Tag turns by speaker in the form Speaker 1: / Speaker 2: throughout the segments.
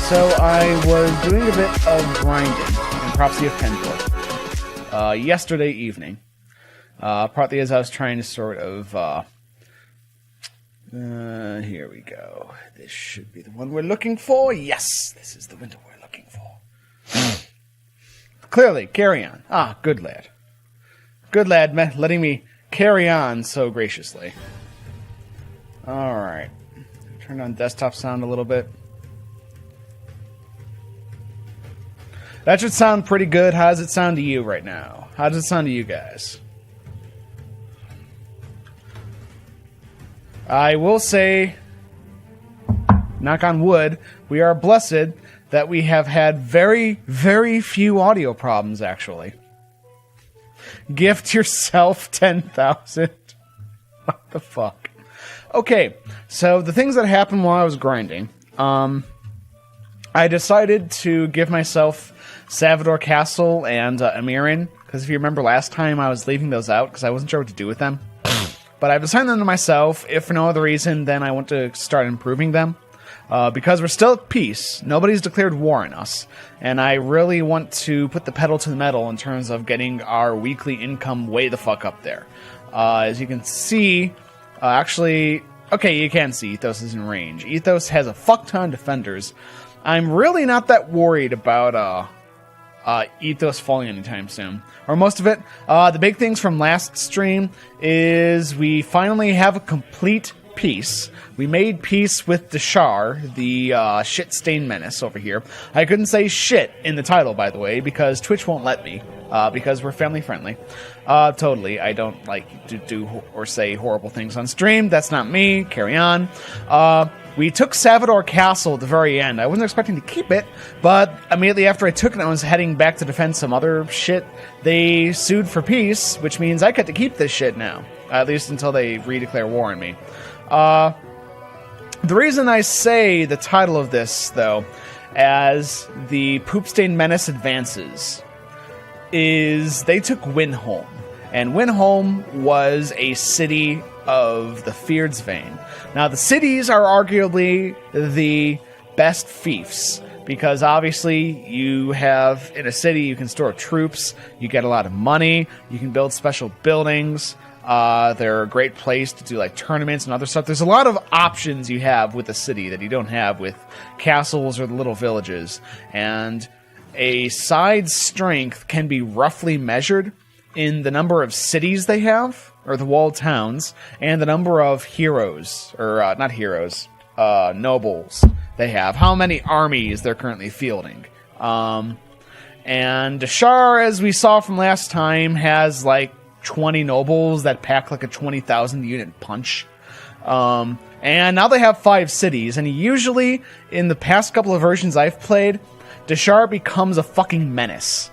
Speaker 1: So I was doing a bit of grinding in Prophesy of Pendor yesterday evening. Partly as I was trying to sort of... here we go. This should be the one we're looking for. Yes, this is the window we're looking for. Clearly, carry on. Ah, good lad. Good lad, letting me carry on so graciously. Alright. Turn on desktop sound a little bit. That should sound pretty good. How does it sound to you right now? How does it sound to you guys? I will say, knock on wood, we are blessed that we have had very, very few audio problems, actually. Gift yourself 10,000. What the fuck? Okay, so the things that happened while I was grinding. I decided to give myself Salvador Castle and Amirin, because if you remember last time I was leaving those out because I wasn't sure what to do with them. But I've assigned them to myself, if for no other reason, then I want to start improving them. Because we're still at peace, nobody's declared war on us, and I really want to put the pedal to the metal in terms of getting our weekly income way the fuck up there. As you can see, actually, okay, you can see Ethos is in range. Ethos has a fuck ton of defenders. I'm really not that worried about Ethos falling anytime soon. Or most of it. The big things from last stream is we finally have a complete peace. We made peace with Deshar, the shit-stained menace over here. I couldn't say shit in the title, by the way, because Twitch won't let me. Because we're family-friendly. Totally. I don't like to do or say horrible things on stream. That's not me. Carry on. We took Salvador Castle at the very end. I wasn't expecting to keep it, but immediately after I took it and I was heading back to defend some other shit, they sued for peace, which means I get to keep this shit now. At least until they redeclare war on me. The reason I say the title of this, though, as the Poopstain Menace advances, is they took Winholm. And Winholm was a city of the Feardsvane. Now, the cities are arguably the best fiefs, because obviously you have, in a city, you can store troops, you get a lot of money, you can build special buildings, they're a great place to do like tournaments and other stuff. There's a lot of options you have with a city that you don't have with castles or the little villages, and a side's strength can be roughly measured in the number of cities they have, or the walled towns, and the number of heroes, or not heroes, nobles they have, how many armies they're currently fielding. And Deshar, as we saw from last time, has like 20 nobles that pack like a 20,000 unit punch. And now they have 5 cities, and usually, in the past couple of versions I've played, Deshar becomes a fucking menace.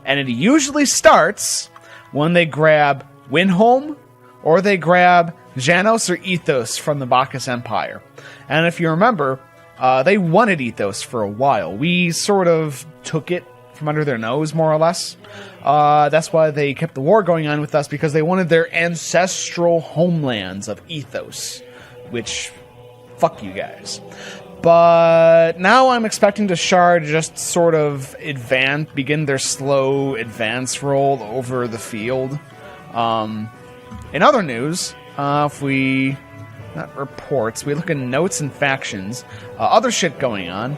Speaker 1: And it usually starts when they grab Winholm, or they grab Janos or Ethos from the Bacchus Empire. And if you remember, they wanted Ethos for a while. We sort of took it from under their nose, more or less. That's why they kept the war going on with us, because they wanted their ancestral homelands of Ethos. Which, fuck you guys. But now I'm expecting Deshar to just sort of begin their slow advance roll over the field. In other news, if we... not reports, we look at notes and factions, other shit going on.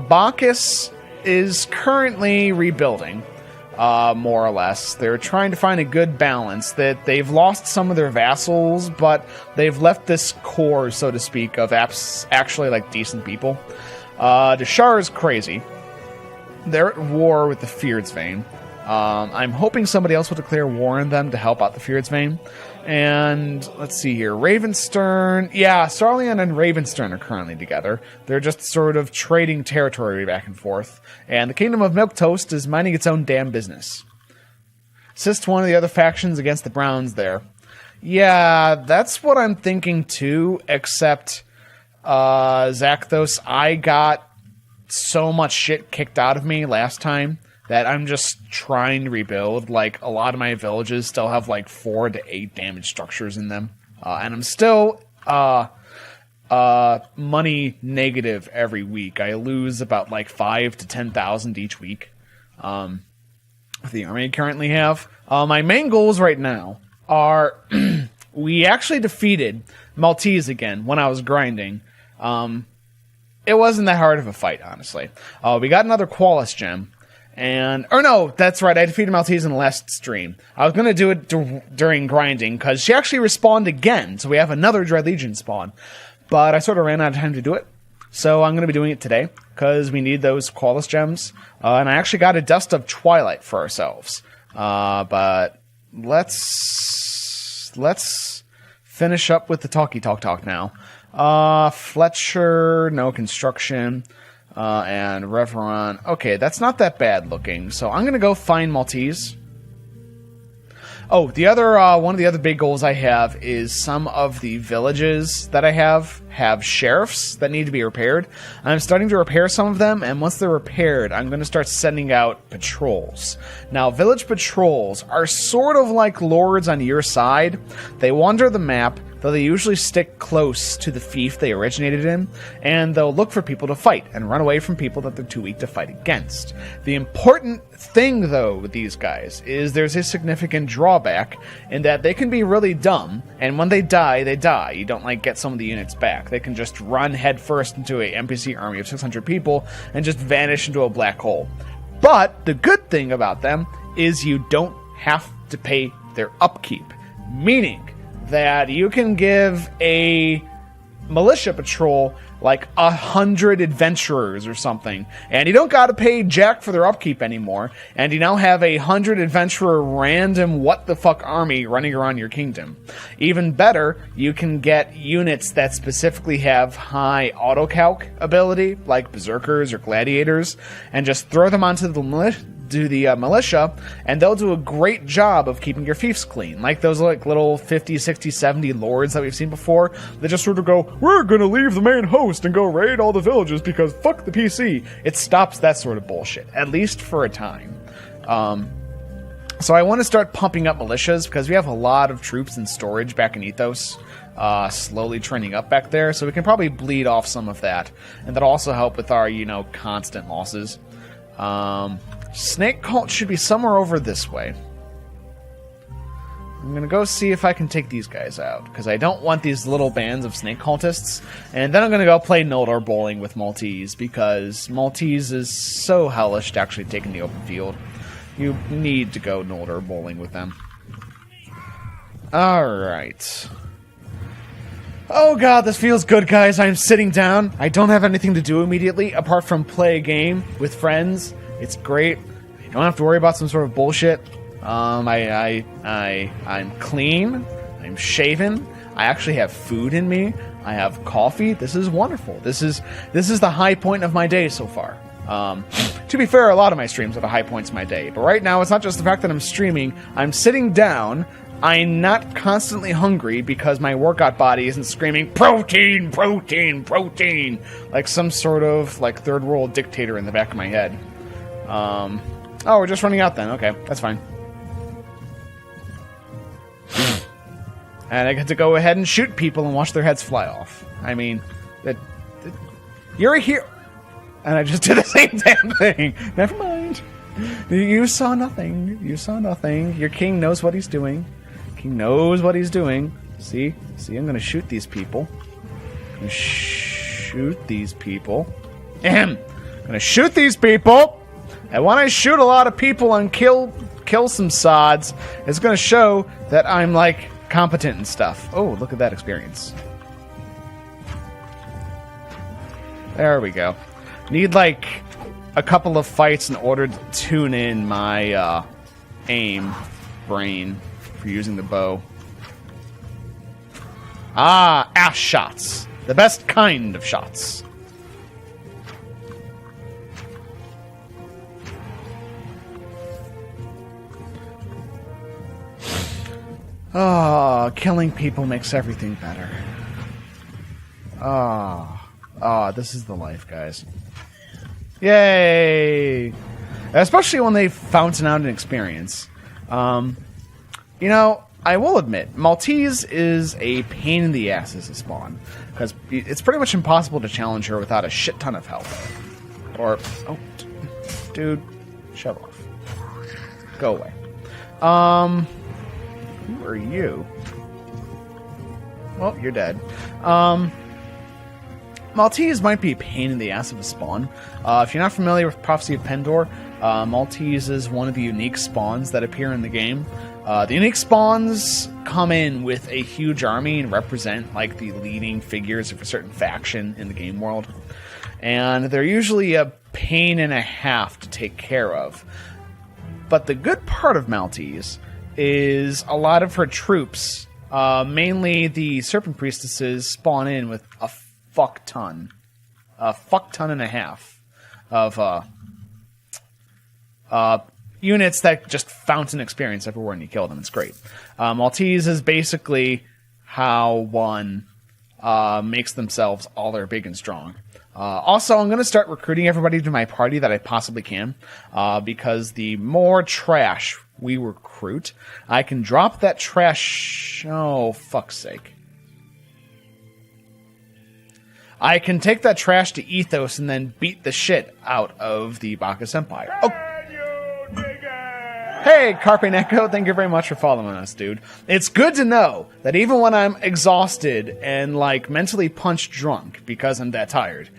Speaker 1: Bacchus is currently rebuilding, more or less. They're trying to find a good balance, that they've lost some of their vassals, but they've left this core, so to speak, of actually like decent people. Deshar is crazy. They're at war with the Feardsvane. I'm hoping somebody else will declare war on them to help out the Feardsvane. And let's see here. Ravenstern. Yeah, Sarlian and Ravenstern are currently together. They're just sort of trading territory back and forth. And the Kingdom of Milquetoast is minding its own damn business. Assist one of the other factions against the Browns there. Yeah, that's what I'm thinking too, except Zakthos, I got so much shit kicked out of me last time that I'm just trying to rebuild. Like, a lot of my villages still have, like, 4 to 8 damage structures in them. And I'm still, money negative every week. I lose about, like, 5 to 10,000 each week. The army I currently have. My main goals right now are... we actually defeated Maltese again when I was grinding. It wasn't that hard of a fight, honestly. We got another Qualis gem. Or no, that's right, I defeated Maltese in the last stream. I was going to do it during grinding, because she actually respawned again, so we have another Dread Legion spawn. But I sort of ran out of time to do it. So I'm going to be doing it today, because we need those Qualis gems. And I actually got a Dust of Twilight for ourselves. But let's finish up with the talk now. Fletcher, no construction. And Reveron. Okay, that's not that bad looking. So I'm going to go find Maltese. Oh, the other one of the other big goals I have is some of the villages that I have sheriffs that need to be repaired. I'm starting to repair some of them, and once they're repaired, I'm going to start sending out patrols. Now, village patrols are sort of like lords on your side. They wander the map, though they usually stick close to the fief they originated in, and they'll look for people to fight and run away from people that they're too weak to fight against. The important thing, though, with these guys is there's a significant drawback in that they can be really dumb, and when they die, they die. You don't, like, get some of the units back. They can just run headfirst into a NPC army of 600 people and just vanish into a black hole. But the good thing about them is you don't have to pay their upkeep, meaning that you can give a militia patrol like 100 adventurers or something, and you don't gotta pay jack for their upkeep anymore, and you now have 100 adventurer random what-the-fuck army running around your kingdom. Even better, you can get units that specifically have high auto-calc ability, like berserkers or gladiators, and just throw them onto the militia, and they'll do a great job of keeping your fiefs clean. Like those like little 50, 60, 70 lords that we've seen before. They just sort of go, we're gonna leave the main host and go raid all the villages because fuck the PC. It stops that sort of bullshit, at least for a time. So I want to start pumping up militias because we have a lot of troops in storage back in Ethos. Slowly trending up back there, so we can probably bleed off some of that. And that'll also help with our, constant losses. Snake Cult should be somewhere over this way. I'm gonna go see if I can take these guys out, because I don't want these little bands of Snake Cultists. And then I'm gonna go play Noldor Bowling with Maltese, because Maltese is so hellish to actually take in the open field. You need to go Noldor Bowling with them. Alright. Oh god, this feels good, guys. I'm sitting down. I don't have anything to do immediately, apart from play a game with friends. It's great. I don't have to worry about some sort of bullshit. I'm clean. I'm shaven. I actually have food in me. I have coffee. This is wonderful. This is the high point of my day so far. To be fair, a lot of my streams are the high points of my day. But right now, it's not just the fact that I'm streaming. I'm sitting down. I'm not constantly hungry because my workout body isn't screaming, protein, protein, protein, like some sort of like third world dictator in the back of my head. Oh, we're just running out then. Okay, that's fine. And I get to go ahead and shoot people and watch their heads fly off. I mean, you're a hero. And I just did the same damn thing. Never mind. You saw nothing. You saw nothing. Your king knows what he's doing. King knows what he's doing. See, I'm gonna shoot these people. I'm gonna shoot these people. I'm gonna shoot these people. And when I shoot a lot of people and kill some sods, it's gonna show that I'm like competent and stuff. Oh, look at that experience. There we go. Need like a couple of fights in order to tune in my aim brain for using the bow. Ah, ass shots. The best kind of shots. Oh, killing people makes everything better. Oh, this is the life, guys. Yay! especially when they fountain out an experience. You know, I will admit, Maltese is a pain in the ass as a spawn, because it's pretty much impossible to challenge her without a shit ton of health. Or, oh, dude, shut off. Go away. Who are you? Well, you're dead. Maltese might be a pain in the ass of a spawn. If you're not familiar with Prophecy of Pendor, Maltese is one of the unique spawns that appear in the game. The unique spawns come in with a huge army and represent like the leading figures of a certain faction in the game world. And they're usually a pain and a half to take care of. But the good part of Maltese is a lot of her troops, mainly the Serpent Priestesses, spawn in with a fuck ton and a half of units that just fountain experience everywhere when you kill them. It's great. Maltese is basically how one makes themselves all their big and strong. Also, I'm going to start recruiting everybody to my party that I possibly can, because the more trash we recruit, I can drop that trash... Oh, fuck's sake. I can take that trash to Ethos and then beat the shit out of the Bacchus Empire. Oh. Hey, Carpe Neko, thank you very much for following us, dude. It's good to know that even when I'm exhausted and, like, mentally punch drunk because I'm that tired,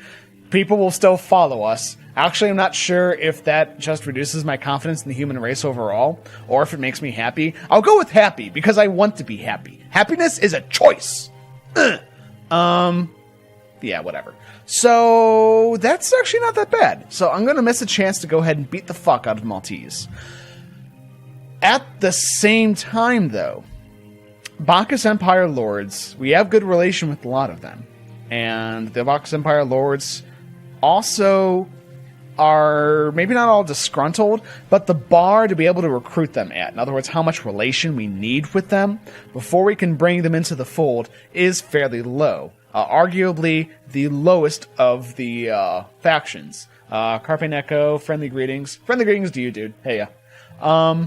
Speaker 1: people will still follow us. Actually, I'm not sure if that just reduces my confidence in the human race overall, or if it makes me happy. I'll go with happy, because I want to be happy. Happiness is a choice. Yeah, whatever. So, that's actually not that bad. So, I'm going to miss a chance to go ahead and beat the fuck out of Maltese. At the same time, though, Bacchus Empire Lords, we have good relation with a lot of them. And the Bacchus Empire Lords also are maybe not all disgruntled, but the bar to be able to recruit them at, in other words, how much relation we need with them before we can bring them into the fold, is fairly low. Arguably the lowest of the factions. Carpe Neko, friendly greetings. Friendly greetings to you, dude. Hey, yeah.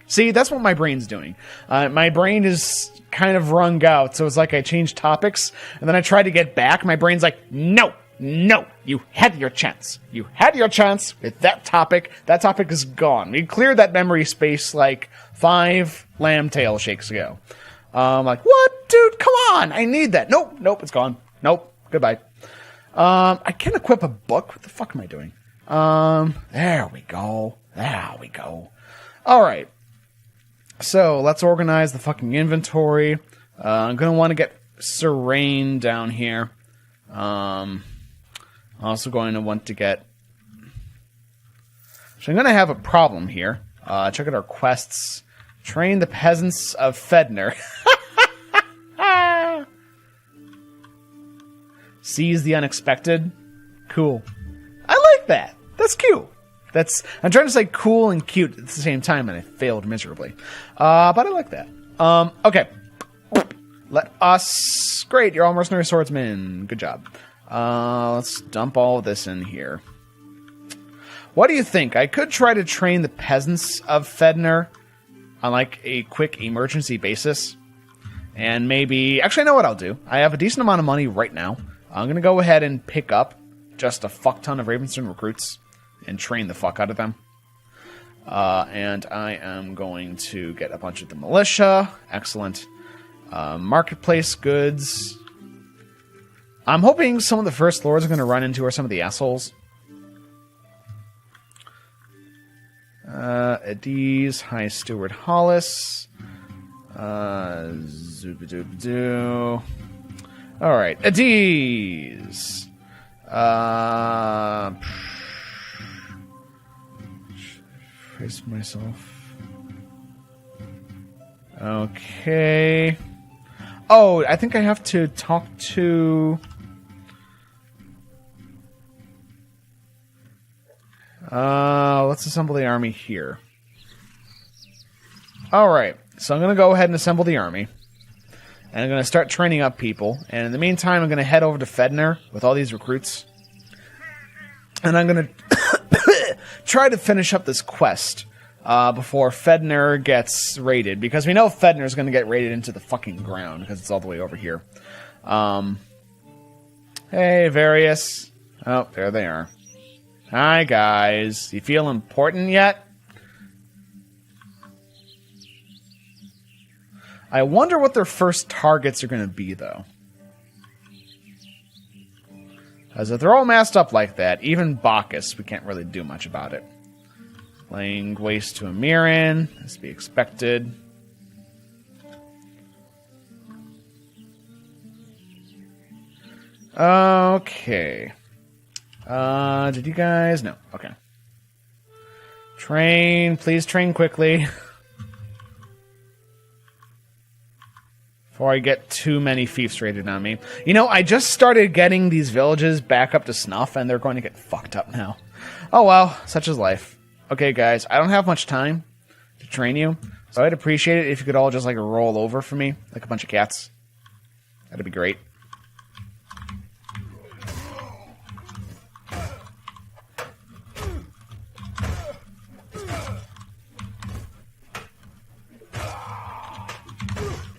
Speaker 1: See, that's what my brain's doing. My brain is kind of wrung out, so it's like I changed topics, and then I try to get back. My brain's like, no, you had your chance. You had your chance with that topic. That topic is gone. We cleared that memory space like 5 lamb tail shakes ago. I'm like, what? Dude, come on! I need that. Nope, it's gone. Nope, goodbye. I can equip a book. What the fuck am I doing? There we go. Alright. So, let's organize the fucking inventory. I'm gonna want to get Serene down here. Also going to want to get... So I'm gonna have a problem here. Check out our quests. Train the peasants of Fedner. Seize the unexpected. Cool. I like that. That's cute. I'm trying to say cool and cute at the same time, and I failed miserably. But I like that. Okay. Let us... Great, you're all mercenary swordsmen. Good job. Let's dump all of this in here. What do you think? I could try to train the peasants of Fedner on, like, a quick emergency basis. And maybe... Actually, I know what I'll do. I have a decent amount of money right now. I'm going to go ahead and pick up just a fuck ton of Ravenstone recruits and train the fuck out of them. And I am going to get a bunch of the militia. Excellent. Marketplace goods. I'm hoping some of the first lords are going to run into are some of the assholes. Adiz, High Steward Hollis. Zoobadoobadoo. Alright, Adiz. Praise myself. Okay. Oh, I think I have to talk to... let's assemble the army here. Alright, so I'm going to go ahead and assemble the army. And I'm going to start training up people. And in the meantime, I'm going to head over to Fedner with all these recruits. And I'm going to try to finish up this quest before Fedner gets raided, because we know Fedner's going to get raided into the fucking ground because it's all the way over here. Hey, Various. Oh, there they are. Hi, guys. You feel important yet? I wonder what their first targets are going to be, though. Because if they're all masked up like that, even Bacchus, we can't really do much about it. Laying waste to a Mirin, as to be expected. Okay. Did you guys? No. Okay. Train. Please train quickly. Before I get too many fiefs raided on me. You know, I just started getting these villages back up to snuff, and they're going to get fucked up now. Oh well, such is life. Okay, guys, I don't have much time to train you, so I'd appreciate it if you could all just, like, roll over for me, like a bunch of cats. That'd be great.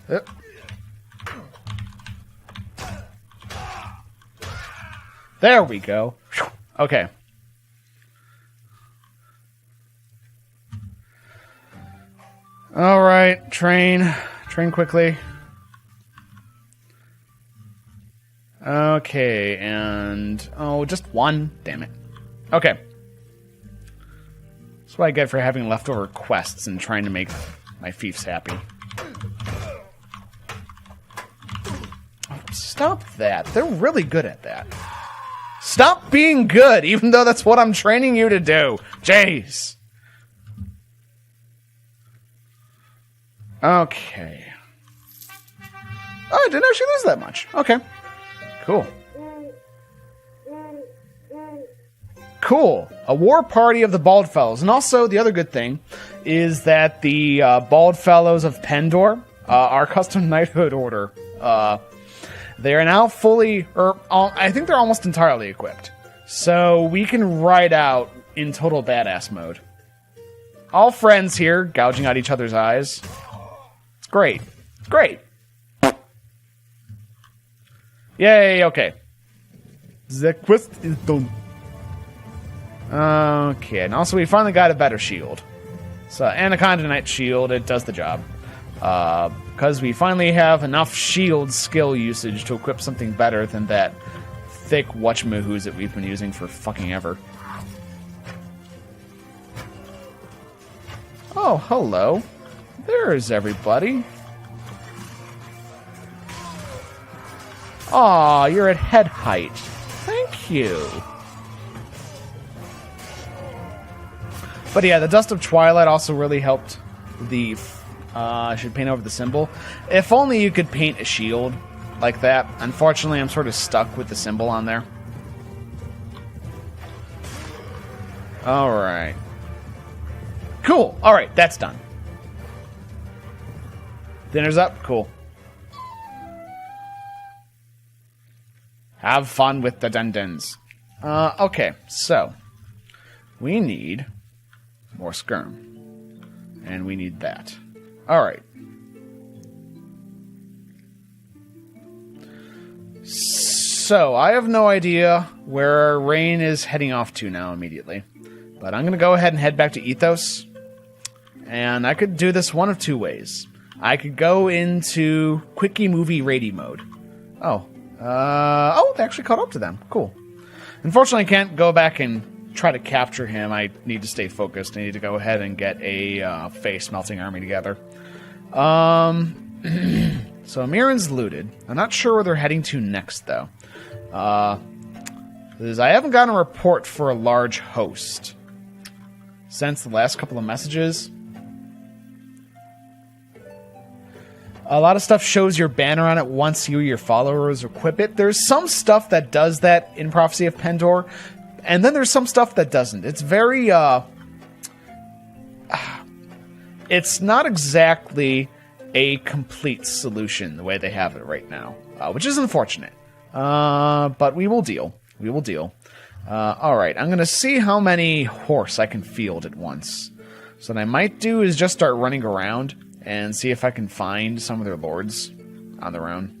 Speaker 1: Yep. There we go. Okay. All right, train quickly. Okay, and just one. Damn it. Okay. That's what I get for having leftover quests and trying to make my fiefs happy. Stop that. They're really good at that. Stop being good, even though that's what I'm training you to do. Jeez. Okay. Oh, I didn't actually lose that much. Okay. Cool. Cool. A war party of the Bald Fellows. And also, the other good thing is that the Bald Fellows of Pendor, our custom knighthood order, they are now fully, I think they're almost entirely equipped. So we can ride out in total badass mode. All friends here, gouging out each other's eyes. It's great. It's great. Yay, okay. The quest is done. Okay, and also we finally got a better shield. So, Anaconda Knight shield, it does the job. Because we finally have enough shield skill usage to equip something better than that thick whatchamahoos that we've been using for fucking ever. Oh, hello. There's everybody. Aw, you're at head height. Thank you. But yeah, the Dust of Twilight also really helped the... I should paint over the symbol. If only you could paint a shield like that. Unfortunately, I'm sort of stuck with the symbol on there. Alright. Cool. Alright, that's done. Dinner's up? Cool. Have fun with the dun-duns. Okay, so. We need more skirm. And we need that. Alright. So, I have no idea where Rain is heading off to now immediately. But I'm going to go ahead and head back to Ethos. And I could do this one of two ways. I could go into Quickie Movie Rady mode. Oh, they actually caught up to them. Cool. Unfortunately, I can't go back and try to capture him. I need to stay focused. I need to go ahead and get a face melting army together. So Miran's looted. I'm not sure where they're heading to next, though. Because I haven't gotten a report for a large host since the last couple of messages. A lot of stuff shows your banner on it once you or your followers equip it. There's some stuff that does that in Prophecy of Pendor, and then there's some stuff that doesn't. It's very, it's not exactly a complete solution the way they have it right now, which is unfortunate. But we will deal. We will deal. Alright, I'm going to see how many horse I can field at once. So what I might do is just start running around and see if I can find some of their lords on their own.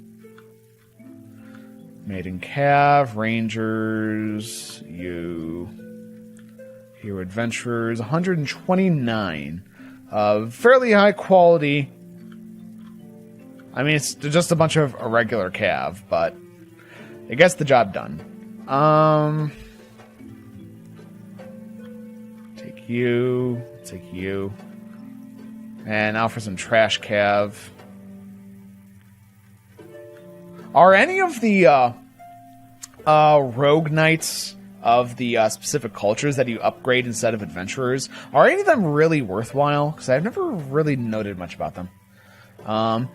Speaker 1: Maiden Cav, Rangers, you... Hero Adventurers, 129. Fairly high quality. I mean, it's just a bunch of irregular cav, but it gets the job done. Take you, and now for some trash cav. Are any of the rogue knights of the specific cultures that you upgrade instead of adventurers, are any of them really worthwhile? Because I've never really noted much about them.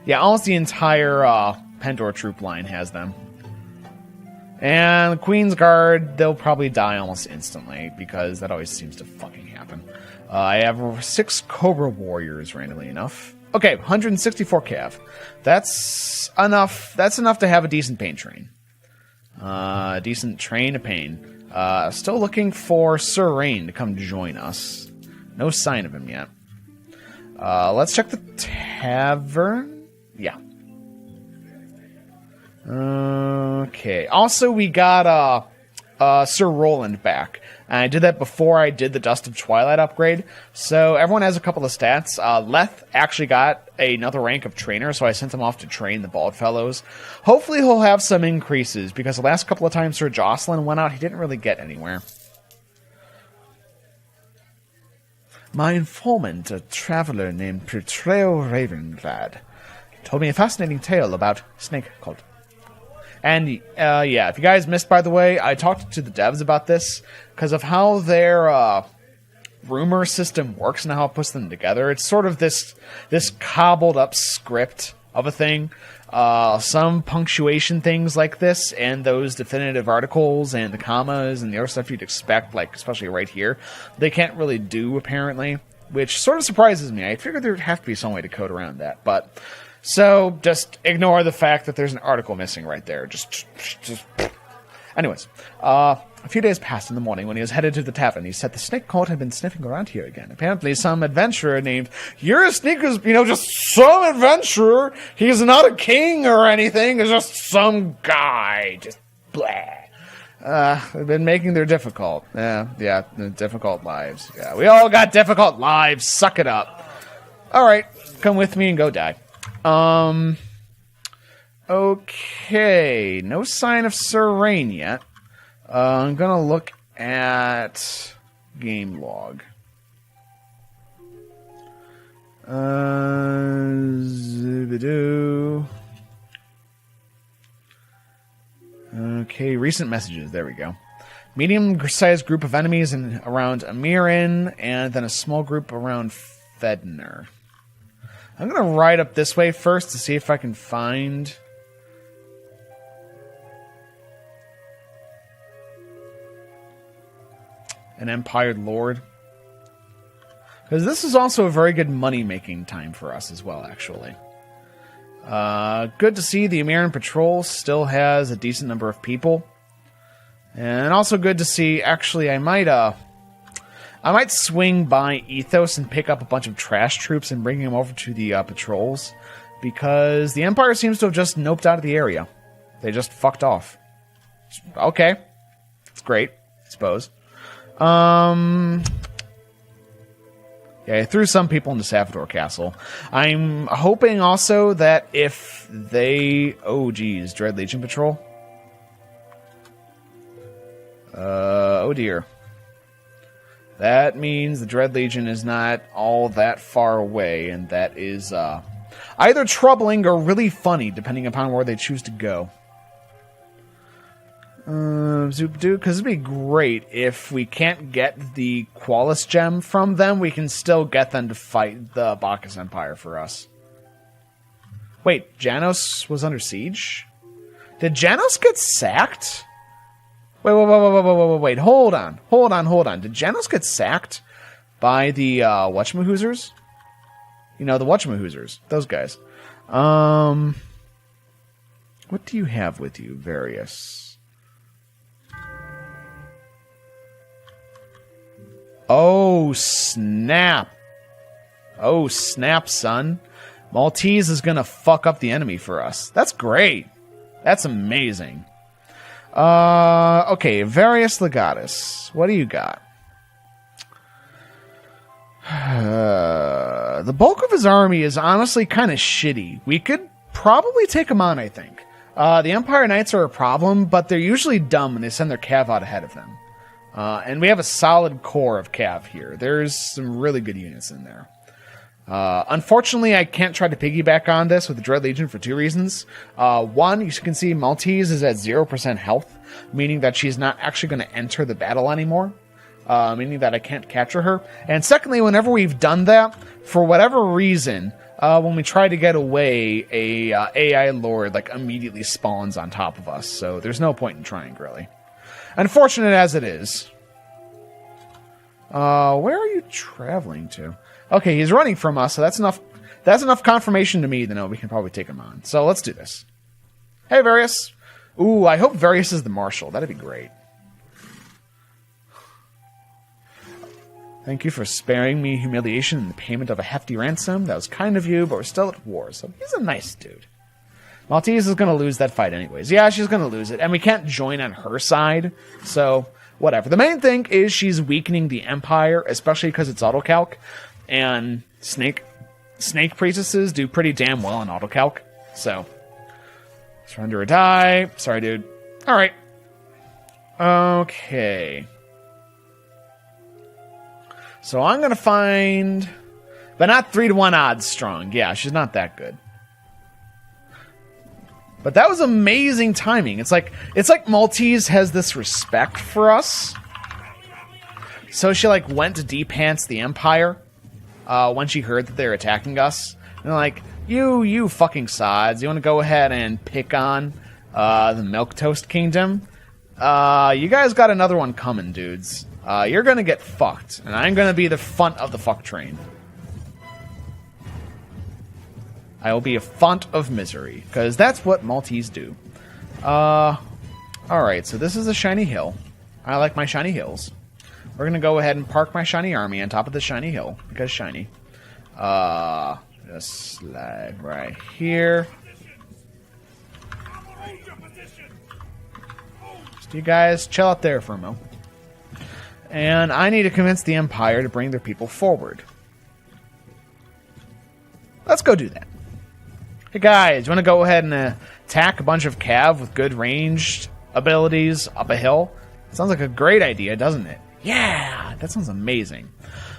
Speaker 1: Yeah, almost the entire Pendor troop line has them. And Queen's Guard, they'll probably die almost instantly, because that always seems to fucking happen. I have 6 Cobra Warriors, randomly enough. Okay, 164 cav. That's enough. That's enough to have a decent pain train. Decent train of pain. Still looking for Sir Rain to come join us. No sign of him yet. Let's check the tavern. Yeah. Okay. Also, we got Sir Roland back. And I did that before I did the Dust of Twilight upgrade. So everyone has a couple of stats. Leth actually got another rank of trainer, so I sent him off to train the Bald Fellows. Hopefully he'll have some increases, because the last couple of times Sir Jocelyn went out, he didn't really get anywhere. My informant, a traveler named Petreo Ravenglad, told me a fascinating tale about snake cult. And, yeah, if you guys missed, by the way, I talked to the devs about this, because of how their, rumor system works and how it puts them together. It's sort of this cobbled up script of a thing. Some punctuation things like this, and those definitive articles, and the commas, and the other stuff you'd expect, like, especially right here, they can't really do, apparently, which sort of surprises me. I figured there'd have to be some way to code around that, but... So, just ignore the fact that there's an article missing right there. Just... Anyways, a few days passed in the morning when he was headed to the tavern. He said the snake cult had been sniffing around here again. Apparently, some adventurer named Urist is, just some adventurer. He's not a king or anything. He's just some guy. Just blah. They've been making their difficult. Yeah, difficult lives. Yeah, we all got difficult lives. Suck it up. Alright, come with me and go die. Okay, no sign of Sir Rain yet. I'm gonna look at game log. Zibidoo. Okay, recent messages, there we go. Medium-sized group of enemies around Amirin, and then a small group around Fedner. I'm going to ride up this way first to see if I can find... an Empire Lord. Because this is also a very good money-making time for us as well, actually. Good to see the Amiran Patrol still has a decent number of people. And also good to see... Actually, I might swing by Ethos and pick up a bunch of trash troops and bring them over to the patrols, because the Empire seems to have just noped out of the area. They just fucked off. Okay. It's great, I suppose. Yeah, I threw some people into Savador Castle. I'm hoping also that if they... Oh, geez, Dread Legion Patrol? Oh dear. That means the Dread Legion is not all that far away, and that is either troubling or really funny, depending upon where they choose to go. Zoop-doo, because it'd be great if we can't get the Qualis gem from them, we can still get them to fight the Bacchus Empire for us. Wait, Janos was under siege? Did Janos get sacked? Wait, hold on. Did Janos get sacked by the, whatchamahoozers? You know, the whatchamahoozers. Those guys. What do you have with you, Various? Oh, snap. Oh, snap, son. Maltese is going to fuck up the enemy for us. That's great. That's amazing. Okay, Various Legatus. What do you got? The bulk of his army is honestly kind of shitty. We could probably take him on, I think. The Empire Knights are a problem, but they're usually dumb when they send their cav out ahead of them. And we have a solid core of cav here. There's some really good units in there. Unfortunately, I can't try to piggyback on this with the Dread Legion for two reasons. One, you can see Maltese is at 0% health, meaning that she's not actually going to enter the battle anymore. Meaning that I can't capture her. And secondly, whenever we've done that, for whatever reason, when we try to get away, a AI Lord immediately spawns on top of us. So there's no point in trying, really. Unfortunate as it is. Where are you traveling to? Okay, he's running from us, so that's enough. That's enough confirmation to me to know we can probably take him on. So let's do this. Hey, Various. Ooh, I hope Various is the Marshal. That'd be great. Thank you for sparing me humiliation in the payment of a hefty ransom. That was kind of you, but we're still at war, so he's a nice dude. Maltese is going to lose that fight anyways. Yeah, she's going to lose it, and we can't join on her side, so whatever. The main thing is she's weakening the Empire, especially because it's autocalc, and Snake priestesses do pretty damn well on autocalc, so surrender or die. Sorry, dude. All right. Okay. So I'm going to find... But not 3-to-1 odds strong. Yeah, she's not that good. But that was amazing timing. It's like Maltese has this respect for us. So she went to de-pants the Empire when she heard that they were attacking us. And they're like, you fucking sods. You want to go ahead and pick on the Milquetoast Kingdom? You guys got another one coming, dudes. You're gonna get fucked, and I'm gonna be the font of the fuck train. I will be a font of misery, because that's what Maltese do. Alright, so this is a shiny hill. I like my shiny hills. We're gonna go ahead and park my shiny army on top of the shiny hill, because shiny. Just slide right here. Just you guys chill out there for a moment. And I need to convince the Empire to bring their people forward. Let's go do that. Hey guys, you want to go ahead and attack a bunch of cav with good ranged abilities up a hill? Sounds like a great idea, doesn't it? Yeah, that sounds amazing.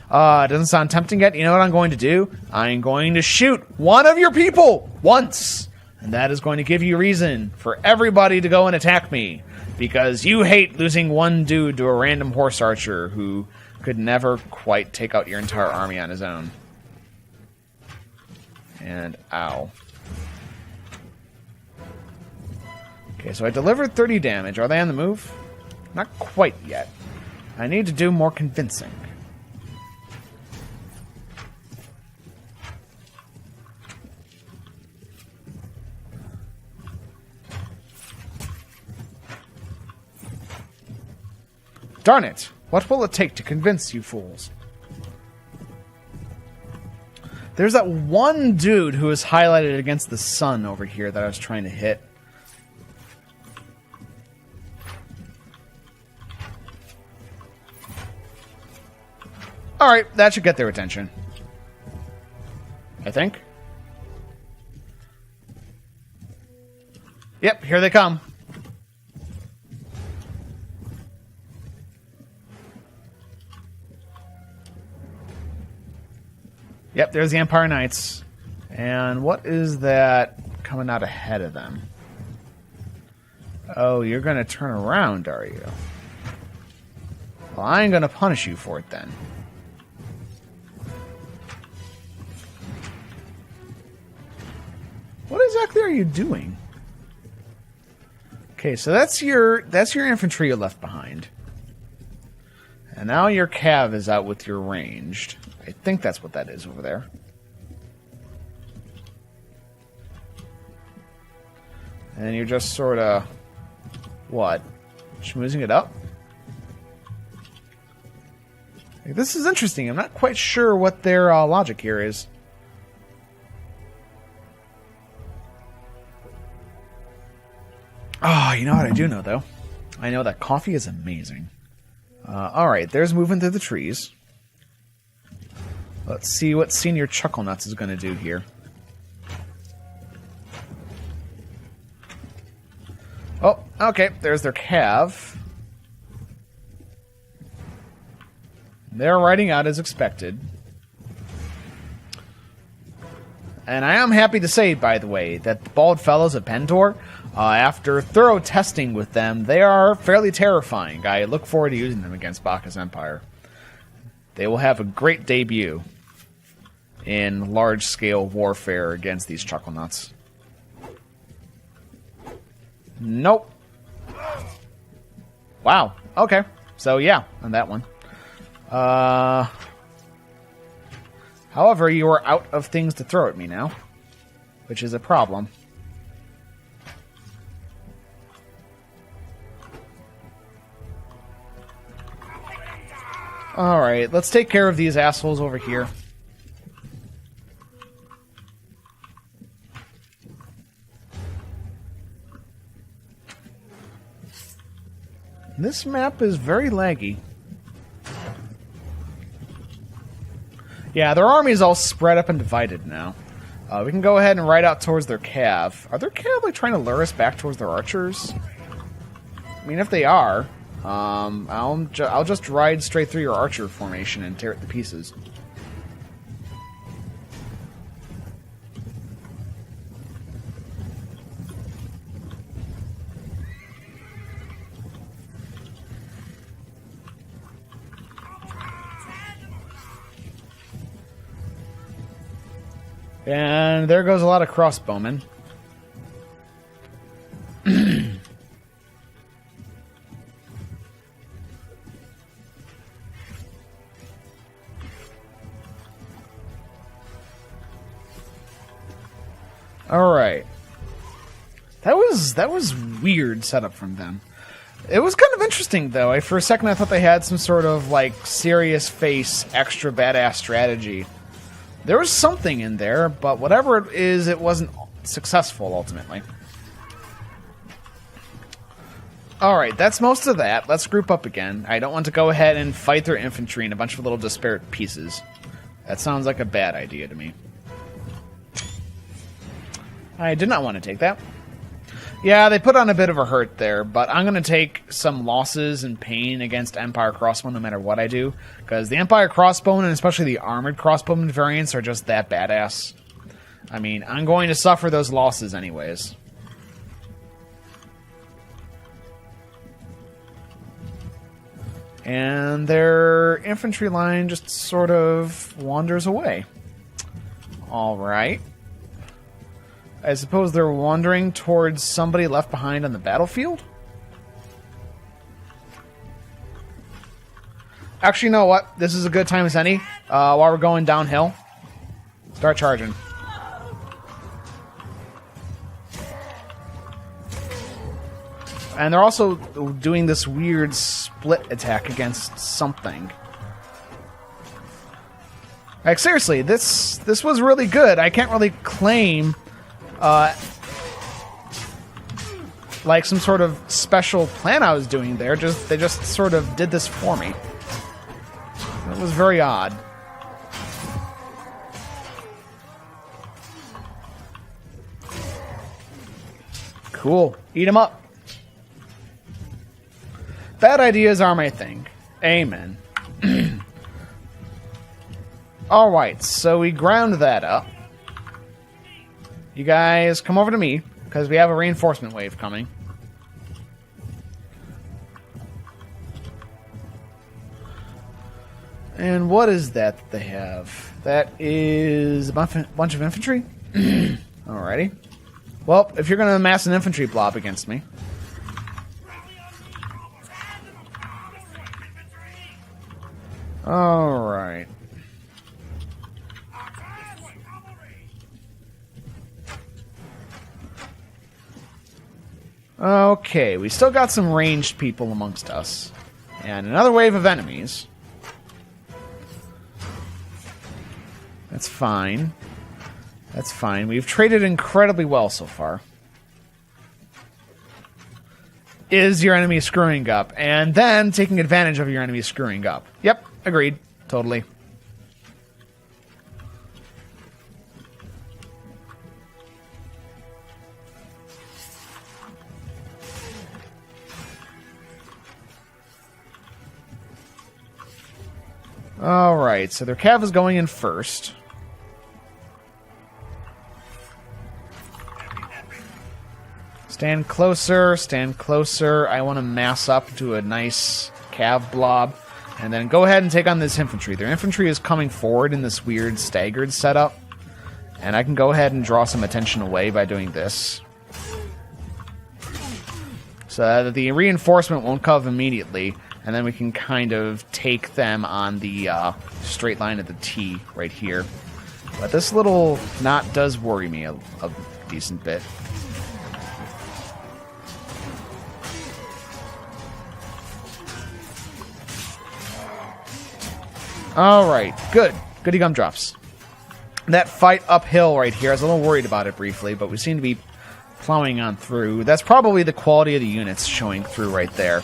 Speaker 1: It doesn't sound tempting yet. You know what I'm going to do? I'm going to shoot one of your people once. And that is going to give you reason for everybody to go and attack me. Because you hate losing one dude to a random horse archer who could never quite take out your entire army on his own. And ow. Okay, so I delivered 30 damage. Are they on the move? Not quite yet. I need to do more convincing. Darn it! What will it take to convince you fools? There's that one dude who is highlighted against the sun over here that I was trying to hit. Alright, that should get their attention. I think. Yep, here they come. Yep, there's the Empire Knights. And what is that coming out ahead of them? Oh, you're going to turn around, are you? Well, I ain't going to punish you for it then. What exactly are you doing? Okay, so that's your infantry you left behind. And now your cav is out with your ranged. I think that's what that is over there. And you're just sort of... What? Schmoozing it up? This is interesting. I'm not quite sure what their logic here is. Oh, you know what I do know, though? I know that coffee is amazing. Alright, there's moving through the trees. Let's see what Senior Chucklenuts is going to do here. Oh, okay, there's their cav. They're riding out as expected. And I am happy to say, by the way, that the Bald Fellows of Pendor, after thorough testing with them, they are fairly terrifying. I look forward to using them against Bacchus Empire. They will have a great debut in large-scale warfare against these Chucklenuts. Nope. Wow. Okay. So, yeah, on that one. However, you are out of things to throw at me now, which is a problem. Alright, let's take care of these assholes over here. This map is very laggy. Yeah, their army is all spread up and divided now. We can go ahead and ride out towards their cav. Are their cav like trying to lure us back towards their archers? I mean, if they are, I'll just ride straight through your archer formation and tear it to pieces. And there goes a lot of crossbowmen. Alright. That was weird setup from them. It was kind of interesting, though. For a second I thought they had some sort of, like, serious face, extra badass strategy. There was something in there, but whatever it is, it wasn't successful, ultimately. Alright, that's most of that. Let's group up again. I don't want to go ahead and fight their infantry in a bunch of little disparate pieces. That sounds like a bad idea to me. I did not want to take that. Yeah, they put on a bit of a hurt there, but I'm going to take some losses and pain against Empire Crossbow no matter what I do, because the Empire Crossbow, and especially the Armored Crossbowman variants, are just that badass. I mean, I'm going to suffer those losses anyways. And their infantry line just sort of wanders away. Alright. I suppose they're wandering towards somebody left behind on the battlefield? Actually, you know what? This is a good time as any. While we're going downhill, start charging. And they're also doing this weird split attack against something. Like, seriously, this was really good. I can't really claim like some sort of special plan I was doing there. They just sort of did this for me. It was very odd. Cool. Eat 'em up. Bad ideas are my thing. Amen. Alright, so we ground that up. You guys come over to me, because we have a reinforcement wave coming. And what is that they have? That is a bunch of infantry? Alrighty. Well, if you're going to amass an infantry blob against me... Alright. Okay, we still got some ranged people amongst us. And another wave of enemies. That's fine. That's fine. We've traded incredibly well so far. Is your enemy screwing up? And then taking advantage of your enemy screwing up. Yep, agreed. Totally. Alright, so their cav is going in first. Stand closer, stand closer. I want to mass up to a nice cav blob. And then go ahead and take on this infantry. Their infantry is coming forward in this weird staggered setup. And I can go ahead and draw some attention away by doing this. So that the reinforcement won't come immediately. And then we can kind of take them on the straight line of the T right here. But this little knot does worry me a decent bit. Alright, good. Goody gumdrops. That fight uphill right here, I was a little worried about it briefly, but we seem to be plowing on through. That's probably the quality of the units showing through right there.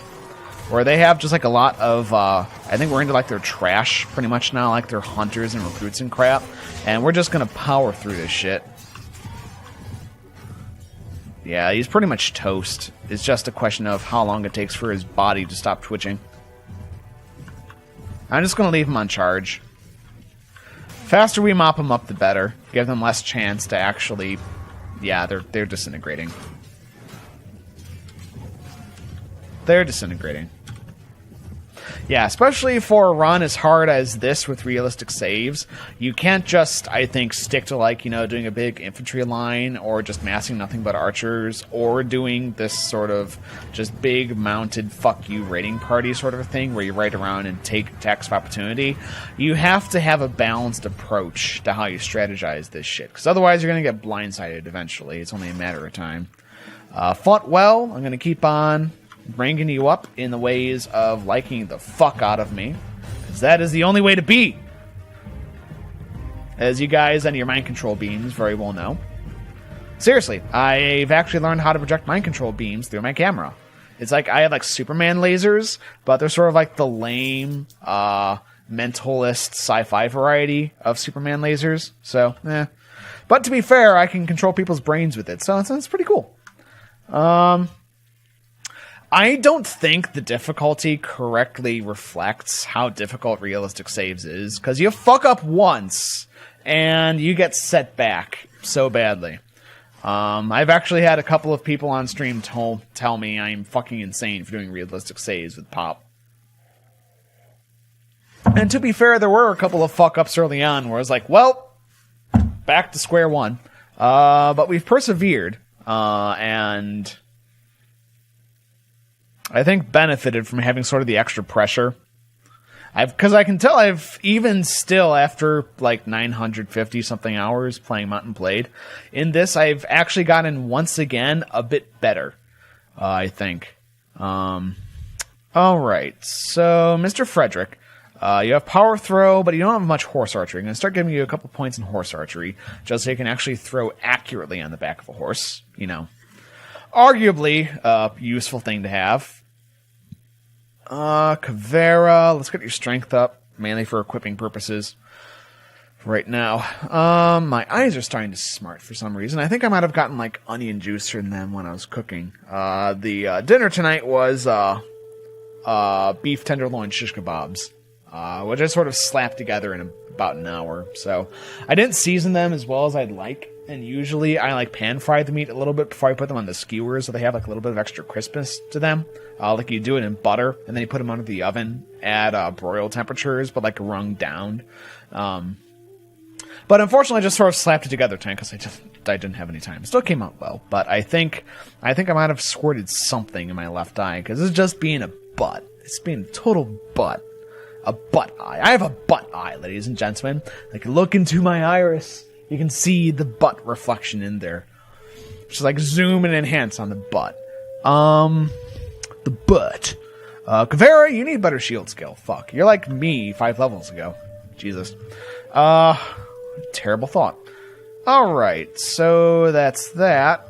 Speaker 1: Where they have just like a lot of, I think we're into like their trash pretty much now, like their hunters and recruits and crap. And we're just going to power through this shit. Yeah, he's pretty much toast. It's just a question of how long it takes for his body to stop twitching. I'm just going to leave him on charge. Faster we mop them up, the better. Give them less chance to actually... Yeah, they're disintegrating. They're disintegrating. Yeah, especially for a run as hard as this with realistic saves, you can't just, I think, stick to, like, you know, doing a big infantry line or just massing nothing but archers or doing this sort of just big mounted fuck you raiding party sort of a thing where you ride around and take attacks of opportunity. You have to have a balanced approach to how you strategize this shit, because otherwise you're going to get blindsided eventually. It's only a matter of time. Fought well. I'm going to keep on bringing you up in the ways of liking the fuck out of me, because that is the only way to be, as you guys and your mind control beams very well know. Seriously, I've actually learned how to project mind control beams through my camera. It's like I have like Superman lasers, but they're sort of like the lame mentalist sci-fi variety of Superman lasers. So but to be fair, I can control people's brains with it, so it's pretty cool. I don't think the difficulty correctly reflects how difficult realistic saves is, because you fuck up once, and you get set back so badly. I've actually had a couple of people on stream tell me I'm fucking insane for doing realistic saves with Pop. And to be fair, there were a couple of fuck-ups early on where I was like, well, back to square one. But we've persevered, and I think benefited from having sort of the extra pressure. Because I can tell I've, even still after like 950 something hours playing Mount and Blade, in this I've actually gotten once again a bit better, I think. Alright, so Mr. Frederick, you have power throw, but you don't have much horse archery. I'm going to start giving you a couple points in horse archery, just so you can actually throw accurately on the back of a horse, you know. Arguably a useful thing to have. Kavera, let's get your strength up, mainly for equipping purposes right now. My eyes are starting to smart for some reason. I think I might have gotten, like, onion juice in them when I was cooking. The dinner tonight was beef tenderloin shish kebabs, which I sort of slapped together in about an hour. So I didn't season them as well as I'd like. And usually I like pan fry the meat a little bit before I put them on the skewers, so they have like a little bit of extra crispness to them. Like you do it in butter, and then you put them under the oven at broil temperatures, but like rung down. But unfortunately, I just sort of slapped it together tonight because I didn't have any time. It still came out well, but I think I might have squirted something in my left eye because it's just being a butt. It's being a total butt. A butt eye. I have a butt eye, ladies and gentlemen. Like, look into my iris. You can see the butt reflection in there. Just like zoom and enhance on the butt. The butt. Kavera, you need better shield skill. Fuck. You're like me 5 levels ago. Jesus. Terrible thought. Alright, so that's that.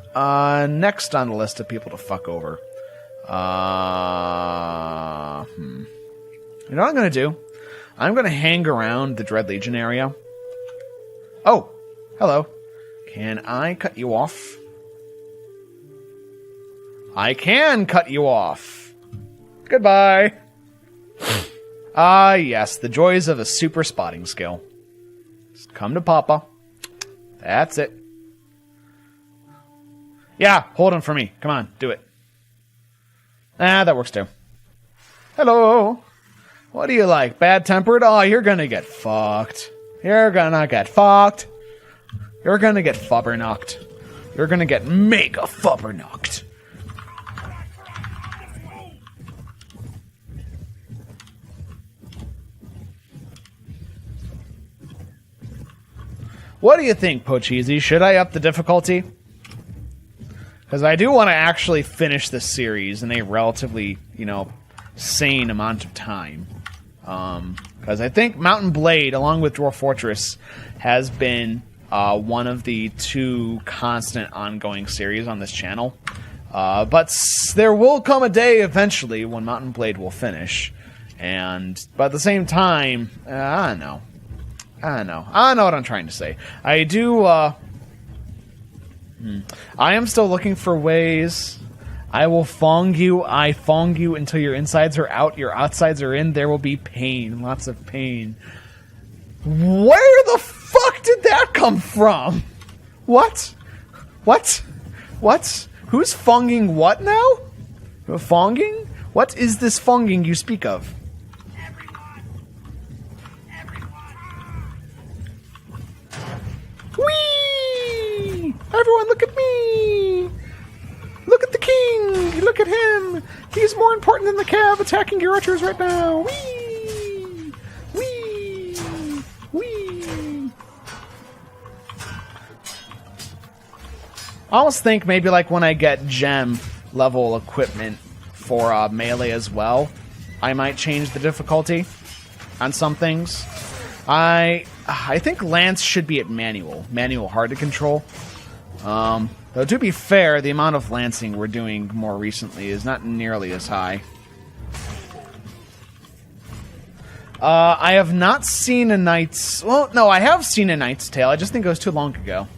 Speaker 1: Next on the list of people to fuck over. You know what I'm going to do? I'm going to hang around the Dread Legion area. Oh, hello. Can I cut you off? I can cut you off. Goodbye. Yes, the joys of a super spotting skill. Just come to Papa. That's it. Yeah, hold him for me. Come on, do it. That works too. Hello. What do you like? Bad-tempered? Oh, you're gonna get fucked. You're gonna get fucked. You're gonna get fubberknocked. You're gonna get mega fubberknocked. What do you think, Pocheesy? Should I up the difficulty? Because I do want to actually finish this series in a relatively, sane amount of time. Because I think Mountain Blade, along with Dwarf Fortress, has been one of the two constant ongoing series on this channel. But there will come a day eventually when Mountain Blade will finish. But at the same time, I don't know. I know what I'm trying to say. I do, I am still looking for ways. I will fong you. I fong you until your insides are out, your outsides are in. There will be pain. Lots of pain. Where the fuck did that come from? What? Who's fonging what now? Fonging? What is this fonging you speak of? Whee! Everyone, look at me! Look at the king! Look at him! He's more important than the cav attacking your archers right now! Whee! Whee! Whee! I almost think maybe like when I get gem level equipment for melee as well, I might change the difficulty on some things. I think Lance should be at manual. Manual hard to control. Though to be fair, the amount of lancing we're doing more recently is not nearly as high. I have not seen a Knight's... Well, no, I have seen a Knight's Tale. I just think it was too long ago.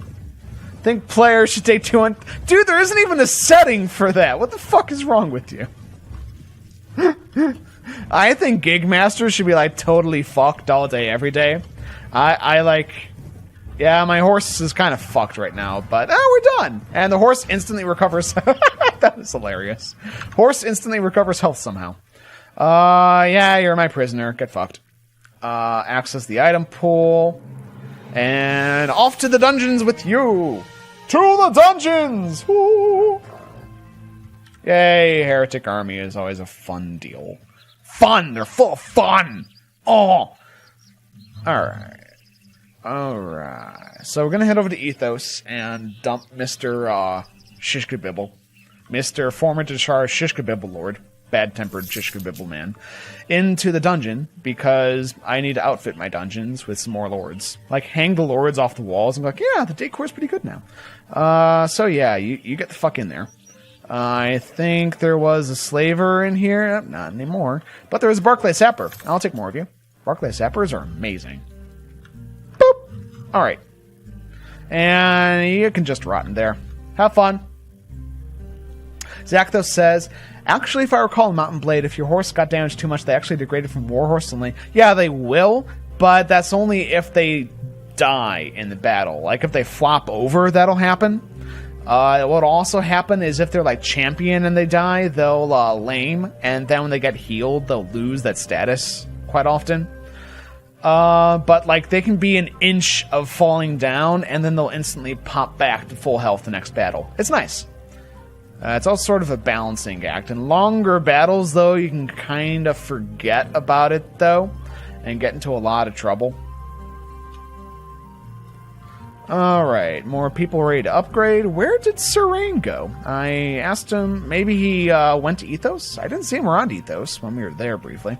Speaker 1: I think players should take 200... Dude, there isn't even a setting for that. What the fuck is wrong with you? I think Gigmaster should be, like, totally fucked all day, every day. I like... Yeah, my horse is kind of fucked right now, but we're done. And the horse instantly recovers... That was hilarious. Horse instantly recovers health somehow. Yeah, you're my prisoner. Get fucked. Access the item pool. And off to the dungeons with you! To the dungeons! Woo! Yay, Heretic Army is always a fun deal. Fun! They're full of fun! Oh! Alright. Alright. So we're gonna head over to Ethos and dump Mr. Shishkabibble. Mr. Former Dishar Shishkabibble Lord. Bad-tempered Shishkabibble man. Into the dungeon, because I need to outfit my dungeons with some more lords. Like, hang the lords off the walls and be like, yeah, the decor's pretty good now. So yeah, you get the fuck in there. I think there was a slaver in here. Not anymore. But there was a Barclay Sapper. I'll take more of you. Barclay Sappers are amazing. Boop! Alright. And you can just rot in there. Have fun. Zakthos says, actually, if I recall in Mountain Blade, if your horse got damaged too much, they actually degraded from Warhorse only. Yeah, they will, but that's only if they die in the battle. Like, if they flop over, that'll happen. What'll also happen is if they're, like, champion and they die, they'll lame, and then when they get healed, they'll lose that status quite often. But, like, they can be an inch of falling down, and then they'll instantly pop back to full health the next battle. It's nice. It's all sort of a balancing act. In longer battles, though, you can kind of forget about it, though, and get into a lot of trouble. Alright, more people ready to upgrade. Where did Serain go? I asked him, maybe he went to Ethos? I didn't see him around Ethos when we were there briefly.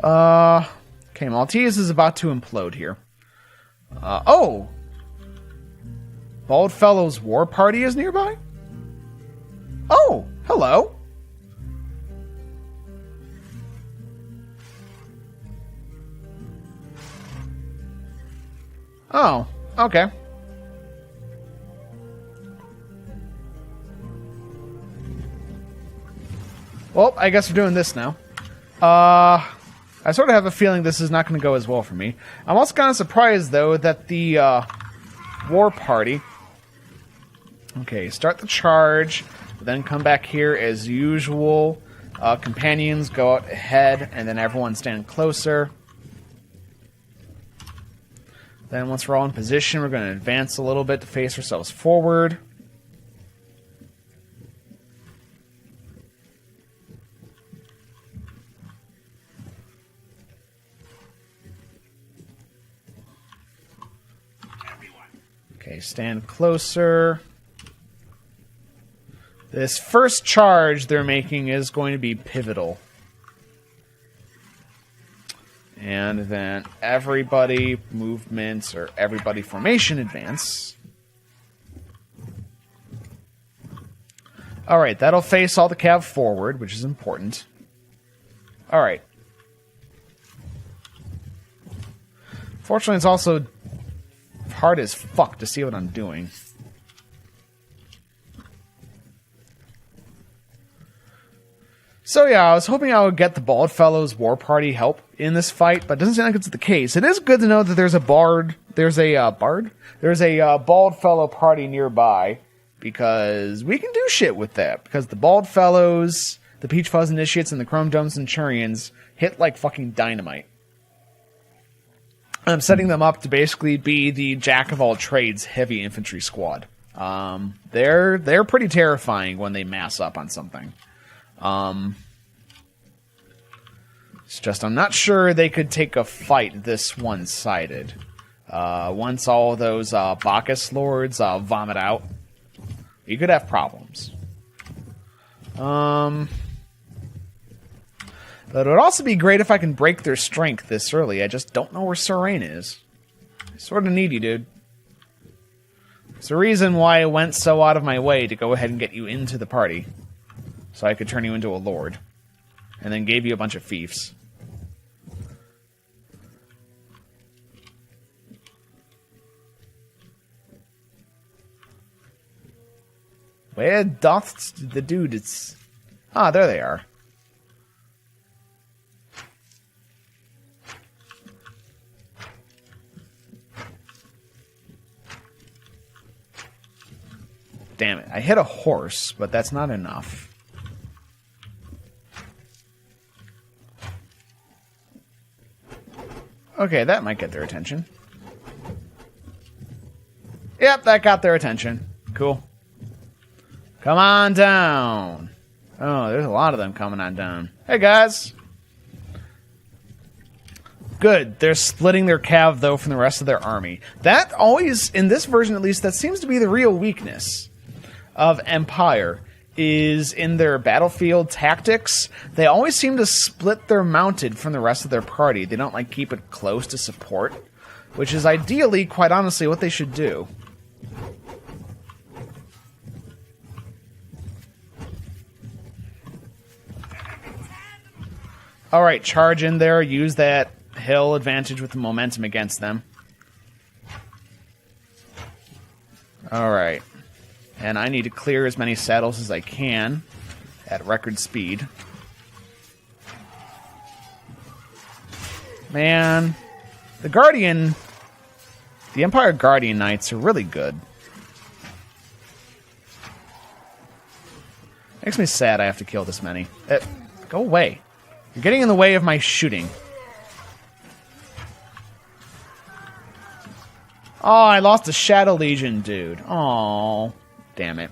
Speaker 1: Okay, Maltese is about to implode here. Oh! Baldfellow's war party is nearby? Oh, hello. Oh, okay. Well, I guess we're doing this now. I sort of have a feeling this is not going to go as well for me. I'm also kind of surprised, though, that the war party... Okay, start the charge, then come back here as usual. Companions go out ahead, and then everyone stand closer. Then once we're all in position, we're going to advance a little bit to face ourselves forward. Okay, stand closer. This first charge they're making is going to be pivotal. And then everybody movements, or everybody formation advance. Alright, that'll face all the cav forward, which is important. Alright. Fortunately, it's also hard as fuck to see what I'm doing. So yeah, I was hoping I would get the Baldfellow's war party help in this fight, but it doesn't sound like it's the case. It is good to know that there's a bard. There's a Baldfellow party nearby, because we can do shit with that. Because the Baldfellows, the Peach Fuzz Initiates, and the Chrome Dome Centurions hit like fucking dynamite. I'm setting them up to basically be the jack-of-all-trades heavy infantry squad. They're pretty terrifying when they mass up on something. It's just I'm not sure they could take a fight this one-sided. Once all those Bacchus lords vomit out, you could have problems. But it would also be great if I can break their strength this early. I just don't know where Serain is. I sort of need you, dude. It's the reason why I went so out of my way to go ahead and get you into the party. So I could turn you into a lord. And then gave you a bunch of fiefs. Where doth the dude? It's... Ah, there they are. Damn it. I hit a horse, but that's not enough. Okay, that might get their attention. Yep, that got their attention. Cool. Come on down. Oh, there's a lot of them coming on down. Hey, guys. Good. They're splitting their cav, though, from the rest of their army. That always, in this version at least, that seems to be the real weakness of Empire, is in their battlefield tactics. They always seem to split their mounted from the rest of their party. They don't, like, keep it close to support, which is ideally, quite honestly, what they should do. Alright, charge in there, use that hill advantage with the momentum against them. Alright. And I need to clear as many saddles as I can at record speed. Man, the Empire Guardian Knights are really good. Makes me sad I have to kill this many. Go away. You're getting in the way of my shooting. Oh, I lost a Shadow Legion, dude. Oh, damn it.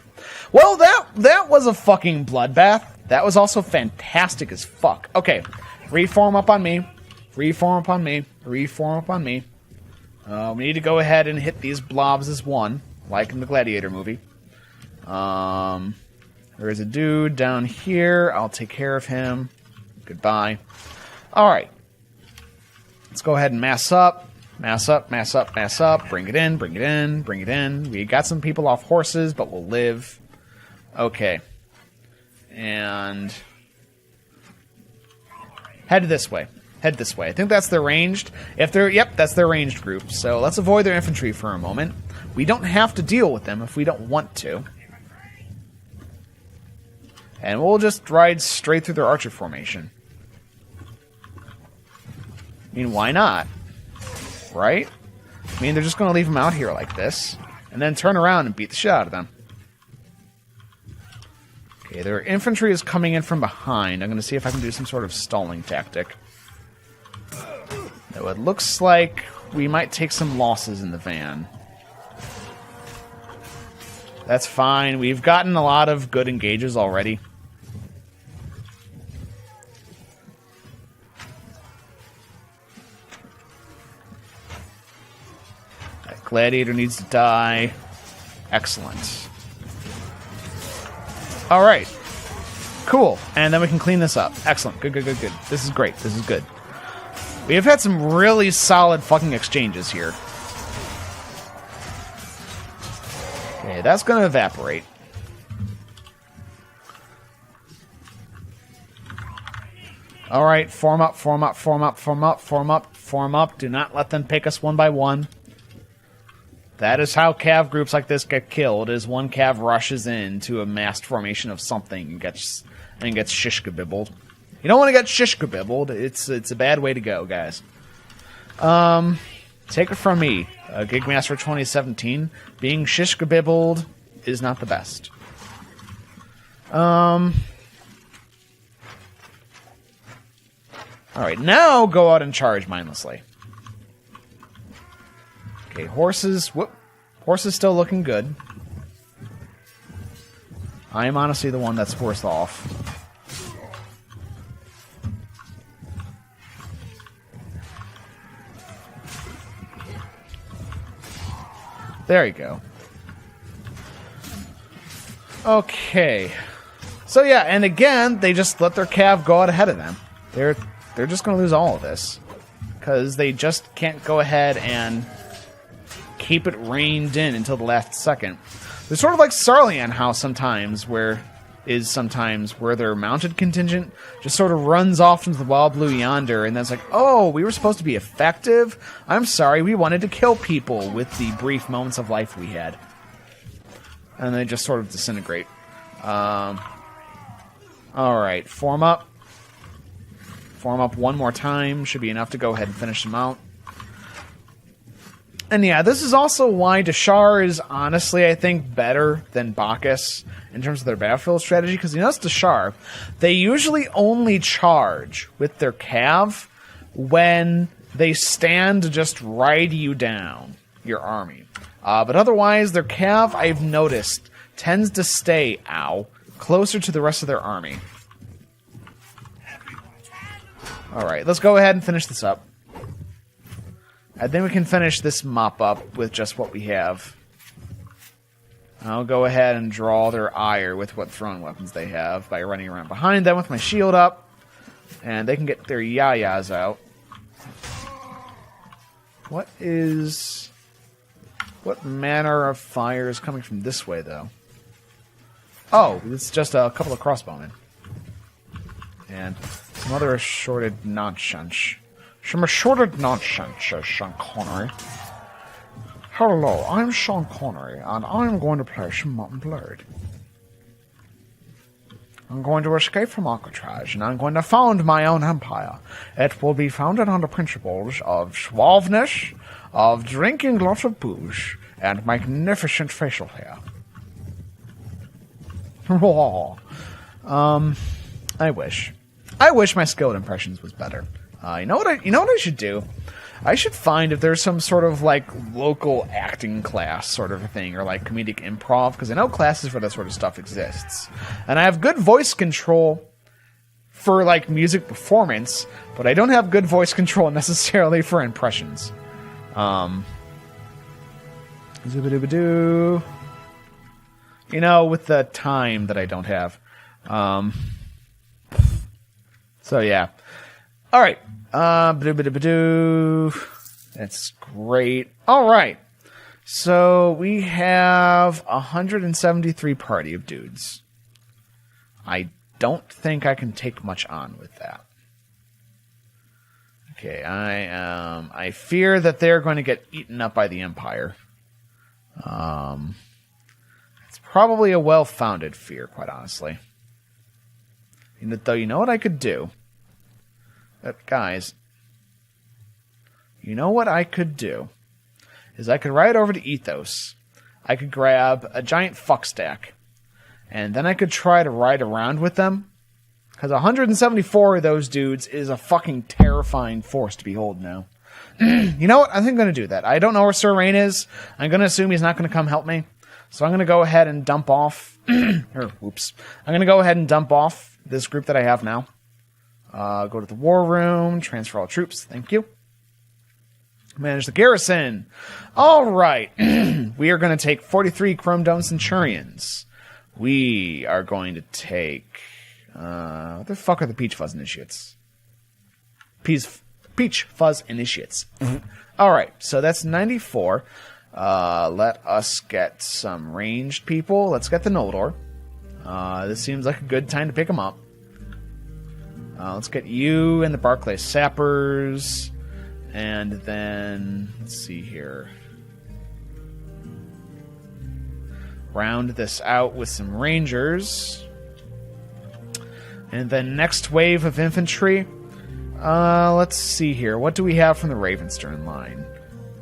Speaker 1: Well, that was a fucking bloodbath. That was also fantastic as fuck. Okay, reform up on me. Reform up on me. Reform up on me. We need to go ahead and hit these blobs as one, like in the Gladiator movie. There is a dude down here. I'll take care of him. Goodbye. Alright. Let's go ahead and mass up. Mass up, mass up, mass up. Bring it in, bring it in, bring it in. We got some people off horses, but we'll live. Okay. And head this way. Head this way. I think that's their ranged. Yep, that's their ranged group. So let's avoid their infantry for a moment. We don't have to deal with them if we don't want to. And we'll just ride straight through their archer formation. I mean, why not? Right? I mean, they're just going to leave them out here like this, and then turn around and beat the shit out of them. Okay, their infantry is coming in from behind. I'm going to see if I can do some sort of stalling tactic. So it looks like we might take some losses in the van. That's fine. We've gotten a lot of good engages already. That gladiator needs to die. Excellent. Alright. Cool. And then we can clean this up. Excellent. Good, good, good, good. This is great. This is good. We have had some really solid fucking exchanges here. Okay, that's going to evaporate. Alright, form up, form up, form up, form up, form up, form up. Do not let them pick us one by one. That is how cav groups like this get killed, is one cav rushes into a massed formation of something and gets shish-kabibbled. You don't want to get shish-kabibbled. It's a bad way to go, guys. Take it from me, Gigmaster 2017. Being shish-kabibbled is not the best. Alright, now go out and charge mindlessly. Okay, horses. Whoop. Horses still looking good. I am honestly the one that's worse off. There you go. Okay. So yeah, and again, they just let their cav go out ahead of them. They're just going to lose all of this. Because they just can't go ahead and keep it reined in until the last second. They're sort of like Sarlian House sometimes, where their mounted contingent just sort of runs off into the wild blue yonder, and then it's like, oh, we were supposed to be effective? I'm sorry, we wanted to kill people with the brief moments of life we had. And they just sort of disintegrate. Alright, form up. Form up one more time. Should be enough to go ahead and finish them out. And yeah, this is also why Dashar is honestly, I think, better than Bacchus in terms of their battlefield strategy. Because you notice Dashar, they usually only charge with their cav when they stand to just ride you down, your army. But otherwise, their cav, I've noticed, tends to stay, closer to the rest of their army. Alright, let's go ahead and finish this up. And then we can finish this mop up with just what we have. I'll go ahead and draw their ire with what throwing weapons they have by running around behind them with my shield up. And they can get their yayas out. What manner of fire is coming from this way, though? Oh, it's just a couple of crossbowmen. And some other assorted nonsense. Some assorted nonsense, says Sean Connery. Hello, I'm Sean Connery, and I'm going to play some Mutton Blade. I'm going to escape from Alcatraz, and I'm going to found my own empire. It will be founded on the principles of suaveness, of drinking lots of booze, and magnificent facial hair. I wish. I wish my skill at impressions was better. You know what I should do? I should find if there's some sort of like local acting class sort of a thing, or like comedic improv, because I know classes for that sort of stuff exists. And I have good voice control for like music performance, but I don't have good voice control necessarily for impressions. Zoobadooba-doo. You know, with the time that I don't have. So yeah. Alright. And That's great. All right. So we have 173 party of dudes. I don't think I can take much on with that. Okay, I fear that they're going to get eaten up by the Empire. It's probably a well-founded fear, quite honestly. Though, you know what I could do? Guys, you know what I could do? Is I could ride over to Ethos. I could grab a giant fuck stack. And then I could try to ride around with them. Because 174 of those dudes is a fucking terrifying force to behold now. You know what? I think I'm going to do that. I don't know where Sir Rain is. I'm going to assume he's not going to come help me. So I'm going to go ahead and dump off... I'm going to go ahead and dump off this group that I have now. Go to the war room. Transfer all troops. Thank you. Manage the garrison. All right. We are going to take 43 Chrome Dome Centurions. We are going to take... what the fuck are the Peach Fuzz Initiates? Peach Fuzz Initiates. All right, so that's 94. Let us get some ranged people. Let's get the Noldor. This seems like a good time to pick them up. Let's get you and the Barclay Sappers. And then, let's see here. Round this out with some Rangers. And then next wave of infantry. Let's see here. What do we have from the Ravenstern line?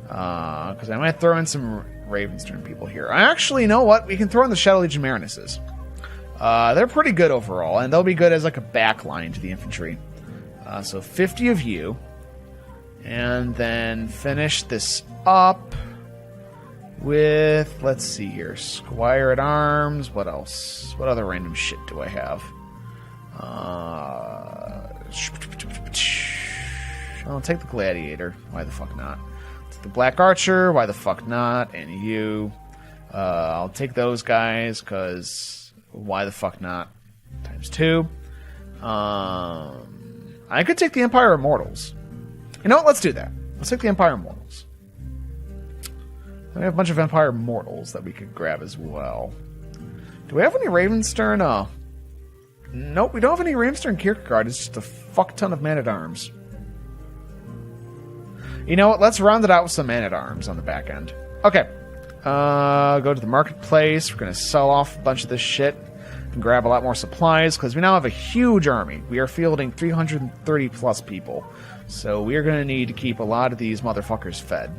Speaker 1: Because I might throw in some Ravenstern people here. Actually, you know what? We can throw in the Shadow Legion Marinesses. They're pretty good overall, and they'll be good as like a back line to the infantry. So 50 of you. And then finish this up with, let's see here, Squire at Arms. What else? What other random shit do I have? I'll take the Gladiator. Why the fuck not? Take the Black Archer. Why the fuck not? And you. I'll take those guys, because why the fuck not? Times 2. I could take the Empire Immortals. You know what? Let's do that. Let's take the Empire Immortals. We have a bunch of Empire Immortals that we could grab as well. Do we have any Ravenstern? Nope, we don't have any Ravenstern Kierkegaard. It's just a fuck ton of Man-at-Arms. You know what? Let's round it out with some Man-at-Arms on the back end. Okay. Go to the marketplace. We're going to sell off a bunch of this shit and grab a lot more supplies, because we now have a huge army. We are fielding 330 plus people. So we are going to need to keep a lot of these motherfuckers fed.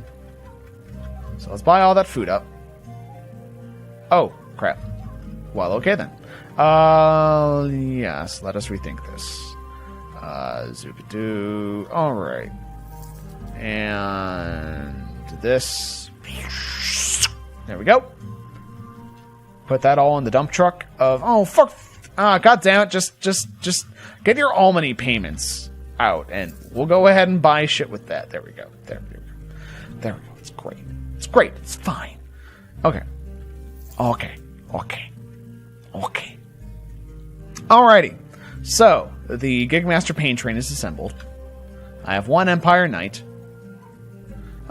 Speaker 1: So let's buy all that food up. Oh, crap. Well, okay then. Yes, let us rethink this. Zoobadoo. Alright. And this. There we go. Put that all in the dump truck of... Oh, fuck. God damn it. Just get your almany payments out, and we'll go ahead and buy shit with that. There we go. There we go. There we go. It's great. It's great. It's fine. Okay. Okay. Okay. Okay. Alrighty. So, the Gigmaster Pain Train is assembled. I have one Empire Knight.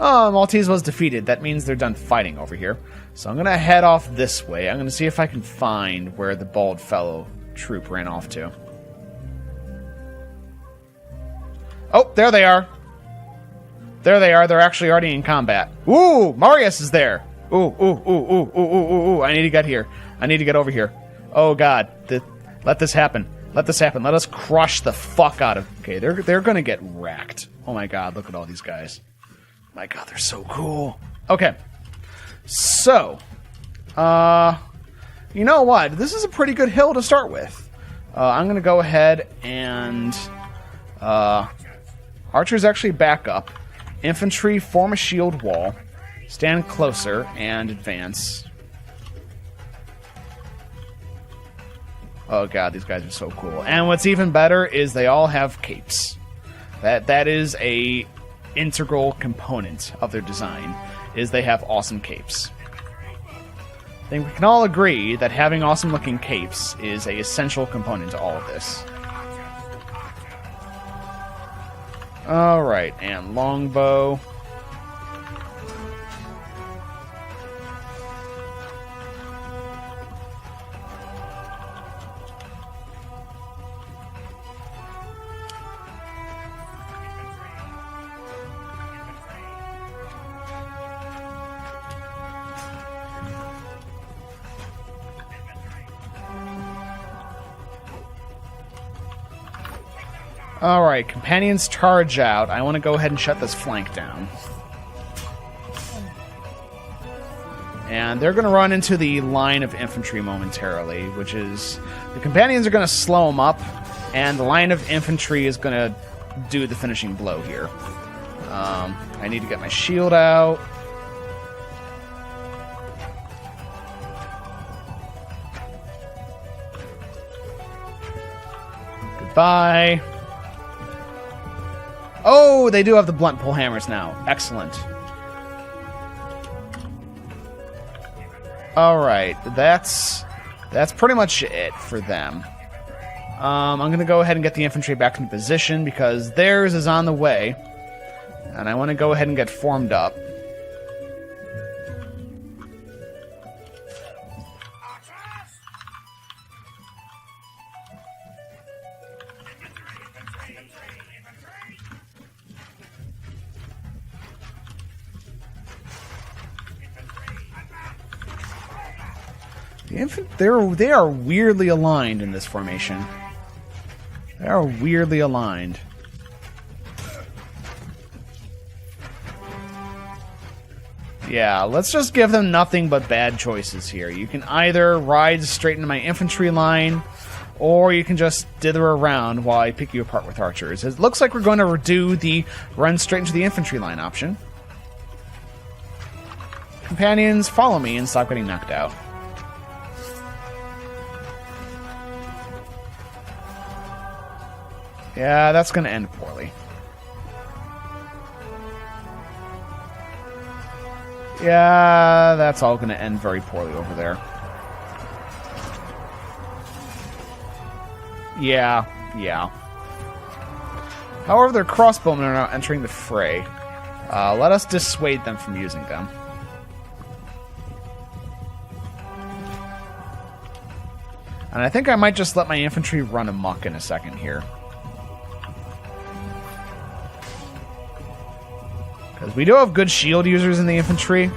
Speaker 1: Oh, Maltese was defeated. That means they're done fighting over here. So I'm going to head off this way. I'm going to see if I can find where the bald fellow troop ran off to. Oh, there they are. There they are. They're actually already in combat. Ooh, Marius is there. Ooh. I need to get here. I need to get over here. Oh, God. Let this happen. Let this happen. Let us crush the fuck out of... Okay, they're going to get wrecked. Oh, my God. Look at all these guys. My God, they're so cool. Okay. So, you know what? This is a pretty good hill to start with. I'm going to go ahead and... Archers actually back up. Infantry form a shield wall. Stand closer and advance. Oh god, these guys are so cool. And what's even better is they all have capes. That is a integral component of their design, is they have awesome capes. I think we can all agree that having awesome looking capes is an essential component to all of this. Alright, and longbow. Alright, companions charge out. I want to go ahead and shut this flank down. And they're going to run into the line of infantry momentarily, which is... The companions are going to slow them up, and the line of infantry is going to do the finishing blow here. I need to get my shield out. Goodbye. Oh, they do have the blunt pull hammers now. Excellent. Alright, that's pretty much it for them. I'm going to go ahead and get the infantry back into position because theirs is on the way. And I want to go ahead and get formed up. They are weirdly aligned in this formation. They are weirdly aligned. Yeah, let's just give them nothing but bad choices here. You can either ride straight into my infantry line, or you can just dither around while I pick you apart with archers. It looks like we're going to do the run straight into the infantry line option. Companions, follow me and stop getting knocked out. Yeah, that's going to end poorly. Yeah, that's all going to end very poorly over there. Yeah. However, their crossbowmen are now entering the fray. Let us dissuade them from using them. And I think I might just let my infantry run amok in a second here. Because we do have good shield users in the infantry,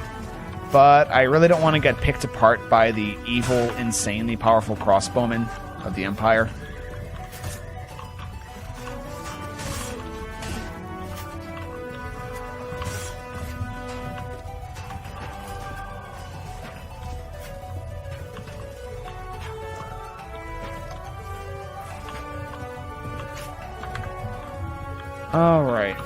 Speaker 1: but I really don't want to get picked apart by the evil, insanely powerful crossbowmen of the Empire. All right.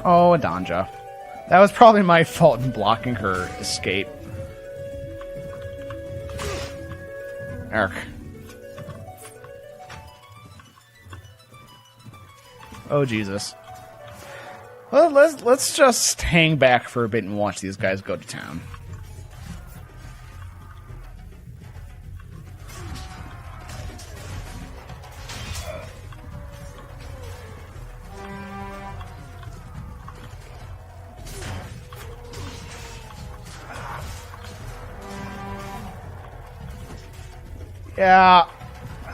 Speaker 1: Oh, Adanja. That was probably my fault in blocking her escape. Ark. Oh, Jesus. Well, let's just hang back for a bit and watch these guys go to town. Yeah,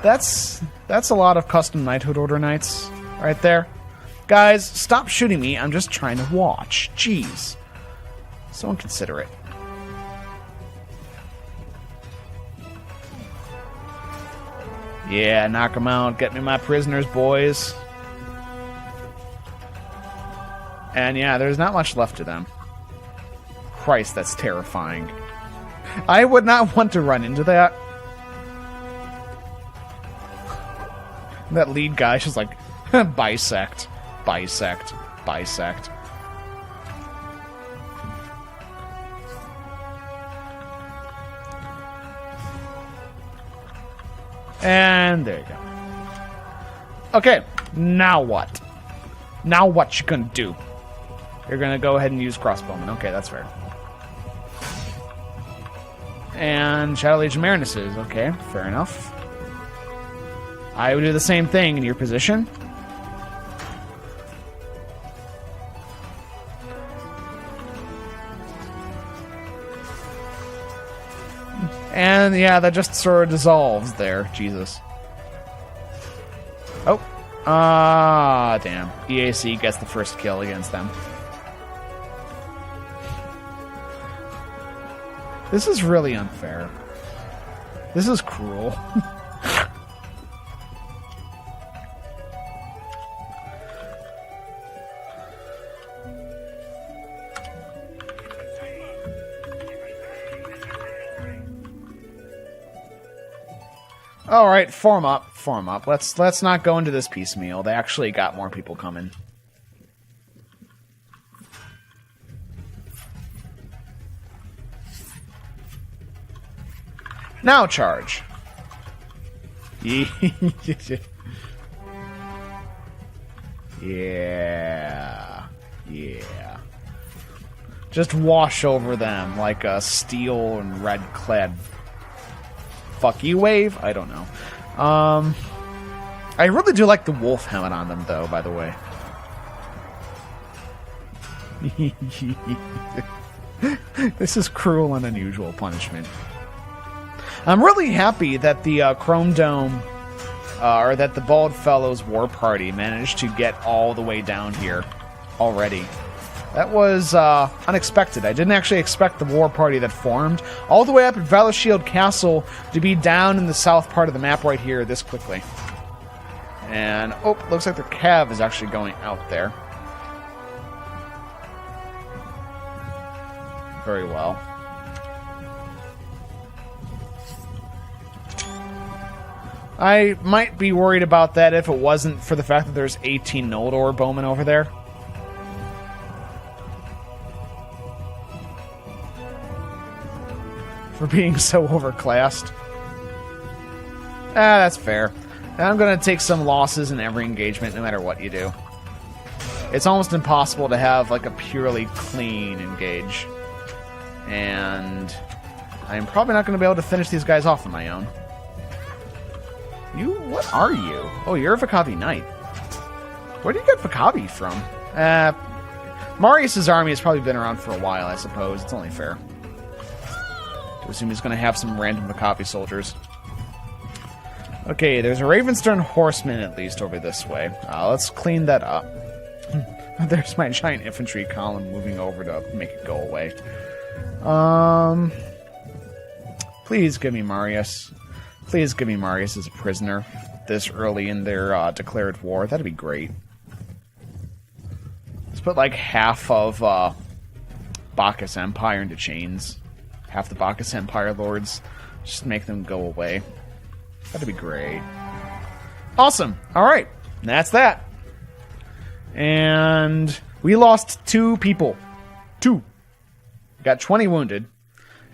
Speaker 1: that's a lot of custom Knighthood Order Knights right there. Guys, stop shooting me. I'm just trying to watch. Jeez. So inconsiderate. Yeah, knock them out. Get me my prisoners, boys. And yeah, there's not much left to them. Christ, that's terrifying. I would not want to run into that. That lead guy's just like, bisect, bisect, bisect. And there you go. Okay, now what? Now what you gonna do? You're gonna go ahead and use crossbowmen. Okay, that's fair. And Shadow Legion Marinesses. Okay, fair enough. I would do the same thing in your position. And yeah, that just sort of dissolves there. Jesus. Oh. Ah, damn. EAC gets the first kill against them. This is really unfair. This is cruel. All right, form up. Let's not go into this piecemeal. They actually got more people coming. Now charge. Yeah. Just wash over them like a steel and red-clad fuck you wave? I don't know. I really do like the wolf helmet on them, though, by the way. This is cruel and unusual punishment. I'm really happy that the Chrome Dome, or that the Bald Fellows War Party managed to get all the way down here already. That was unexpected. I didn't actually expect the war party that formed all the way up at Valor-Shield Castle to be down in the south part of the map right here this quickly. And, oh, looks like their cav is actually going out there. Very well. I might be worried about that if it wasn't for the fact that there's 18 Noldor bowmen over there. For being so overclassed. That's fair. I'm going to take some losses in every engagement, no matter what you do. It's almost impossible to have, like, a purely clean engage. And I'm probably not going to be able to finish these guys off on my own. What are you? Oh, you're a Vakavi Knight. Where do you get Vakavi from? Marius' army has probably been around for a while, I suppose. It's only fair to assume he's going to have some random Vakavi soldiers. Okay, there's a Ravenstern horseman at least over this way. Let's clean that up. There's my giant infantry column moving over to make it go away. Please give me Marius. Please give me Marius as a prisoner this early in their declared war. That'd be great. Let's put like half of Bacchus Empire into chains. Half the Bacchus Empire lords. Just make them go away. That'd be great. Awesome. Alright. That's that. And we lost 2 people. 2. Got 20 wounded.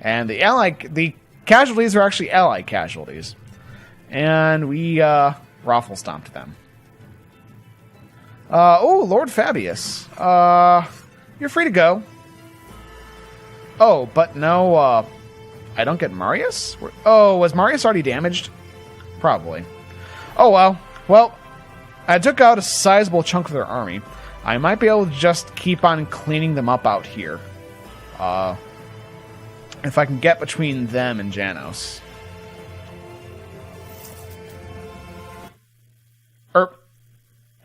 Speaker 1: And the casualties are actually allied casualties. And we raffle stomped them. Oh, Lord Fabius. You're free to go. Oh, but no, I don't get Marius? Oh, was Marius already damaged? Probably. Oh, well. Well, I took out a sizable chunk of their army. I might be able to just keep on cleaning them up out here. If I can get between them and Janos.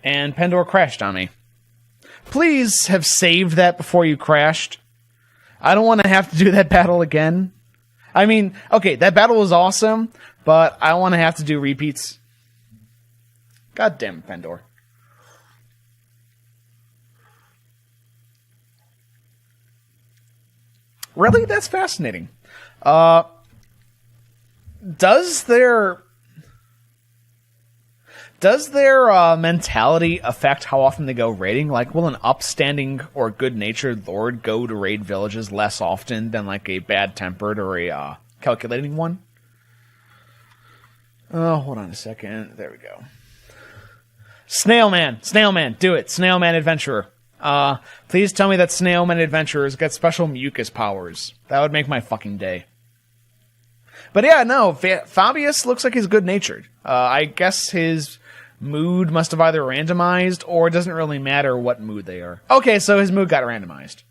Speaker 1: And Pendor crashed on me. Please have saved that before you crashed. I don't want to have to do that battle again. I mean, okay, that battle was awesome, but I want to have to do repeats. God damn it, Pendor. Really? That's fascinating. Does their mentality affect how often they go raiding? Like, will an upstanding or good-natured lord go to raid villages less often than, like, a bad-tempered or a calculating one? Oh, hold on a second. There we go. Snailman, do it. Snailman Adventurer. Please tell me that Snailman Adventurers get special mucus powers. That would make my fucking day. But yeah, no, Fabius looks like he's good-natured. I guess his mood must have either randomized, or it doesn't really matter what mood they are. Okay, so his mood got randomized.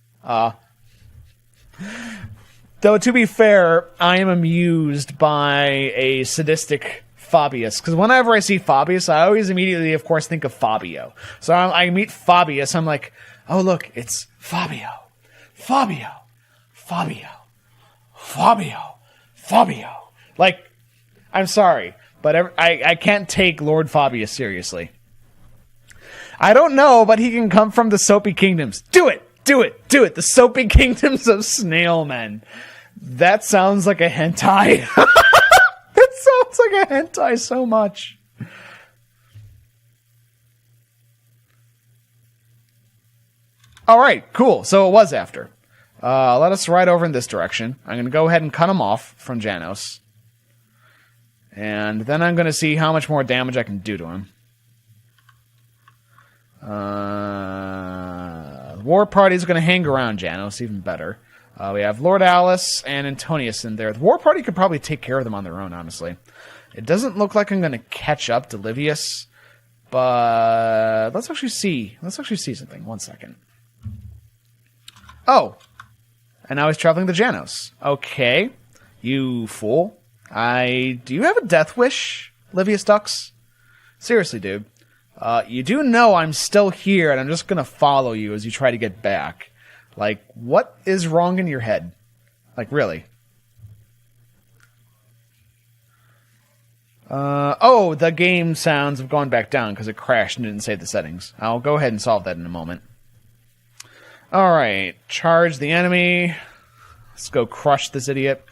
Speaker 1: Though, to be fair, I am amused by a sadistic Fabius, because whenever I see Fabius, I always immediately, of course, think of Fabio. So I meet Fabius, I'm like, oh look, it's Fabio. Fabio. Like, I'm sorry, but I can't take Lord Fabius seriously. I don't know, but he can come from the Soapy Kingdoms. Do it! The Soapy Kingdoms of Snailmen. That sounds like a hentai. It sounds like a hentai so much. Alright, cool. So it was after. Let us ride over in this direction. I'm going to go ahead and cut him off from Janos. And then I'm going to see how much more damage I can do to him. War Party's going to hang around Janos, even better. We have Lord Alice and Antonius in there. The War Party could probably take care of them on their own, honestly. It doesn't look like I'm going to catch up to Livius, but let's actually see. Let's actually see something. 1 second. Oh, and now he's traveling to Janos. Okay, you fool. Do you have a death wish, Livius Dux? Seriously, dude. You do know I'm still here, and I'm just going to follow you as you try to get back. Like, what is wrong in your head? Like, really? Oh, the game sounds have gone back down because it crashed and didn't save the settings. I'll go ahead and solve that in a moment. Alright, charge the enemy. Let's go crush this idiot.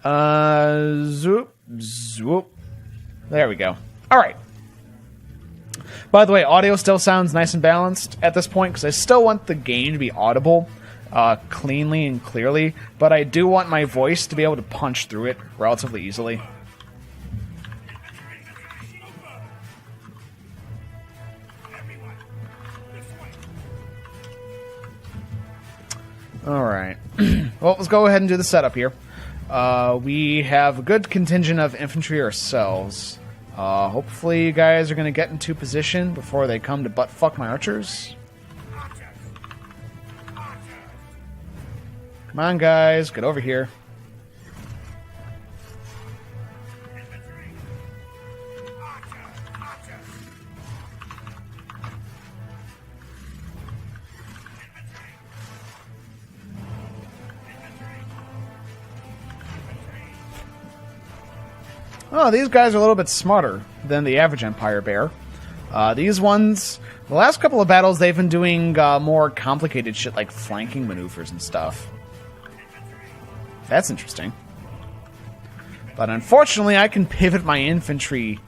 Speaker 1: Zoop, zoop. There we go. Alright. By the way, audio still sounds nice and balanced at this point, because I still want the game to be audible cleanly and clearly, but I do want my voice to be able to punch through it relatively easily. Alright. Well, let's go ahead and do the setup here. We have a good contingent of infantry ourselves. Hopefully you guys are going to get into position before they come to butt-fuck my archers. Come on, guys. Get over here. Oh, these guys are a little bit smarter than the average Empire Bear. These ones, the last couple of battles, they've been doing more complicated shit like flanking maneuvers and stuff. That's interesting. But unfortunately, I can pivot my infantry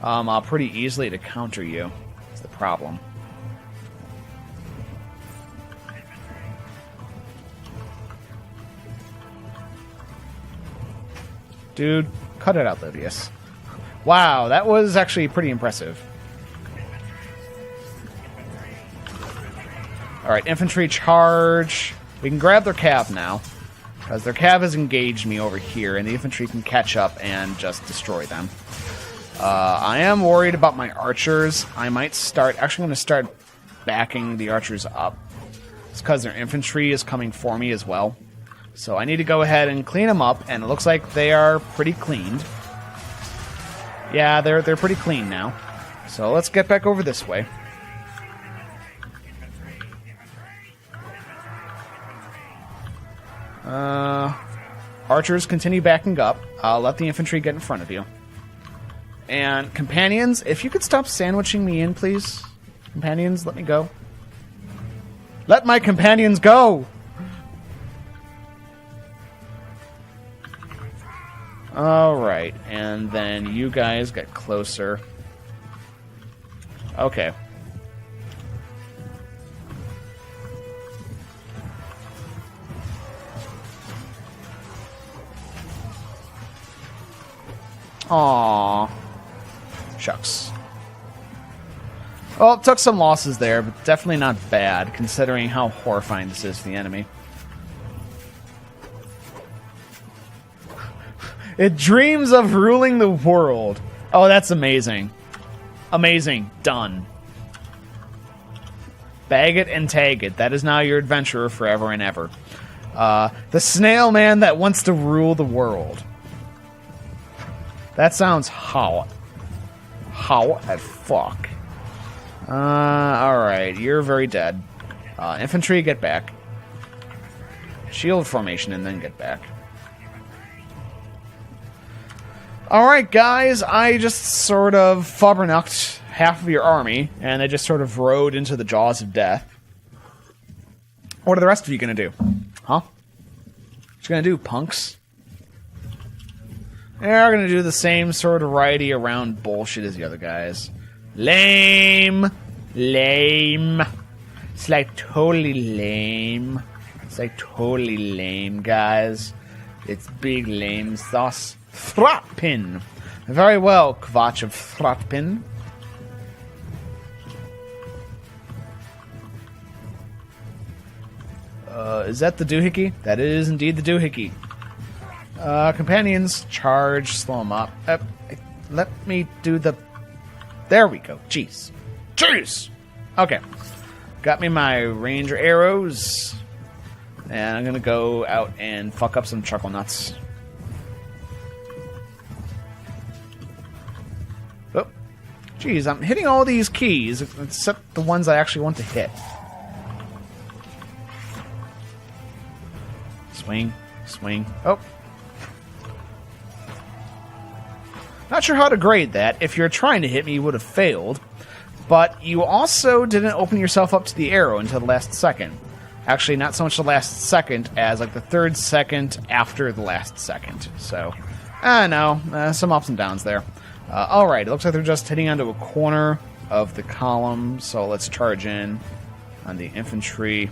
Speaker 1: pretty easily to counter you. That's the problem. Dude, cut it out, Livius. Wow, that was actually pretty impressive. Alright, infantry charge. We can grab their cav now, because their cav has engaged me over here, and the infantry can catch up and just destroy them. I am worried about my archers. I might start... Actually, I'm going to start backing the archers up. It's because their infantry is coming for me as well. So I need to go ahead and clean them up, and it looks like they are pretty cleaned. Yeah, they're pretty clean now. So let's get back over this way. Archers continue backing up. I'll let the infantry get in front of you. And companions, if you could stop sandwiching me in, please. Companions, let me go. Let my companions go! Alright, and then you guys get closer. Okay. Aww. Shucks. Well, it took some losses there, but definitely not bad, considering how horrifying this is for the enemy. It dreams of ruling the world. Oh, that's amazing. Amazing. Done. Bag it and tag it. That is now your adventurer forever and ever. The snail man that wants to rule the world. That sounds hot. Hot as fuck. Alright. You're very dead. Infantry, get back. Shield formation and then get back. Alright, guys, I just sort of flubberknucked half of your army, and they just sort of rode into the jaws of death. What are the rest of you gonna do? Huh? What you gonna do, punks? They're gonna do the same sort of righty around bullshit as the other guys. Lame! Lame. It's like totally lame. It's like totally lame, guys. It's big lame sauce. Throttpin. Very well, Kvatch of Throttpin. Is that the doohickey? That is indeed the doohickey. Companions, charge, slow them up. Let me do the... There we go. Jeez. Jeez! Okay. Got me my ranger arrows. And I'm gonna go out and fuck up some chuckle nuts. Oh. Jeez, I'm hitting all these keys, except the ones I actually want to hit. Swing. Swing. Oh. Not sure how to grade that. If you're trying to hit me, you would have failed. But you also didn't open yourself up to the arrow until the last second. Actually, not so much the last second as like the third second after the last second. So, no, some ups and downs there. Alright, it looks like they're just hitting onto a corner of the column. So let's charge in on the infantry.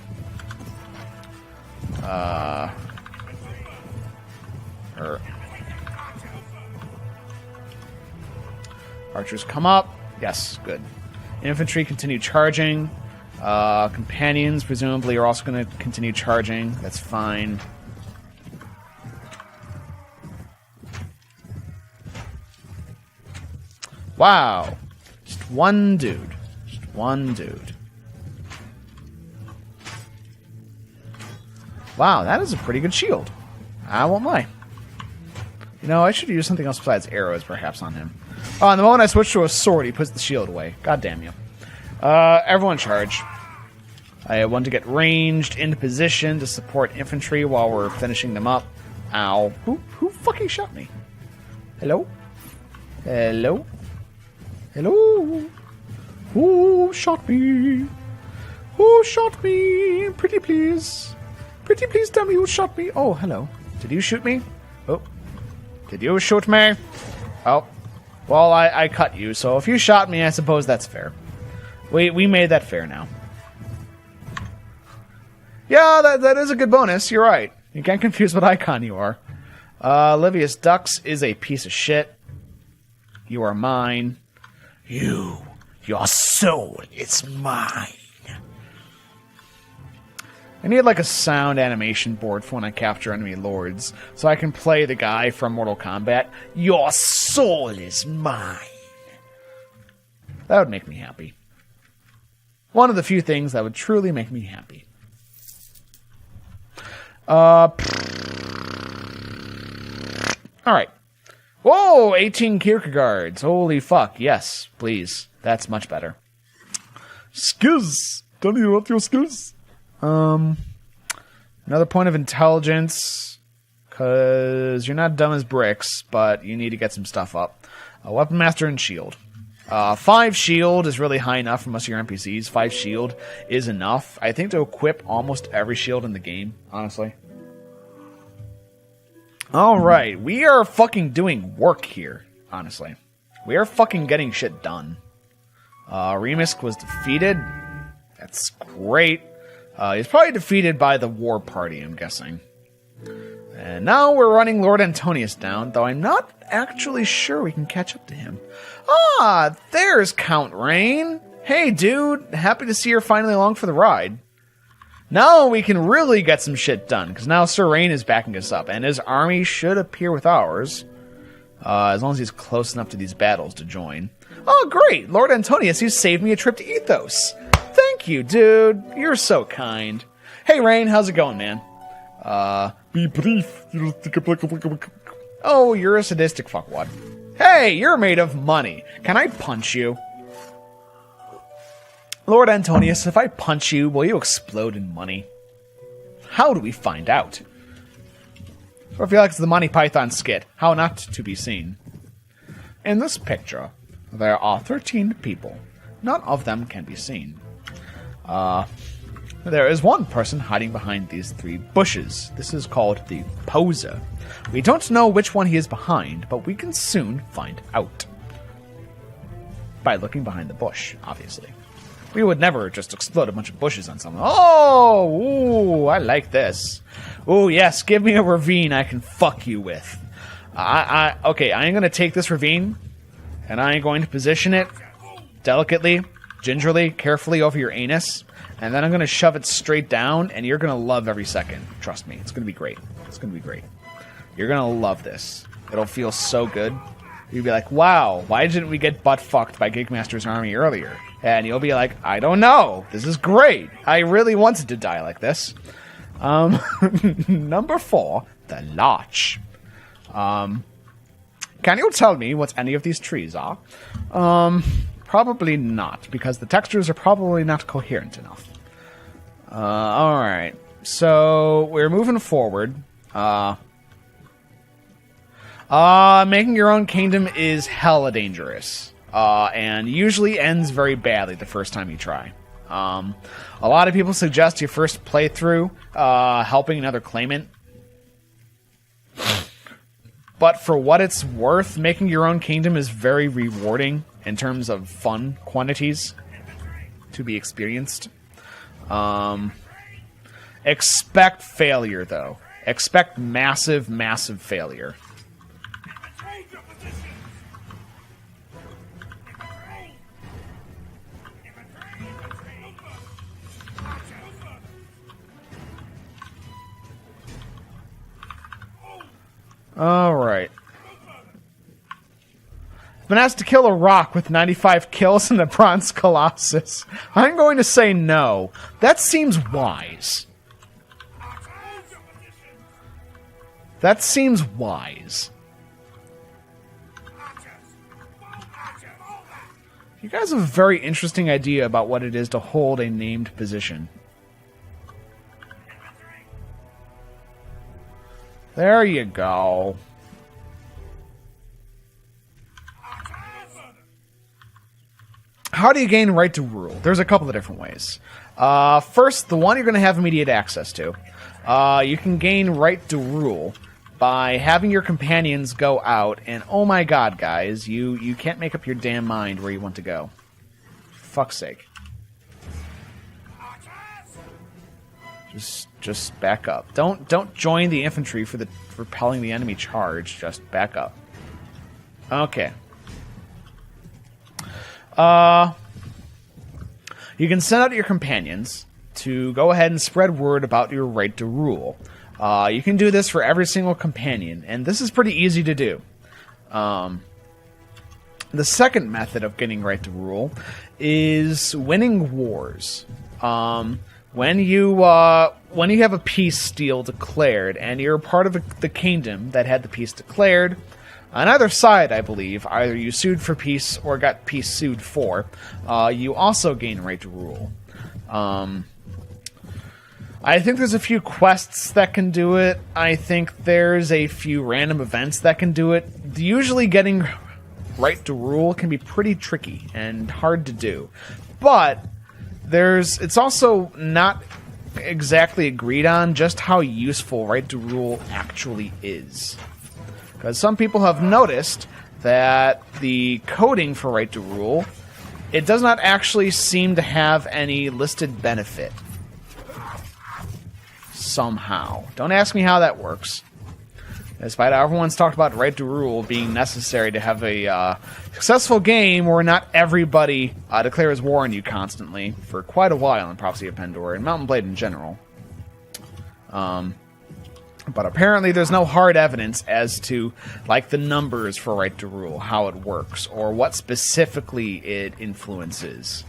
Speaker 1: Archers come up. Yes, good. Infantry continue charging. Companions presumably are also going to continue charging. That's fine. Wow. Just one dude. Just one dude. Wow, that is a pretty good shield. I won't lie. You know, I should use something else besides arrows, perhaps, on him. Oh, and the moment I switch to a sword, he puts the shield away. God damn you. Everyone charge. I want to get ranged into position to support infantry while we're finishing them up. Ow. Who fucking shot me? Hello? Hello? Hello? Who shot me? Who shot me? Pretty please. Pretty please tell me who shot me. Oh, hello. Did you shoot me? Oh. Did you shoot me? Oh. Well, I cut you, so if you shot me, I suppose that's fair. We made that fair now. Yeah, that is a good bonus. You're right. You can't confuse what icon you are. Livius Dux is a piece of shit. You are mine. Your soul is mine. I need like a sound animation board for when I capture enemy lords, so I can play the guy from Mortal Kombat. Your soul is mine. That would make me happy. One of the few things that would truly make me happy. Alright. Whoa, 18 Kierkegaards. Holy fuck. Yes, please. That's much better. Skills. Tell me about your skills. Another point of intelligence, because you're not dumb as bricks, but you need to get some stuff up. Weapon Master and Shield. 5 Shield is really high enough for most of your NPCs. 5 Shield is enough, I think, to equip almost every shield in the game, honestly. Alright, we are fucking doing work here, honestly. We are fucking getting shit done. Remisk was defeated. That's great. He's probably defeated by the war party, I'm guessing. And now we're running Lord Antonius down, though I'm not actually sure we can catch up to him. Ah, there's Count Rain. Hey, dude. Happy to see you're finally along for the ride. Now we can really get some shit done, because now Sir Rain is backing us up, and his army should appear with ours, as long as he's close enough to these battles to join. Oh, great. Lord Antonius, you saved me a trip to Ethos. Thank you, dude. You're so kind. Hey, Rain, how's it going, man? Be brief. Oh, you're a sadistic fuckwad. Hey, you're made of money. Can I punch you? Lord Antonius, if I punch you, will you explode in money? How do we find out? Or if you like the Monty Python skit, how not to be seen. In this picture, there are 13 people. None of them can be seen. There is one person hiding behind these 3 bushes. This is called the poser. We don't know which one he is behind, but we can soon find out. By looking behind the bush, obviously. We would never just explode a bunch of bushes on someone. Oh, ooh, I like this. Ooh, yes, give me a ravine I can fuck you with. Okay, I am going to take this ravine, and I am going to position it delicately, gingerly, carefully over your anus, and then I'm going to shove it straight down, and you're going to love every second. Trust me, it's going to be great. It's going to be great. You're going to love this. It'll feel so good. You'll be like, wow, why didn't we get butt-fucked by Gigmaster's army earlier? And you'll be like, I don't know. This is great. I really wanted to die like this. Number 4, the larch. Can you tell me what any of these trees are? Probably not, because the textures are probably not coherent enough. Alright. So, we're moving forward. Making your own kingdom is hella dangerous. And usually ends very badly the first time you try. A lot of people suggest your first playthrough helping another claimant. But for what it's worth, making your own kingdom is very rewarding in terms of fun quantities to be experienced. Expect failure, though. Expect massive, massive failure. Alright. Been asked to kill a rock with 95 kills in the Bronze Colossus. I'm going to say no. That seems wise. That seems wise. You guys have a very interesting idea about what it is to hold a named position. There you go. How do you gain right to rule? There's a couple of different ways. First, the one you're going to have immediate access to. You can gain right to rule by having your companions go out, and oh my god, guys, you can't make up your damn mind where you want to go. Fuck's sake. Just back up. Don't join the infantry for repelling the enemy charge. Just back up. Okay. You can send out your companions to go ahead and spread word about your right to rule. You can do this for every single companion, and this is pretty easy to do. The second method of getting right to rule is winning wars. When you have a peace deal declared, and you're part of the kingdom that had the peace declared, on either side, I believe, either you sued for peace or got peace sued for, you also gain right to rule. I think there's a few quests that can do it. I think there's a few random events that can do it. Usually getting right to rule can be pretty tricky and hard to do. But it's also not exactly agreed on just how useful right to rule actually is. Because some people have noticed that the coding for right to rule, it does not actually seem to have any listed benefit. Somehow. Don't ask me how that works. Despite everyone's talked about right to rule being necessary to have a successful game where not everybody declares war on you constantly for quite a while in Prophecy of Pendor and Mountain Blade in general. But apparently there's no hard evidence as to, like, the numbers for right to rule, how it works, or what specifically it influences.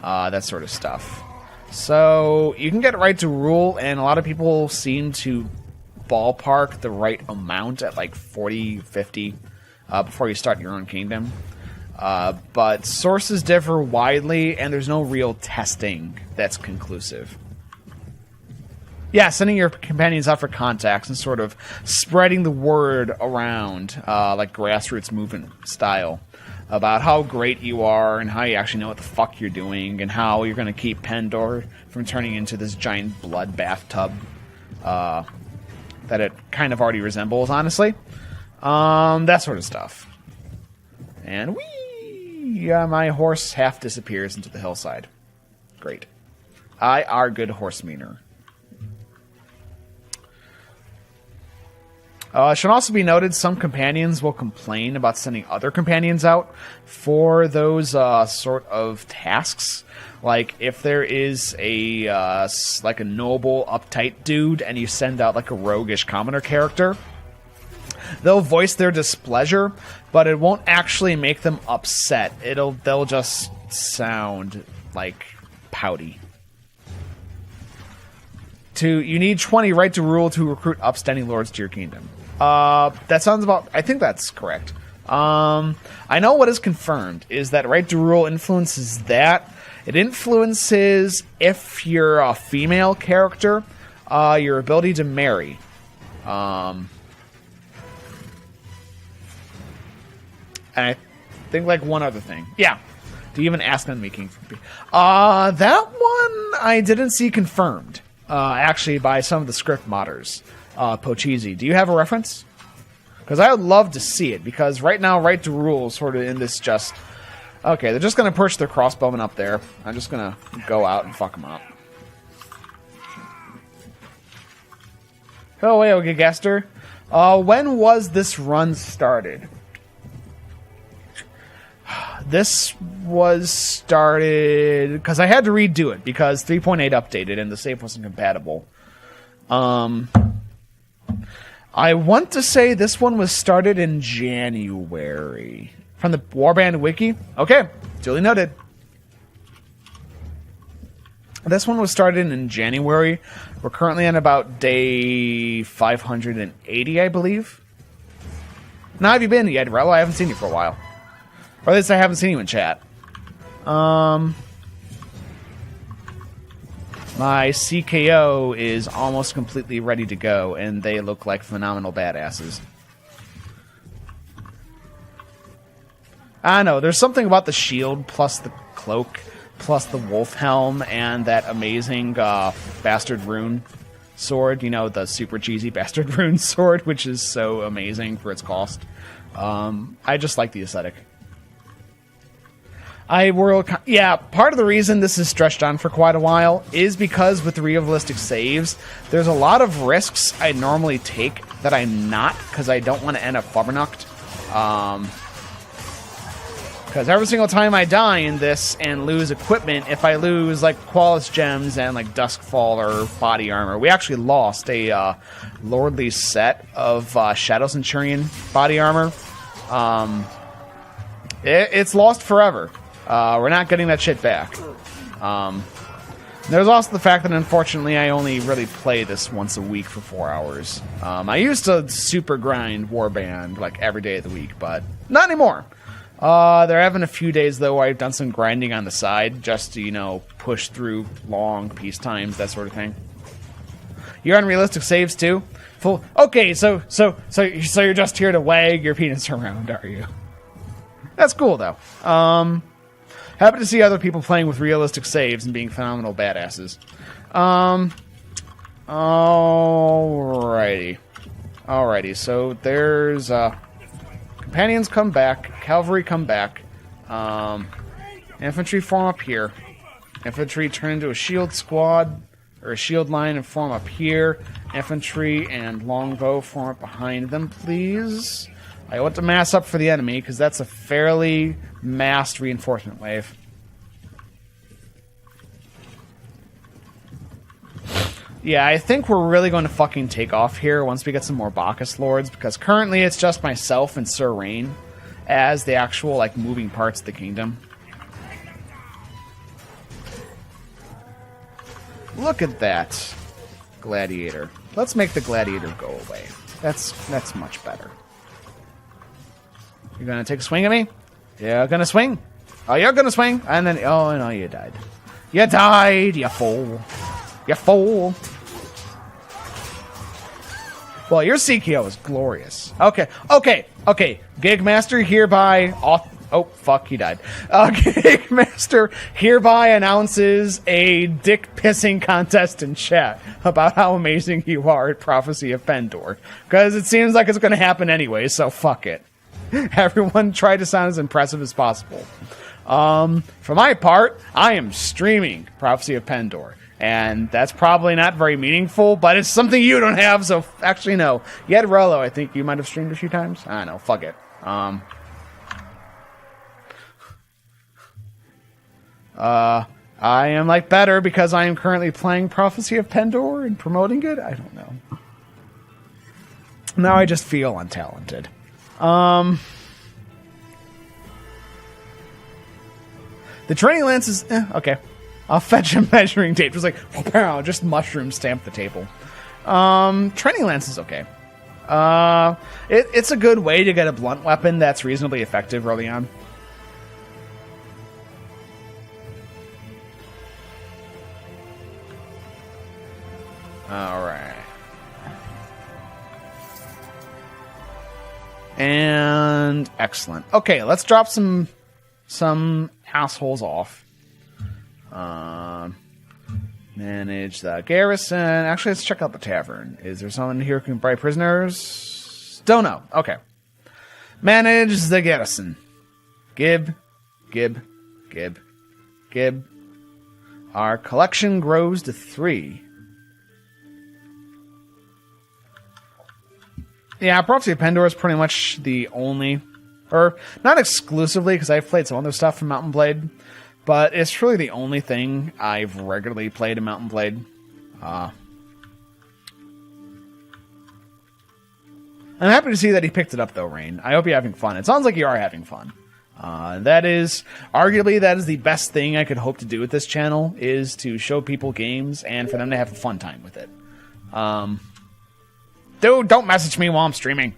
Speaker 1: That sort of stuff. So, you can get right to rule, and a lot of people seem to ballpark the right amount at like 40, 50 before you start your own kingdom. But sources differ widely, and there's no real testing that's conclusive. Yeah, sending your companions out for contacts and sort of spreading the word around, like grassroots movement style, about how great you are and how you actually know what the fuck you're doing and how you're going to keep Pendor from turning into this giant blood bathtub that it kind of already resembles, honestly. That sort of stuff. And my horse half disappears into the hillside. Great. I are good horse meaner. It should also be noted some companions will complain about sending other companions out for those sort of tasks. Like if there is a noble, uptight dude, and you send out like a roguish commoner character, they'll voice their displeasure, but it won't actually make them upset. They'll just sound like pouty. You need 20 right to rule to recruit upstanding lords to your kingdom. That sounds about... I think that's correct. I know what is confirmed is that right to rule influences that. It influences, if you're a female character, your ability to marry. And I think like one other thing. Yeah. Do you even ask on making? That one I didn't see confirmed. Actually, by some of the script modders. Pocheesy. Do you have a reference? Because I would love to see it, because right now, right to rule is sort of in this just... Okay, they're just going to perch their crossbowmen up there. I'm just going to go out and fuck them up. Oh, wait, Gigmaster. When was this run started? This was started... Because I had to redo it, because 3.8 updated and the save wasn't compatible. I want to say this one was started in January. From the Warband Wiki? Okay, duly noted. This one was started in January. We're currently on about day 580, I believe. Now, have you been yet, Rello? I haven't seen you for a while. Or at least I haven't seen you in chat. My CKO is almost completely ready to go, and they look like phenomenal badasses. I know, there's something about the shield, plus the cloak, plus the wolf helm, and that amazing Bastard Rune sword. You know, the super cheesy Bastard Rune sword, which is so amazing for its cost. I just like the aesthetic. Part of the reason this is stretched on for quite a while is because with the realistic saves, there's a lot of risks I normally take that I'm not, because I don't want to end up flubberknucked. Because every single time I die in this and lose equipment, if I lose like Qualis gems and like Duskfall or body armor, we actually lost a lordly set of Shadow Centurion body armor. It's lost forever. We're not getting that shit back. There's also the fact that, unfortunately, I only really play this once a week for 4 hours. I used to super grind Warband, like, every day of the week, but not anymore. There have been a few days, though, where I've done some grinding on the side, just to, you know, push through long peace times, that sort of thing. You're on realistic saves, too? Okay, so you're just here to wag your penis around, are you? That's cool, though. Happy to see other people playing with realistic saves and being phenomenal badasses. Alrighty, so there's, companions come back, cavalry come back, infantry form up here, infantry turn into a shield squad, or a shield line and form up here, infantry and longbow form up behind them, please. I want to mass up for the enemy, because that's a fairly massed reinforcement wave. Yeah, I think we're really going to fucking take off here once we get some more Bacchus Lords, because currently it's just myself and Sir Rain as the actual, like, moving parts of the kingdom. Look at that gladiator. Let's make the gladiator go away. That's much better. You're gonna take a swing at me? You're gonna swing? Oh, you're gonna swing? And then, oh no, you died. You died, you fool. You fool. Well, your CKO is glorious. Okay. Gigmaster hereby... Oh, fuck, he died. Gigmaster hereby announces a dick-pissing contest in chat about how amazing you are at Prophecy of Pendor. Because it seems like it's going to happen anyway, so fuck it. Everyone try to sound as impressive as possible. For my part, I am streaming Prophecy of Pendor. And that's probably not very meaningful, but it's something you don't have, so actually, no. Yet Rollo, I think you might have streamed a few times. I don't know, fuck it. I am, like, better because I am currently playing Prophecy of Pendor and promoting it? I don't know. Now I just feel untalented. The training lance is... okay. I'll fetch a measuring tape. Just like, pow, just mushroom stamp the table. Training lance is okay. It's a good way to get a blunt weapon that's reasonably effective early on. Alright. And excellent. Okay, let's drop some assholes off. Manage the garrison. Actually, let's check out the tavern. Is there someone here who can buy prisoners? Don't know. Okay. Manage the garrison. Gib. Our collection grows to 3. Yeah, Prophecy of Pendor is pretty much the only... Or, not exclusively, because I've played some other stuff from Mount & Blade. But it's really the only thing I've regularly played in Mount & Blade. I'm happy to see that he picked it up, though, Rain. I hope you're having fun. It sounds like you are having fun. That is, arguably, that is the best thing I could hope to do with this channel, is to show people games and for them to have a fun time with it. Dude, don't message me while I'm streaming.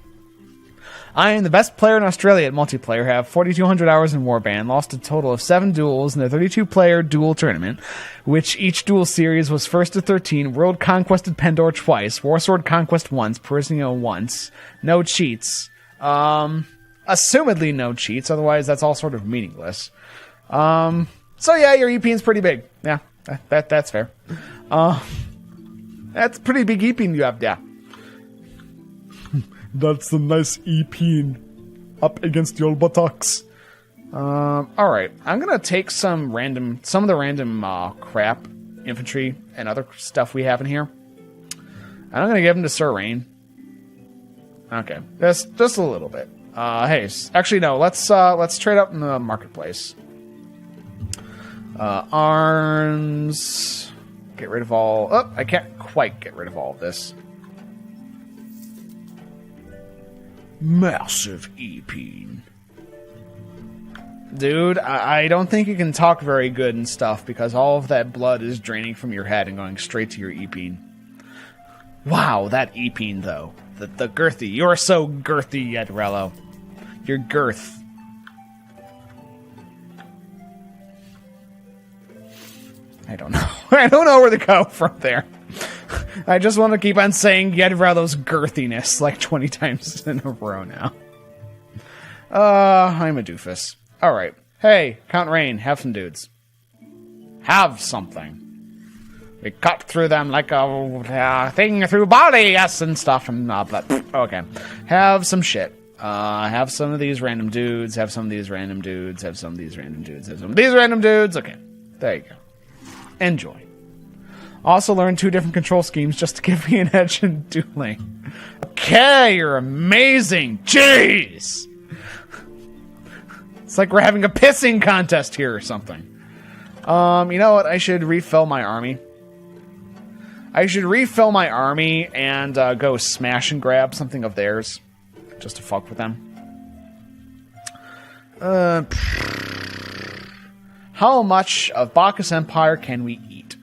Speaker 1: I am the best player in Australia at multiplayer, have 4,200 hours in Warband, lost a total of 7 duels in the 32-player duel tournament, which each duel series was 1st to 13, World Conquested Pendor twice, Warsword Conquest once, Perisio once, no cheats. Assumedly no cheats, otherwise that's all sort of meaningless. So yeah, your EP is pretty big. Yeah, that's fair. That's a pretty big EP you have there. That's a nice EP up against your buttocks. Alright, I'm gonna take some of the random crap, infantry, and other stuff we have in here. And I'm gonna give them to Sir Rain. Okay, that's just a little bit. Hey, actually no, let's trade up in the marketplace. Arms. Get rid of all... Oh, I can't quite get rid of all of this. Massive EP. Dude, I don't think you can talk very good and stuff because all of that blood is draining from your head and going straight to your EP. Wow, that EP though. The girthy. You're so girthy, Edrello. Your girth. I don't know. I don't know where to go from there. I just want to keep on saying Yedvrello's girthiness like 20 times in a row now. I'm a doofus. Alright. Hey, Count Rain, have some dudes. Have something. We cut through them like a thing through body, yes, and stuff, and but okay. Have some shit. Have some of these random dudes, have some of these random dudes, have some of these random dudes, have some of these random dudes. Okay, there you go. Enjoy. Also learn 2 different control schemes just to give me an edge in dueling. Okay, you're amazing. Jeez! It's like we're having a pissing contest here or something. You know what? I should refill my army. And go smash and grab something of theirs. Just to fuck with them. How much of Bacchus Empire can we eat?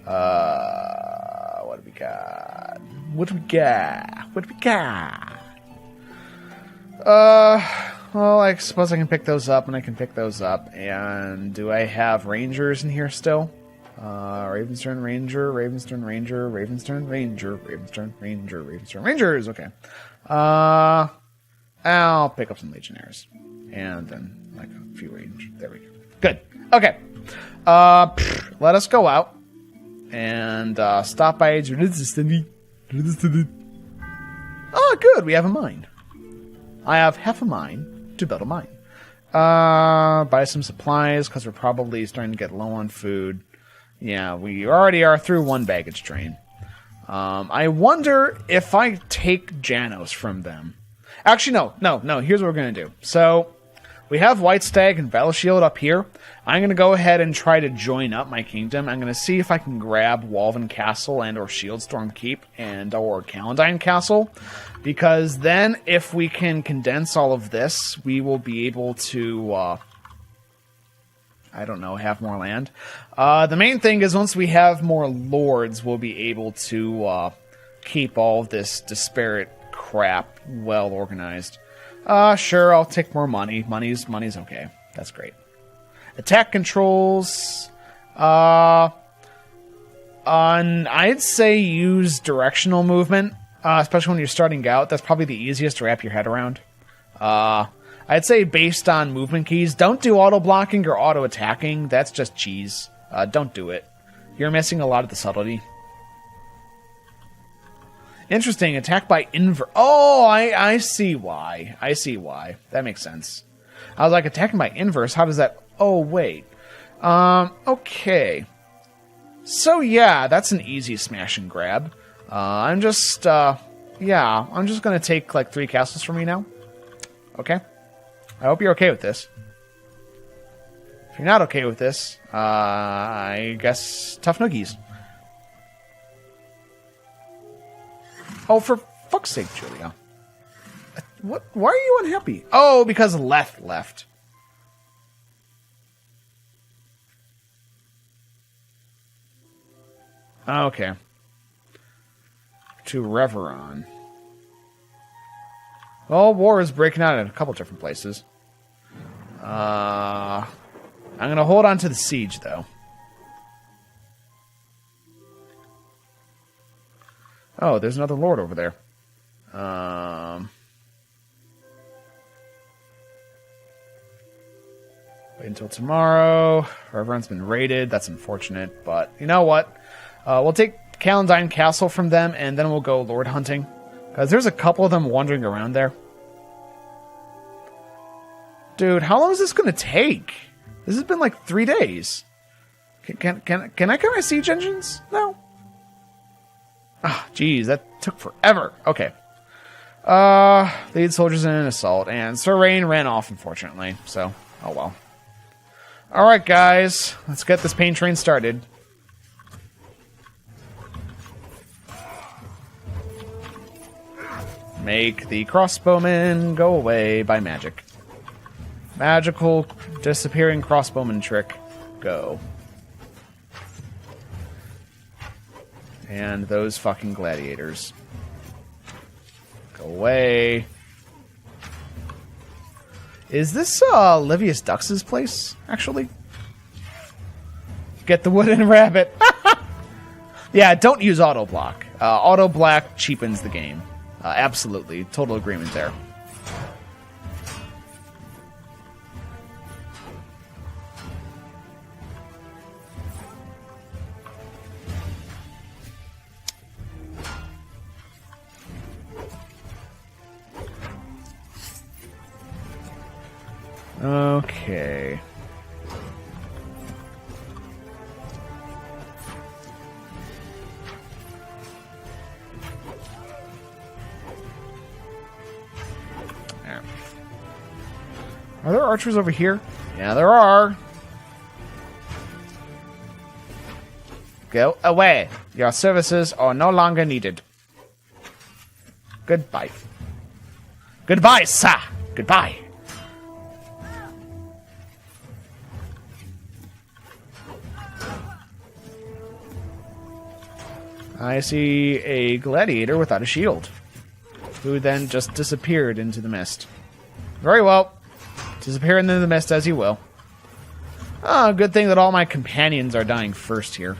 Speaker 1: What do we got? Well, I suppose I can pick those up, and I can pick those up. And do I have rangers in here still? Ravensturn Ranger, Ravensturn Ranger, Ravensturn Ranger, Ravensturn Ranger, Ravensturn Rangers. Okay. I'll pick up some Legionnaires. And then, like, a few range. There we go. Good. Okay. Let us go out. And, stop by... Oh, good. We have a mine. I have half a mine to build a mine. Buy some supplies, because we're probably starting to get low on food. Yeah, we already are through one baggage train. I wonder if I take Janos from them. Actually, no. Here's what we're going to do. So, we have White Stag and Battle Shield up here. I'm going to go ahead and try to join up my kingdom. I'm going to see if I can grab Walvin Castle and or Shieldstorm Keep and or Caledine Castle. Because then, if we can condense all of this, we will be able to, I don't know, have more land. The main thing is once we have more lords, we'll be able to keep all of this disparate crap well organized. Sure, I'll take more money. Money's okay. That's great. Attack controls. I'd say use directional movement, especially when you're starting out. That's probably the easiest to wrap your head around. I'd say based on movement keys, don't do auto blocking or auto attacking. That's just cheese. Don't do it. You're missing a lot of the subtlety. Interesting. Attack by inverse. Oh, I see why. I see why. That makes sense. I was like, attacking by inverse? How does that... Oh, wait. Okay. So, yeah, that's an easy smash and grab. I'm just going to take, like, 3 castles from you now. Okay? I hope you're okay with this. If you're not okay with this, I guess tough noogies. Oh, for fuck's sake, Julia. What? Why are you unhappy? Oh, because left. Okay. To Reveron. Well, war is breaking out in a couple different places. I'm going to hold on to the siege, though. Oh, there's another lord over there. Wait until tomorrow. Reveron's been raided. That's unfortunate, but you know what? We'll take Caledine Castle from them, and then we'll go lord hunting. Because there's a couple of them wandering around there. Dude, how long is this going to take? This has been like 3 days. Can I get my siege engines? No. Ah, geez, that took forever. Okay. Lead soldiers in an assault, and Sir Rain ran off, unfortunately. So, oh well. Alright, guys. Let's get this pain train started. Make the crossbowmen go away by magic. Magical disappearing crossbowman trick. Go. And those fucking gladiators. Go away. Is this Livius Dux's place, actually? Get the wooden rabbit. Yeah, don't use auto block. Auto block cheapens the game. Absolutely. Total agreement there. Okay. There. Are there archers over here? Yeah, there are. Go away. Your services are no longer needed. Goodbye. Goodbye, sir. Goodbye. I see a gladiator without a shield, who then just disappeared into the mist. Very well. Disappear into the mist as you will. Oh, good thing that all my companions are dying first here.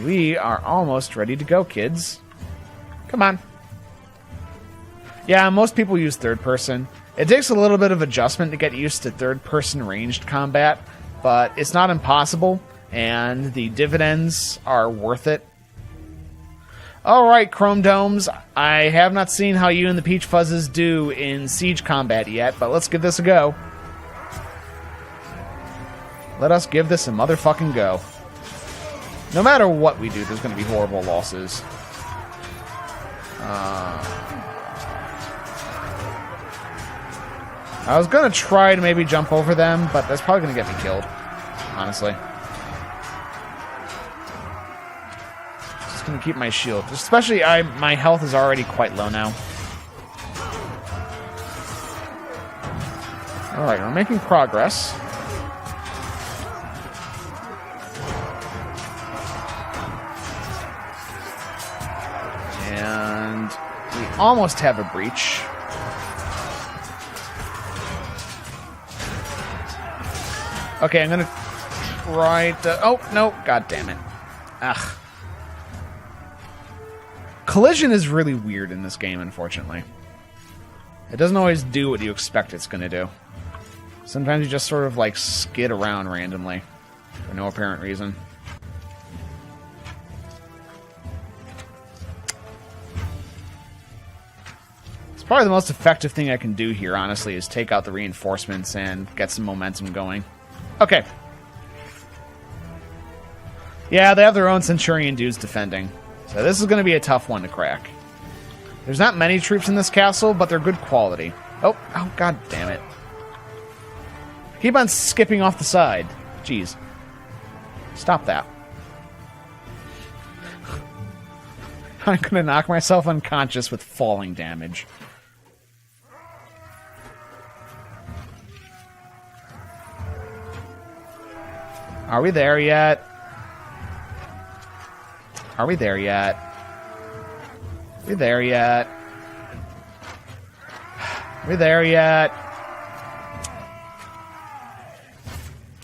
Speaker 1: We are almost ready to go, kids. Come on. Yeah, most people use third person. It takes a little bit of adjustment to get used to third person ranged combat, but it's not impossible, and the dividends are worth it. Alright, Chrome Domes, I have not seen how you and the Peach Fuzzes do in siege combat yet, but let's give this a go. Let us give this a motherfucking go. No matter what we do, there's going to be horrible losses. I was going to try to maybe jump over them, but that's probably going to get me killed, honestly. Just going to keep my shield. Especially, my health is already quite low now. Alright, we're making progress. And we almost have a breach. Okay, I'm gonna try to... Oh, no. God damn it. Ugh. Collision is really weird in this game, unfortunately. It doesn't always do what you expect it's gonna do. Sometimes you just sort of, like, skid around randomly. For no apparent reason. It's probably the most effective thing I can do here, honestly, is take out the reinforcements and get some momentum going. Okay. Yeah, they have their own Centurion dudes defending. So this is going to be a tough one to crack. There's not many troops in this castle, but they're good quality. Oh, god damn it. Keep on skipping off the side. Jeez. Stop that. I'm going to knock myself unconscious with falling damage. Are we there yet? Are we there yet? Are we there yet? Are we there yet?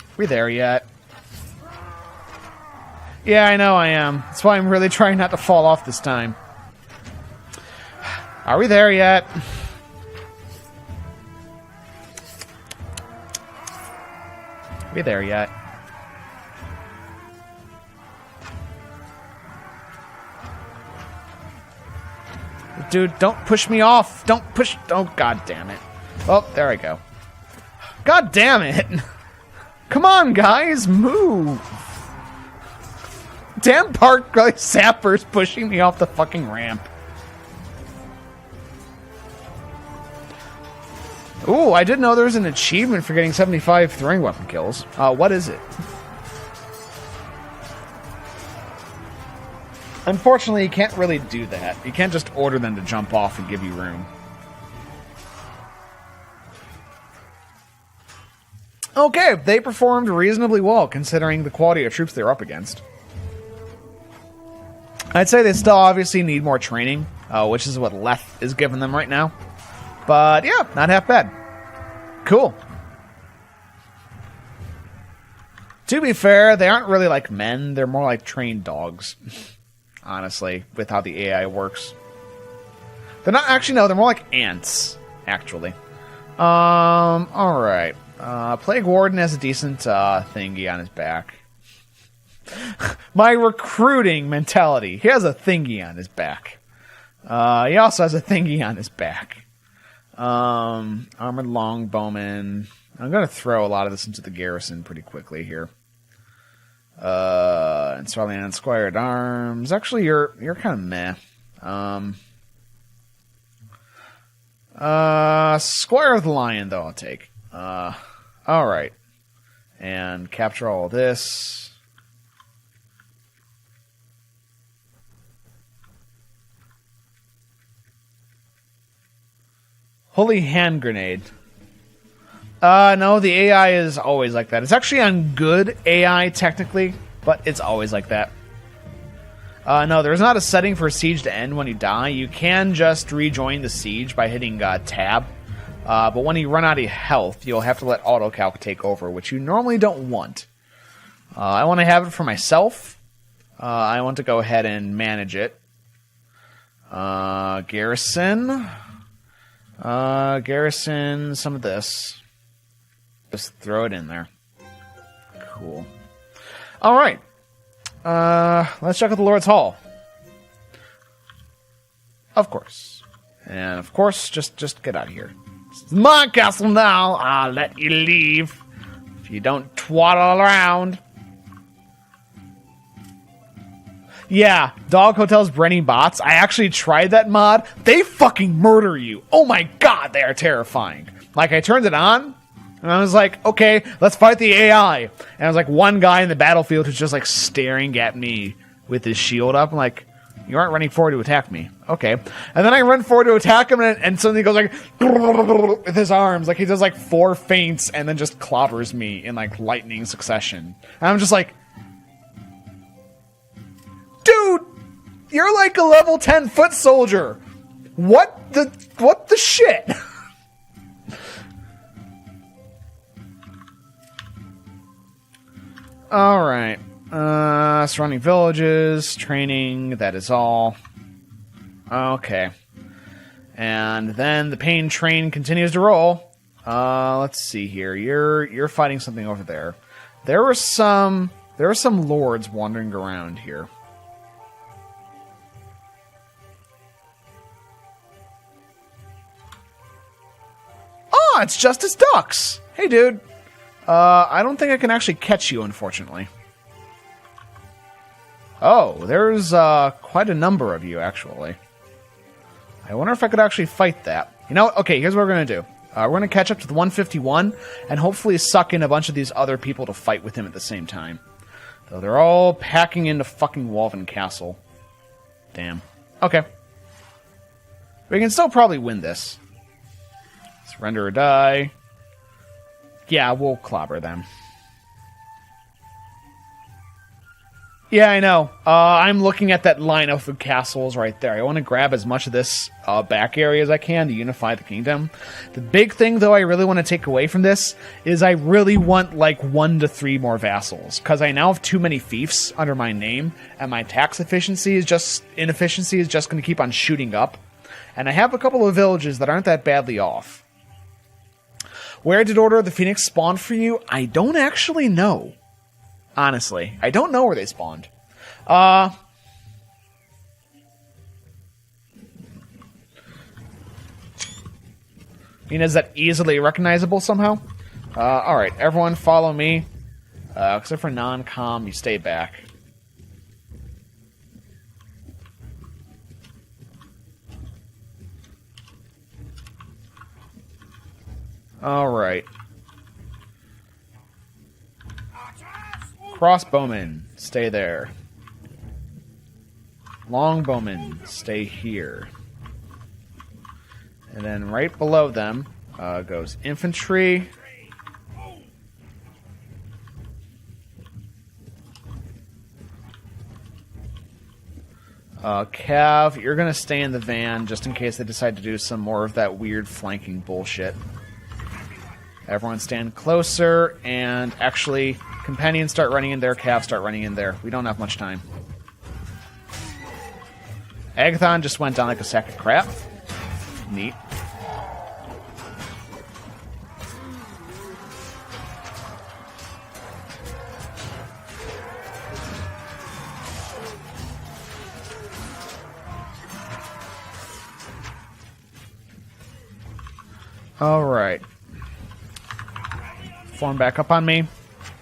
Speaker 1: Are we there yet? Yeah, I know I am. That's why I'm really trying not to fall off this time. Are we there yet? Are we there yet? Dude, don't push me off. Don't push... Oh, god damn it. Oh, there I go. God damn it. Come on, guys. Move. Damn park sappers pushing me off the fucking ramp. Ooh, I didn't know there was an achievement for getting 75 throwing weapon kills. What is it? Unfortunately, you can't really do that. You can't just order them to jump off and give you room. Okay, they performed reasonably well, considering the quality of troops they're up against. I'd say they still obviously need more training, which is what Leth is giving them right now. But yeah, not half bad. Cool. To be fair, they aren't really like men. They're more like trained dogs. Honestly, with how the AI works. They're not... Actually, no, they're more like ants, actually. Alright. Plague Warden has a decent thingy on his back. My recruiting mentality. He has a thingy on his back. He also has a thingy on his back. Armored Longbowman. I'm going to throw a lot of this into the garrison pretty quickly here. And Starland Squire at Arms. Actually, you're kind of meh. Squire of the Lion, though, I'll take. Alright. And capture all this. Holy Hand Grenade. No, the AI is always like that. It's actually on good AI, technically, but it's always like that. No, there's not a setting for siege to end when you die. You can just rejoin the siege by hitting tab. But when you run out of health, you'll have to let autocalc take over, which you normally don't want. I want to have it for myself. I want to go ahead and manage it. Garrison. Garrison, some of this. Just throw it in there. Cool. Alright. Let's check out the Lord's Hall. Of course. And of course, just get out of here. It's my castle now. I'll let you leave. If you don't twaddle around. Yeah, Dog Hotel's Brenny bots. I actually tried that mod. They fucking murder you. Oh my god, they are terrifying. Like, I turned it on, and I was like, okay, let's fight the AI. And I was like, one guy in the battlefield who's just like staring at me with his shield up. I'm like, you aren't running forward to attack me. Okay. And then I run forward to attack him, and suddenly he goes like, with his arms. Like, he does like 4 feints, and then just clobbers me in like lightning succession. And I'm just like, dude, you're like a level 10 foot soldier. What the shit? Alright. Surrounding villages, training, that is all. Okay. And then the pain train continues to roll. Let's see here. You're fighting something over there. There were some lords wandering around here. Oh, it's Justice Ducks. Hey, dude. I don't think I can actually catch you, unfortunately. Oh, there's quite a number of you, actually. I wonder if I could actually fight that. You know, okay, here's what we're going to do. We're going to catch up to the 151, and hopefully suck in a bunch of these other people to fight with him at the same time. Though they're all packing into fucking Walvin Castle. Damn. Okay. We can still probably win this. Surrender or die. Yeah, we'll clobber them. Yeah, I know. I'm looking at that line of castles right there. I want to grab as much of this back area as I can to unify the kingdom. The big thing, though, I really want to take away from this is I really want, like, 1 to 3 more vassals. Because I now have too many fiefs under my name, and my tax inefficiency is just going to keep on shooting up. And I have a couple of villages that aren't that badly off. Where did Order of the Phoenix spawn for you? I don't actually know. Honestly. I don't know where they spawned. I mean, is that easily recognizable somehow? Alright, everyone follow me. Except for non-com, you stay back. Alright. Crossbowmen, stay there. Longbowmen, stay here. And then right below them goes infantry. Cav, you're going to stay in the van just in case they decide to do some more of that weird flanking bullshit. Everyone stand closer, and actually, companions start running in there, Cav start running in there. We don't have much time. Agathon just went down like a sack of crap. Neat. Alright. Form back up on me.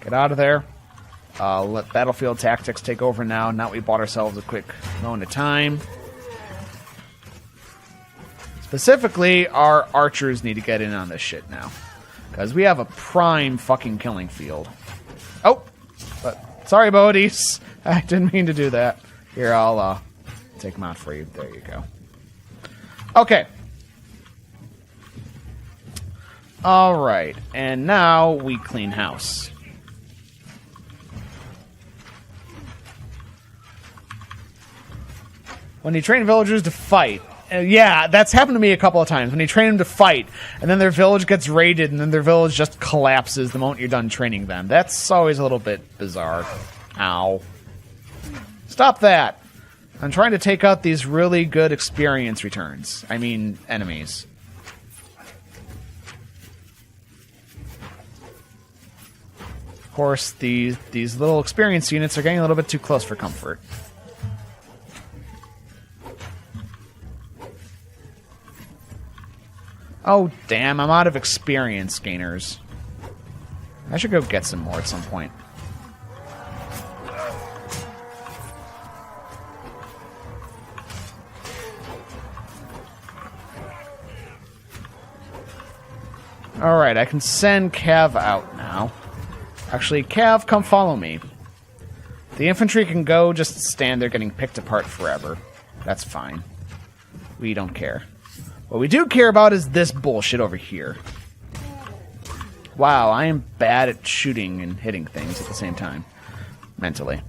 Speaker 1: Get out of there. Let battlefield tactics take over now. Now we bought ourselves a quick moment of time. Specifically, our archers need to get in on this shit now. Because we have a prime fucking killing field. Oh! But, sorry, Bodis. I didn't mean to do that. Here, I'll take them out for you. There you go. Okay. Alright, and now we clean house. when you train villagers to fight, yeah, that's happened to me a couple of times. When you train them to fight, and then their village gets raided, and then their village just collapses the moment you're done training them. That's always a little bit bizarre. Ow. Stop that! I'm trying to take out these really good experience returns. I mean, enemies. Of course, these little experience units are getting a little bit too close for comfort. Oh, damn, I'm out of experience gainers. I should go get some more at some point. Alright, I can send Cav out now. Actually, Cav, come follow me. The infantry can go just stand there getting picked apart forever. That's fine. We don't care. What we do care about is this bullshit over here. Wow, I am bad at shooting and hitting things at the same time. Mentally.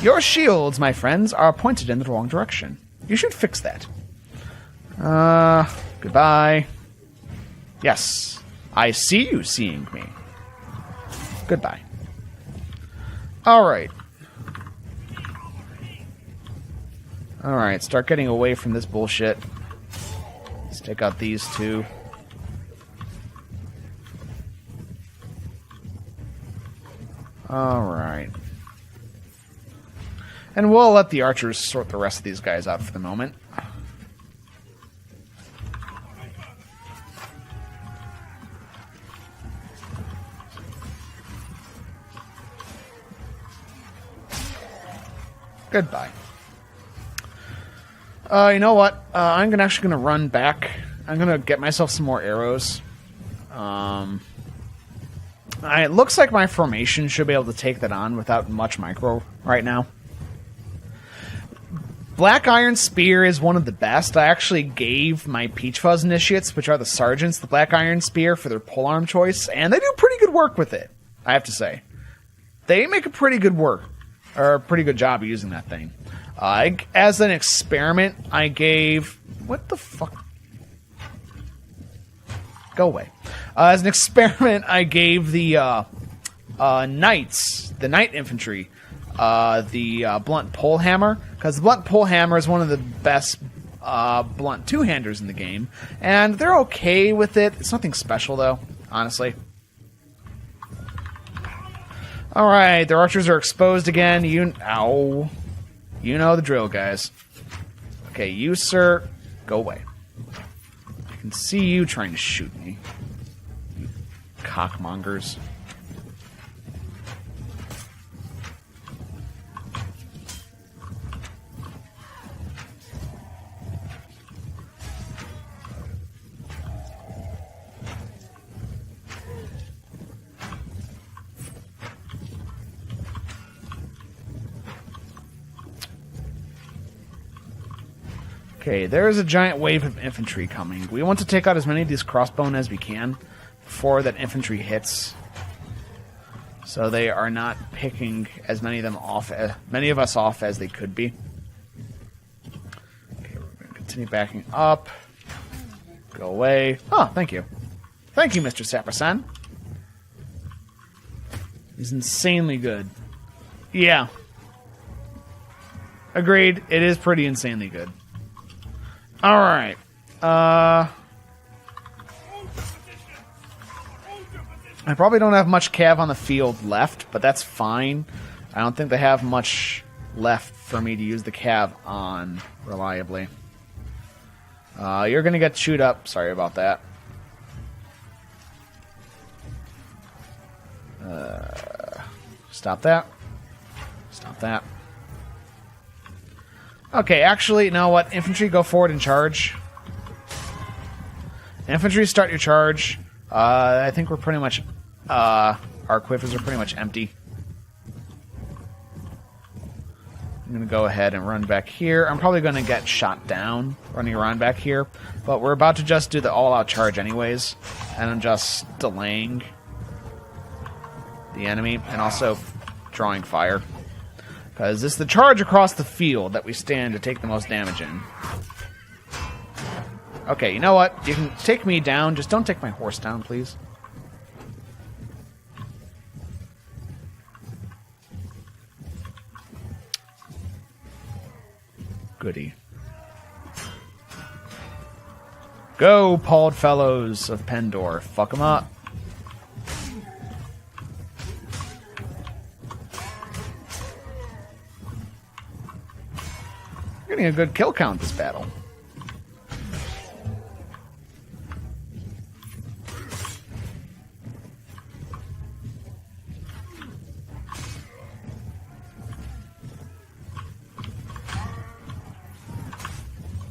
Speaker 1: Your shields, my friends, are pointed in the wrong direction. You should fix that. Goodbye. Yes, I see you seeing me. Goodbye. Alright. Alright, start getting away from this bullshit. Let's take out these two. Alright. And we'll let the archers sort the rest of these guys out for the moment. Goodbye. You know what? I'm actually going to run back. I'm going to get myself some more arrows. It looks like my formation should be able to take that on without much micro right now. Black Iron Spear is one of the best. I actually gave my Peach Fuzz initiates, which are the sergeants, the Black Iron Spear for their polearm choice, and they do pretty good work with it, I have to say. They make a pretty good work, or a pretty good job of using that thing. As an experiment, I gave... What the fuck? Go away. As an experiment, I gave the knights, the knight infantry, the blunt pole hammer, because the blunt pole hammer is one of the best blunt two-handers in the game, and they're okay with it. It's nothing special, though, honestly. Alright, their archers are exposed again. Ow. You know the drill, guys. Okay, you, sir, go away. I can see you trying to shoot me. You cockmongers. Okay, there is a giant wave of infantry coming. We want to take out as many of these crossbowmen as we can before that infantry hits, so they are not picking as many of them off, many of us off as they could be. Okay, we're going to continue backing up. Go away. Oh, thank you. Thank you, Mr. Sappersan. He's insanely good. Yeah. Agreed. It is pretty insanely good. Alright. I probably don't have much cav on the field left, but that's fine. I don't think they have much left for me to use the cav on reliably. You're going to get chewed up. Sorry about that. Stop that. Stop that. Okay, actually, you know what? Infantry, go forward and charge. Infantry, start your charge. I think we're pretty much... our quivers are pretty much empty. I'm going to go ahead and run back here. I'm probably going to get shot down running around back here. But we're about to just do the all-out charge anyways. And I'm just delaying the enemy and also drawing fire. Because it's the charge across the field that we stand to take the most damage in. Okay, you know what? You can take me down. Just don't take my horse down, please. Goody. Go, palled fellows of Pendor. Fuck them up. We're getting a good kill count this battle.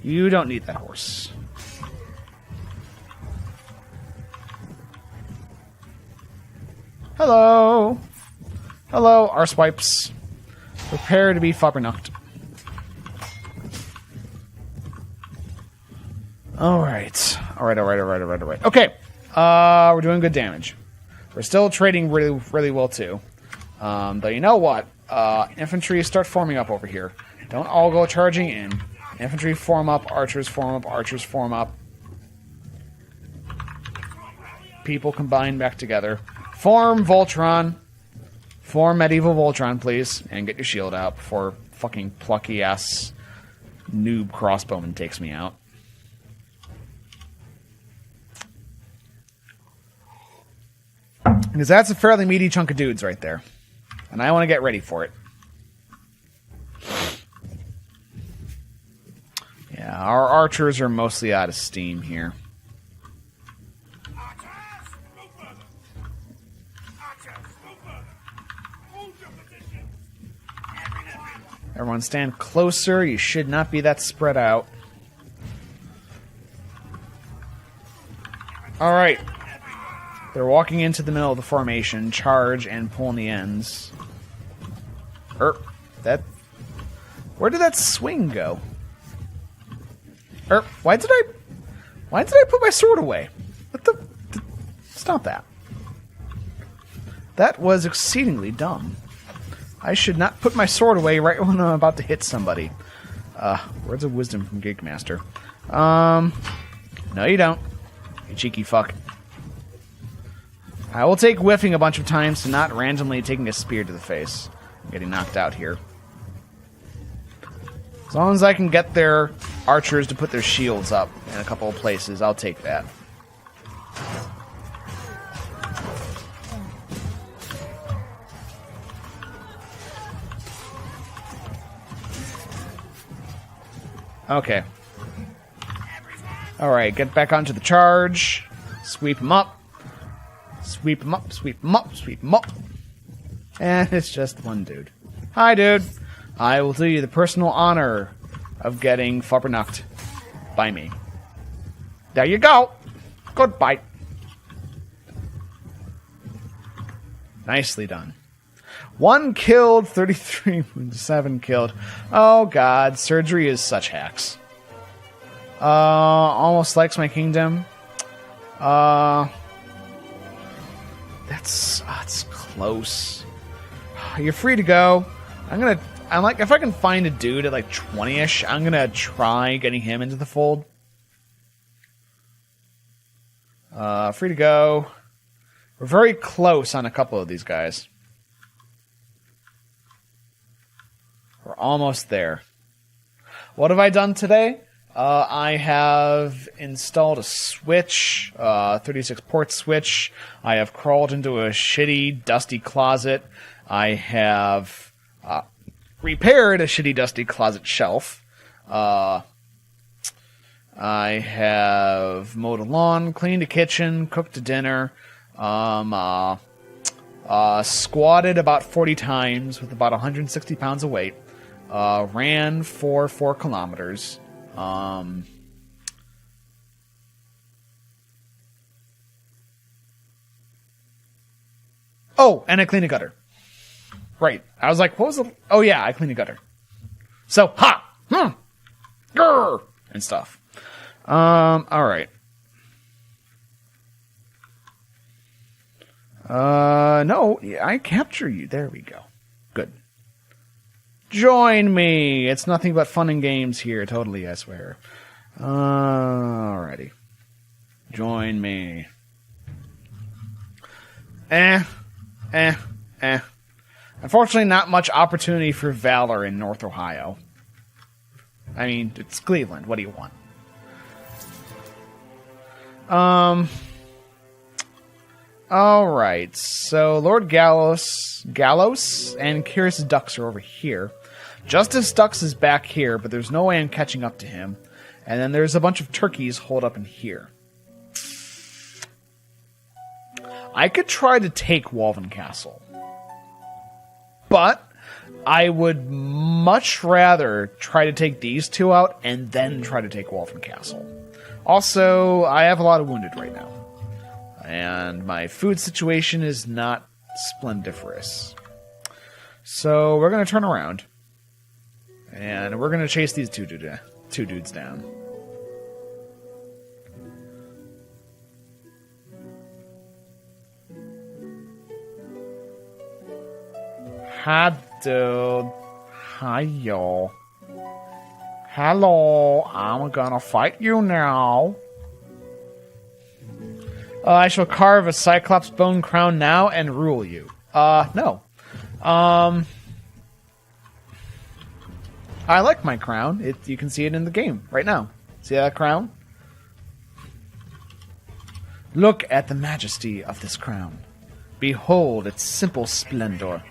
Speaker 1: You don't need that horse. Hello. Hello, arsewipes. Prepare to be flopperknocked. Alright. Alright. Okay. We're doing good damage. We're still trading really well, too. Though you know what? Infantry start forming up over here. Don't all go charging in. Infantry form up, archers form up, archers form up. People combine back together. Form Voltron. Form Medieval Voltron, please. And get your shield out before fucking plucky-ass noob crossbowman takes me out. Because that's a fairly meaty chunk of dudes right there. And I want to get ready for it. Yeah, our archers are mostly out of steam here. Everyone stand closer. You should not be that spread out. Alright. They're walking into the middle of the formation. Charge and pull in the ends. Where did that swing go? Why did I put my sword away? Stop that. That was exceedingly dumb. I should not put my sword away right when I'm about to hit somebody. Words of wisdom from Gigmaster. No you don't. You cheeky fuck. I will take whiffing a bunch of times to not randomly taking a spear to the face. I'm getting knocked out here. As long as I can get their archers to put their shields up in a couple of places, I'll take that. Okay. Alright, get back onto the charge. Sweep them up. Sweep them up, sweep them up, sweep them up. And it's just one dude. Hi, dude. I will do you the personal honor of getting flopperknocked by me. There you go. Goodbye. Nicely done. 1 killed, 33 wounded, 7 killed. Oh god, surgery is such hacks. Almost likes my kingdom. That's close. You're free to go. I'm like, if I can find a dude at like 20-ish, I'm gonna try getting him into the fold. Free to go. We're very close on a couple of these guys. We're almost there. What have I done today? I have installed a switch, 36 port switch. I have crawled into a shitty, dusty closet. I have repaired a shitty, dusty closet shelf. I have mowed a lawn, cleaned a kitchen, cooked a dinner, squatted about 40 times with about 160 pounds of weight, ran for 4 kilometers. Oh, and I cleaned a gutter. Right. I was like, what was the... Oh, yeah, I cleaned a gutter. So, grr, and stuff. Alright. No, I capture you. There we go. Good. Join me! It's nothing but fun and games here, totally, I swear. Alrighty. Join me. Unfortunately, not much opportunity for valor in North Ohio. I mean, it's Cleveland. What do you want? Alright, so Lord Gallos and Curious Ducks are over here. Justice Ducks is back here, but there's no way I'm catching up to him. And then there's a bunch of turkeys holed up in here. I could try to take Walden Castle. But I would much rather try to take these two out and then try to take Walden Castle. Also, I have a lot of wounded right now. And my food situation is not splendiferous. So we're going to turn around. And we're going to chase these two dudes down. Hi, dude. Hi, y'all. Hello. I'm gonna fight you now. I shall carve a Cyclops bone crown now and rule you. No. I like my crown. You can see it in the game right now. See that crown? Look at the majesty of this crown. Behold its simple splendor.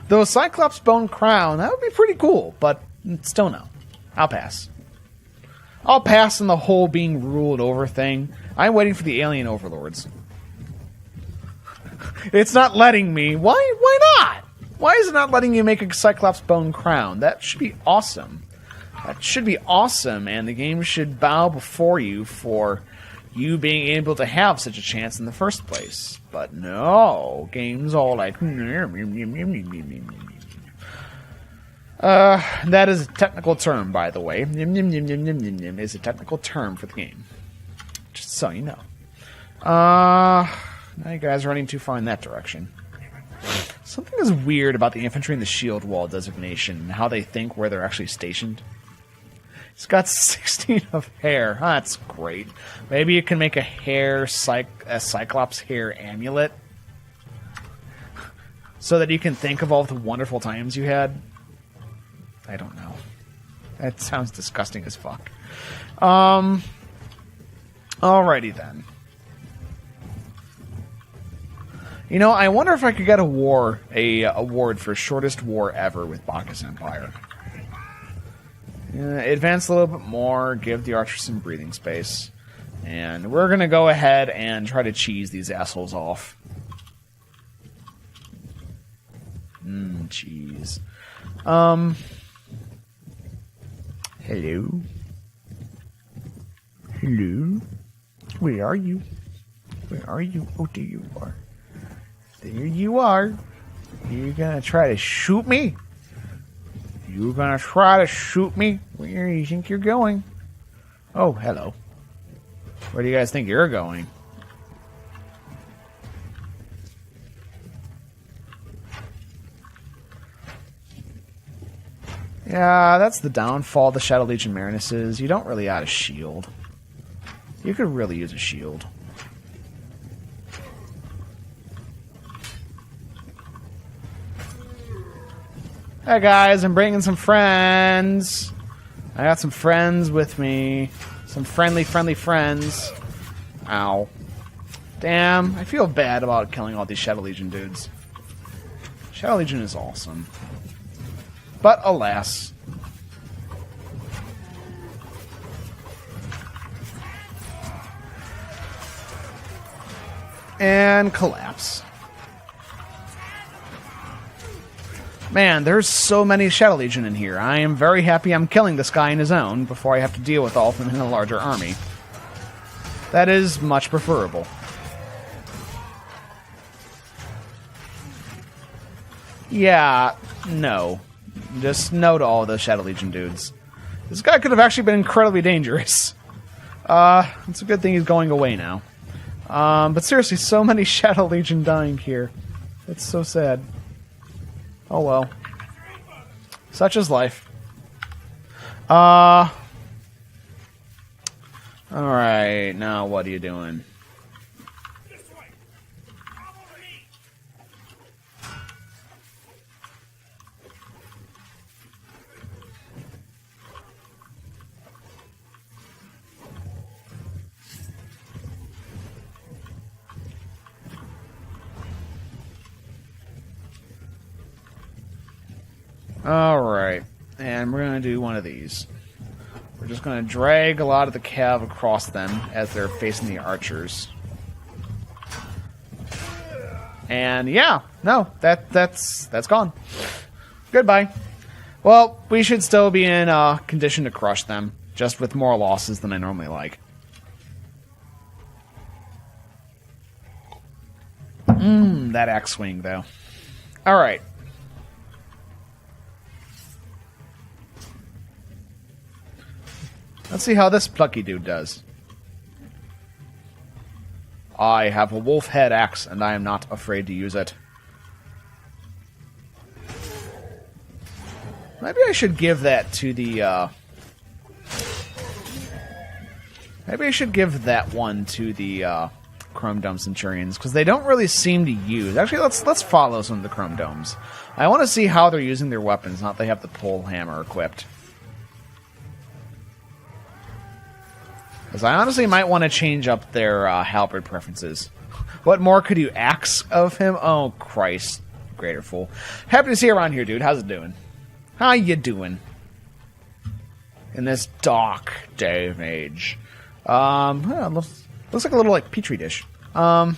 Speaker 1: Though Cyclops bone crown, that would be pretty cool, but still no. I'll pass. I'll pass on the whole being ruled over thing. I'm waiting for the alien overlords. It's not letting me. Why not? Why is it not letting you make a Cyclops bone crown? That should be awesome. That should be awesome, and the game should bow before you for you being able to have such a chance in the first place. But no, game's all like... that is a technical term, by the way. Is a technical term for the game. Just so you know. Now you guys are running too far in that direction. Something is weird about the infantry and the shield wall designation and how they think where they're actually stationed. It's got 16 of hair. Oh, that's great. Maybe you can make a Cyclops hair amulet so that you can think of all the wonderful times you had. I don't know. That sounds disgusting as fuck. Alrighty then. You know, I wonder if I could get a award for shortest war ever with Bacchus Empire. Advance a little bit more, give the archers some breathing space. And we're going to go ahead and try to cheese these assholes off. Cheese. Hello? Hello? Where are you? Where are you? Oh, there you are. There you are. You're going to try to shoot me? You're gonna try to shoot me? Where do you think you're going? Oh, hello. Where do you guys think you're going? Yeah, that's the downfall of the Shadow Legion Marinesses. You don't really add a shield. You could really use a shield. Hey guys, I'm bringing some friends. I got some friends with me. Some friendly friends. Ow. Damn, I feel bad about killing all these Shadow Legion dudes. Shadow Legion is awesome. But alas. And collapse. Man, there's so many Shadow Legion in here. I am very happy I'm killing this guy in his own before I have to deal with all of them in a larger army. That is much preferable. Yeah, no. Just no to all those Shadow Legion dudes. This guy could have actually been incredibly dangerous. It's a good thing he's going away now. But seriously, so many Shadow Legion dying here. It's so sad. Oh well. Such is life. Alright, now what are you doing? Alright, and we're going to do one of these. We're just going to drag a lot of the cav across them as they're facing the archers. And yeah, no, that's gone. Goodbye. Well, we should still be in condition to crush them, just with more losses than I normally like. That axe swing, though. Alright. Let's see how this plucky dude does. I have a wolf head axe, and I am not afraid to use it. Maybe I should give that to the, maybe I should give that one to the, Chrome Dome Centurions, because they don't really seem to use... Actually, let's follow some of the Chrome Domes. I want to see how they're using their weapons, not they have the pole hammer equipped. Because I honestly might want to change up their halberd preferences. What more could you axe of him? Oh, Christ. Greater fool. Happy to see you around here, dude. How's it doing? How you doing? In this dark day and age. Looks like a little, like, petri dish. Where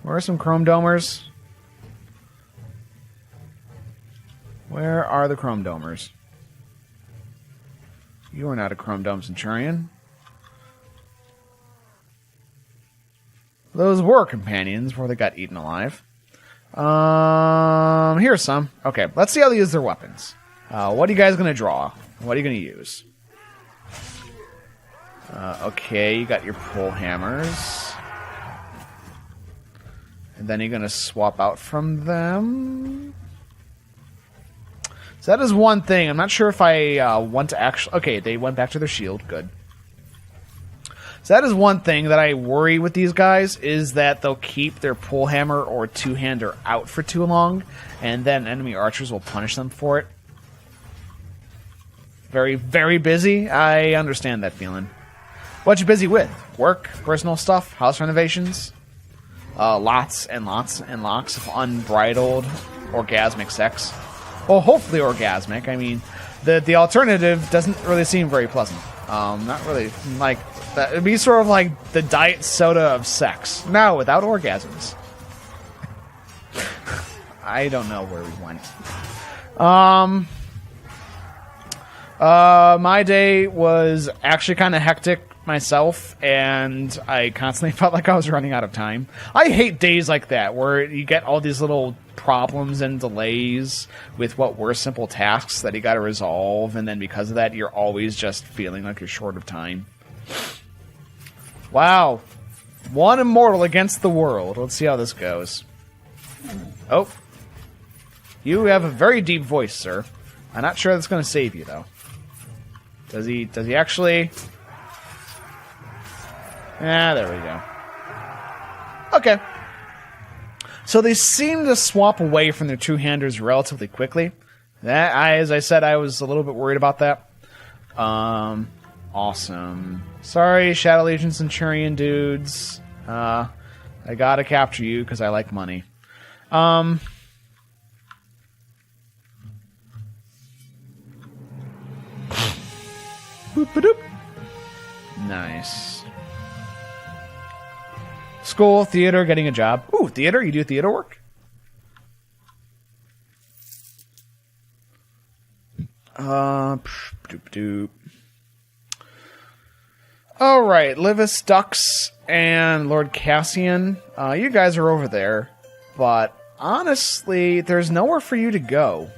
Speaker 1: are some Chrome Domers? Where are the Chrome Domers? You are not a Chrome Dome Centurion. Those were companions before they got eaten alive. Here's some. Okay, let's see how they use their weapons. What are you guys going to draw? What are you going to use? Okay, you got your pole hammers. And then you're going to swap out from them. So that is one thing. I'm not sure if I want to actually... Okay, they went back to their shield. Good. So that is one thing that I worry with these guys, is that they'll keep their pole hammer or two-hander out for too long, and then enemy archers will punish them for it. Very, very busy. I understand that feeling. What you busy with? Work? Personal stuff? House renovations? Lots and lots and lots of unbridled orgasmic sex. Well, hopefully orgasmic. I mean, the alternative doesn't really seem very pleasant. Not really. Like, that would be sort of like the diet soda of sex. No, without orgasms. I don't know where we went. My day was actually kind of hectic myself, and I constantly felt like I was running out of time. I hate days like that, where you get all these little problems and delays with what were simple tasks that you got to resolve, and then because of that, you're always just feeling like you're short of time. Wow. One immortal against the world. Let's see how this goes. Oh. You have a very deep voice, sir. I'm not sure that's going to save you, though. Does he actually... Ah, there we go. Okay. So they seem to swap away from their two-handers relatively quickly. As I said, I was a little bit worried about that. Awesome. Sorry, Shadow Legion Centurion dudes. I gotta capture you because I like money. Boop-a-doop. Nice. School, theater, getting a job. Ooh, theater? You do theater work? Doop-doop. Alright, Livis, Dux, and Lord Cassian. You guys are over there. But, honestly, there's nowhere for you to go.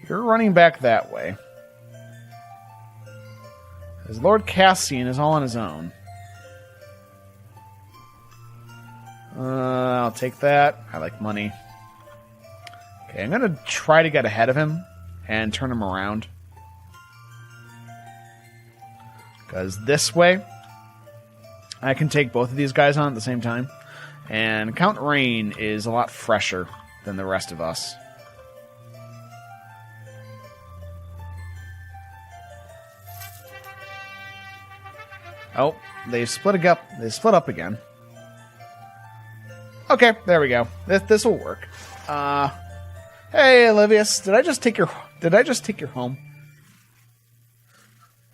Speaker 1: You're running back that way. Because Lord Cassian is all on his own. I'll take that. I like money. Okay, I'm going to try to get ahead of him and turn him around. Because this way, I can take both of these guys on at the same time. And Count Rain is a lot fresher than the rest of us. Oh, they split up. They split up again. Okay, there we go. This will work. Hey, Olivius, did I just take your home?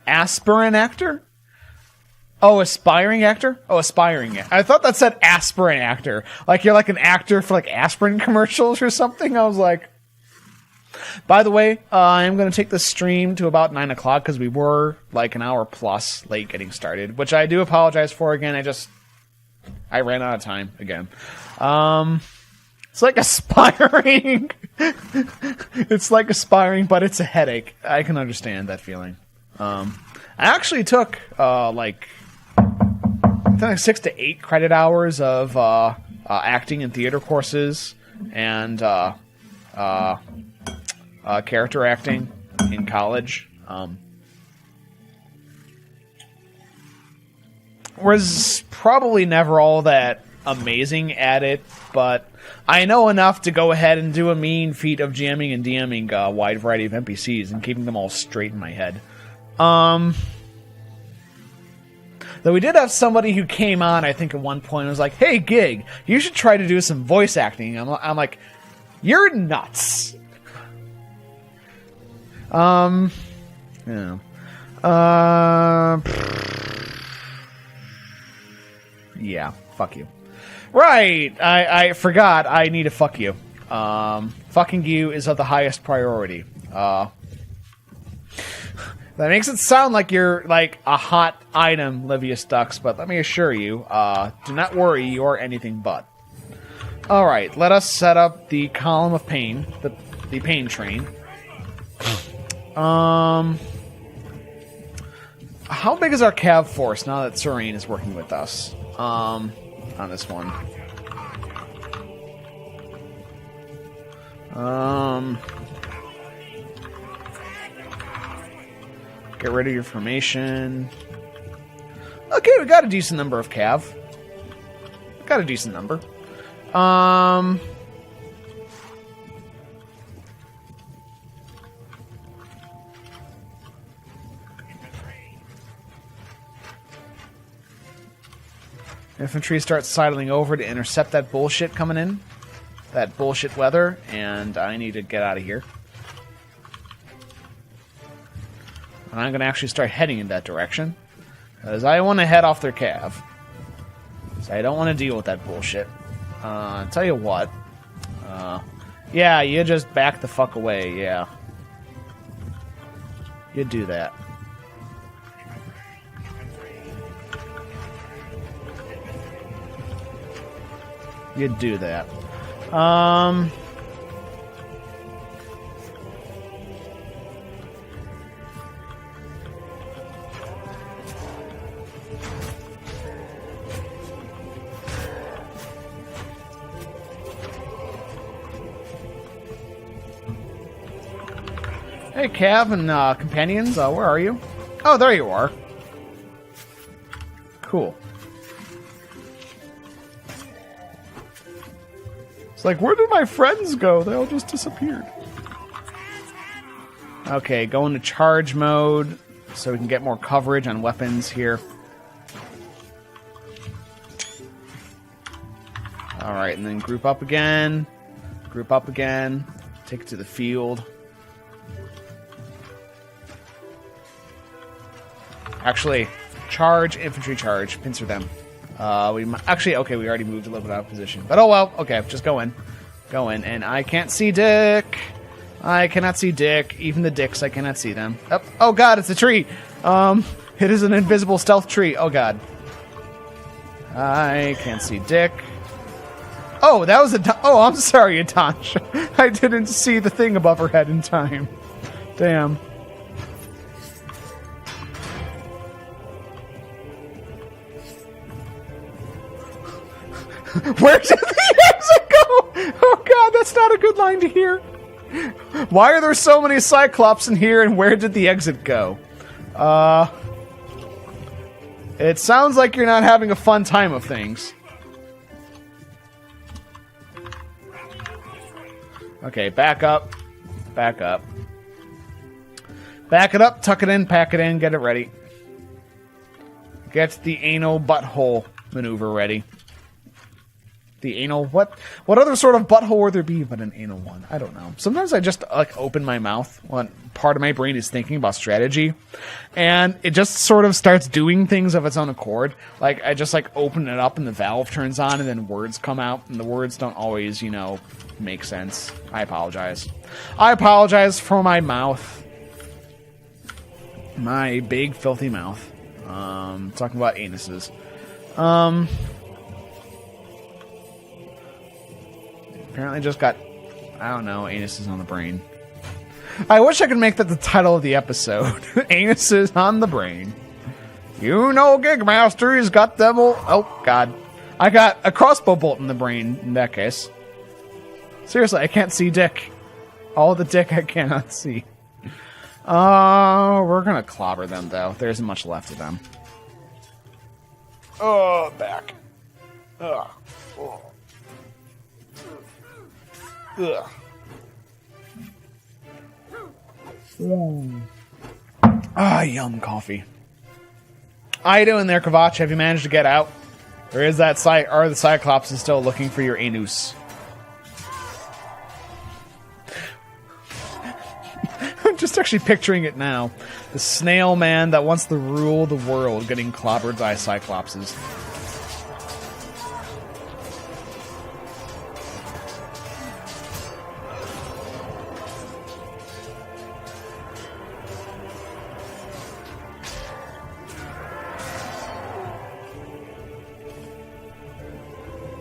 Speaker 1: Aspirin actor? Oh, aspiring actor? Oh, aspiring. I thought that said aspirin actor. Like you're like an actor for like aspirin commercials or something. I was like... By the way, I'm going to take this stream to about 9 o'clock because we were like an hour plus late getting started, which I do apologize for again. I ran out of time again. It's like aspiring. It's like aspiring, but it's a headache. I can understand that feeling. I actually took like 6 to 8 credit hours of acting and theater courses and character acting in college. Was probably never all that amazing at it, but I know enough to go ahead and do a mean feat of GMing and DMing a wide variety of NPCs and keeping them all straight in my head. Though we did have somebody who came on, I think at one point, and was like, "Hey, Gig, you should try to do some voice acting." I'm like, "You're nuts." Yeah. Yeah, fuck you. Right, I forgot I need to fuck you. Fucking you is of the highest priority. That makes it sound like you're like a hot item, Livius Dux, but let me assure you, do not worry, you're anything but. Alright, let us set up the column of pain, the pain train. How big is our cav force now that Serene is working with us? On this one. Get rid of your formation. Okay, we got a decent number of cav. Got a decent number. Infantry starts sidling over to intercept that bullshit coming in. That bullshit weather, and I need to get out of here. And I'm going to actually start heading in that direction. Because I want to head off their cav. So I don't want to deal with that bullshit. I'll tell you what. Yeah, you just back the fuck away, yeah. You do that. You do that. Hey, Cav and companions, where are you? Oh, there you are. Cool. It's like, where did my friends go? They all just disappeared. Okay, go into charge mode so we can get more coverage on weapons here. Alright, and then group up again. Group up again. Take it to the field. Actually, charge, infantry charge. Pincer them. Actually, okay, we already moved a little bit out of position. But oh well, okay, just go in. Go in, and I can't see Dick. I cannot see Dick. Even the dicks, I cannot see them. Oh god, it's a tree! It is an invisible stealth tree. Oh god. I can't see Dick. Oh, that was oh, I'm sorry, Atansh. I didn't see the thing above her head in time. Damn. Where did the exit go? Oh god, that's not a good line to hear. Why are there so many Cyclops in here, and where did the exit go? It sounds like you're not having a fun time of things. Okay, back up. Back up. Back it up, tuck it in, pack it in, get it ready. Get the anal butthole maneuver ready. The anal... What other sort of butthole would there be but an anal one? I don't know. Sometimes I just, like, open my mouth when part of my brain is thinking about strategy, and it just sort of starts doing things of its own accord. Like, I just, like, open it up and the valve turns on and then words come out, and the words don't always, you know, make sense. I apologize. I apologize for my mouth. My big, filthy mouth. Talking about anuses. Apparently just got, I don't know, anuses on the brain. I wish I could make that the title of the episode. Anuses on the brain. You know Gigmaster, he's got them all... Oh, God. I got a crossbow bolt in the brain in that case. Seriously, I can't see dick. All the dick I cannot see. We're gonna clobber them, though. There isn't much left of them. Oh, back. Ugh. Oh. Ugh. Ah, yum coffee. How you doing there, Kavach? Have you managed to get out? Or is that are the Cyclops still looking for your anus? I'm just actually picturing it now. The snail man that wants to rule the world getting clobbered by Cyclopses.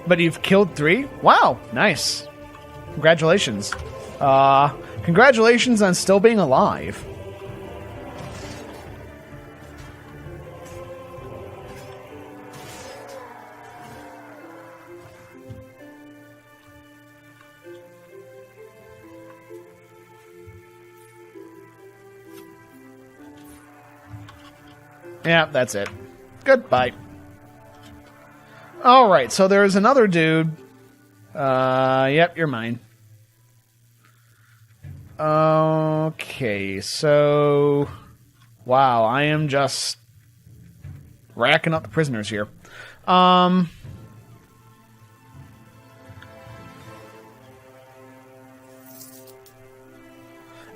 Speaker 1: But you've killed 3? Wow, nice. Congratulations. Congratulations on still being alive. Yeah, that's it. Goodbye. Alright, so there's another dude. Yep, you're mine. Okay, so... Wow, I am just... racking up the prisoners here. I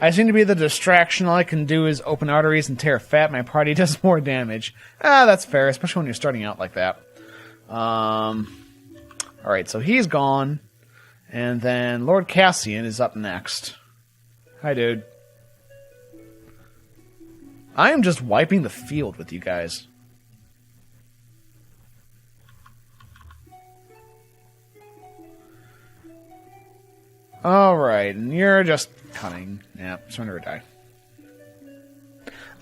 Speaker 1: seem to be the distraction. All I can do is open arteries and tear fat. My party does more damage. That's fair, especially when you're starting out like that. Alright, so he's gone. And then Lord Cassian is up next. Hi, dude. I am just wiping the field with you guys. Alright, and you're just cunning. Yeah, surrender or die.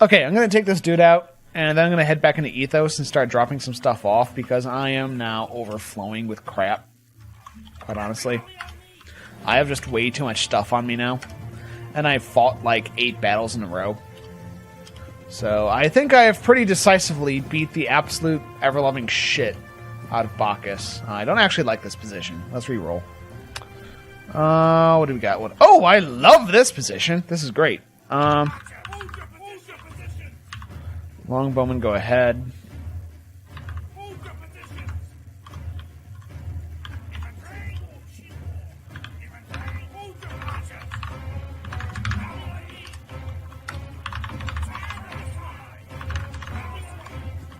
Speaker 1: Okay, I'm going to take this dude out. And then I'm going to head back into Ethos and start dropping some stuff off, because I am now overflowing with crap, quite honestly. I have just way too much stuff on me now. And I've fought like 8 battles in a row. So I think I have pretty decisively beat the absolute ever-loving shit out of Bacchus. I don't actually like this position. Let's re-roll. What do we got? Oh, I love this position. This is great. Longbowman, go ahead.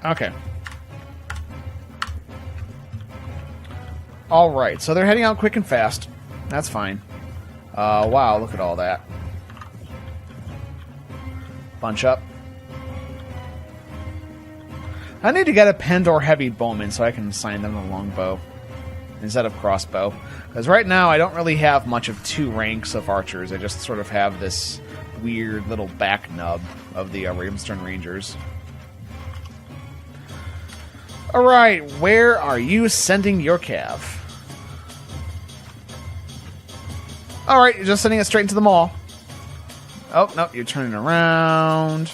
Speaker 1: Okay. Alright, so they're heading out quick and fast. That's fine. Wow, look at all that. Bunch up. I need to get a Pendor heavy bowman so I can assign them a longbow instead of crossbow. Because right now I don't really have much of 2 ranks of archers. I just sort of have this weird little back nub of the Ravenstern Rangers. Alright, where are you sending your cav? Alright, you're just sending it straight into the mall. Oh, no, you're turning around.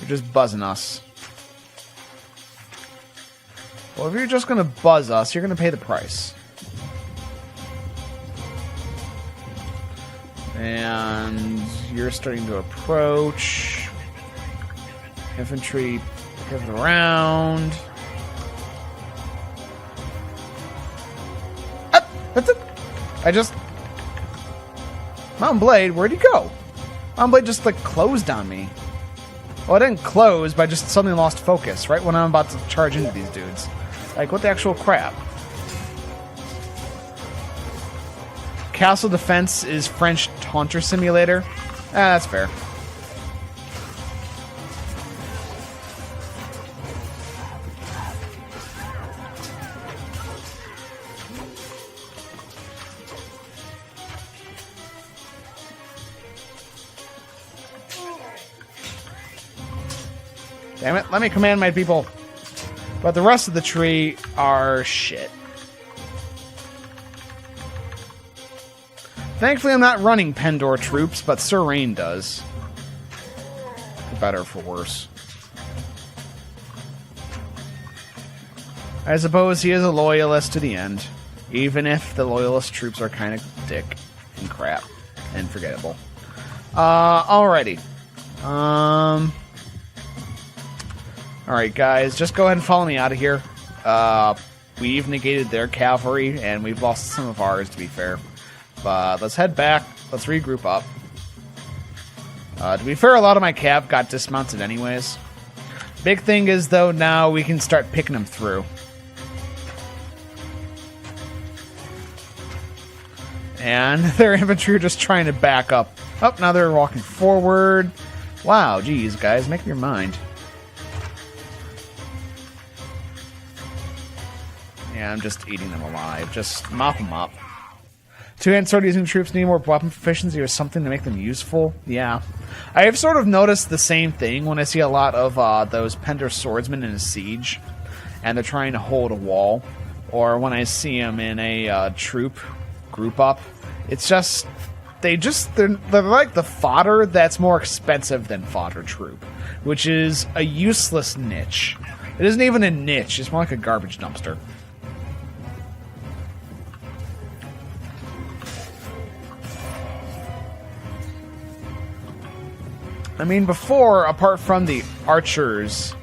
Speaker 1: You're just buzzing us. Well, if you're just going to buzz us, you're going to pay the price. And you're starting to approach. Infantry pivot around. Ah, that's it. I just... Mountain Blade, where'd you go? Mountain Blade just, like, closed on me. Well, it didn't close, but I just suddenly lost focus right when I'm about to charge into these dudes. Like, what the actual crap? Castle Defense is French Taunter Simulator? That's fair. Damn it, let me command my people. But the rest of the tree are shit. Thankfully, I'm not running Pendor troops, but Sir Rain does. For better or for worse. I suppose he is a loyalist to the end, even if the loyalist troops are kind of dick and crap and forgettable. Alrighty. Alright, guys, just go ahead and follow me out of here. We've negated their cavalry, and we've lost some of ours, to be fair. But let's head back. Let's regroup up. To be fair, a lot of my cav got dismounted anyways. Big thing is, though, now we can start picking them through. And their infantry are just trying to back up. Oh, now they're walking forward. Wow, geez, guys, make up your mind. Yeah, I'm just eating them alive. Just mop them up. Two-hand sword using troops need more weapon proficiency or something to make them useful. Yeah. I have sort of noticed the same thing when I see a lot of those Pendor swordsmen in a siege, and they're trying to hold a wall. Or when I see them in a troop group up. It's just... They're like the fodder that's more expensive than fodder troop, which is a useless niche. It isn't even a niche, it's more like a garbage dumpster. I mean, before, apart from the archers,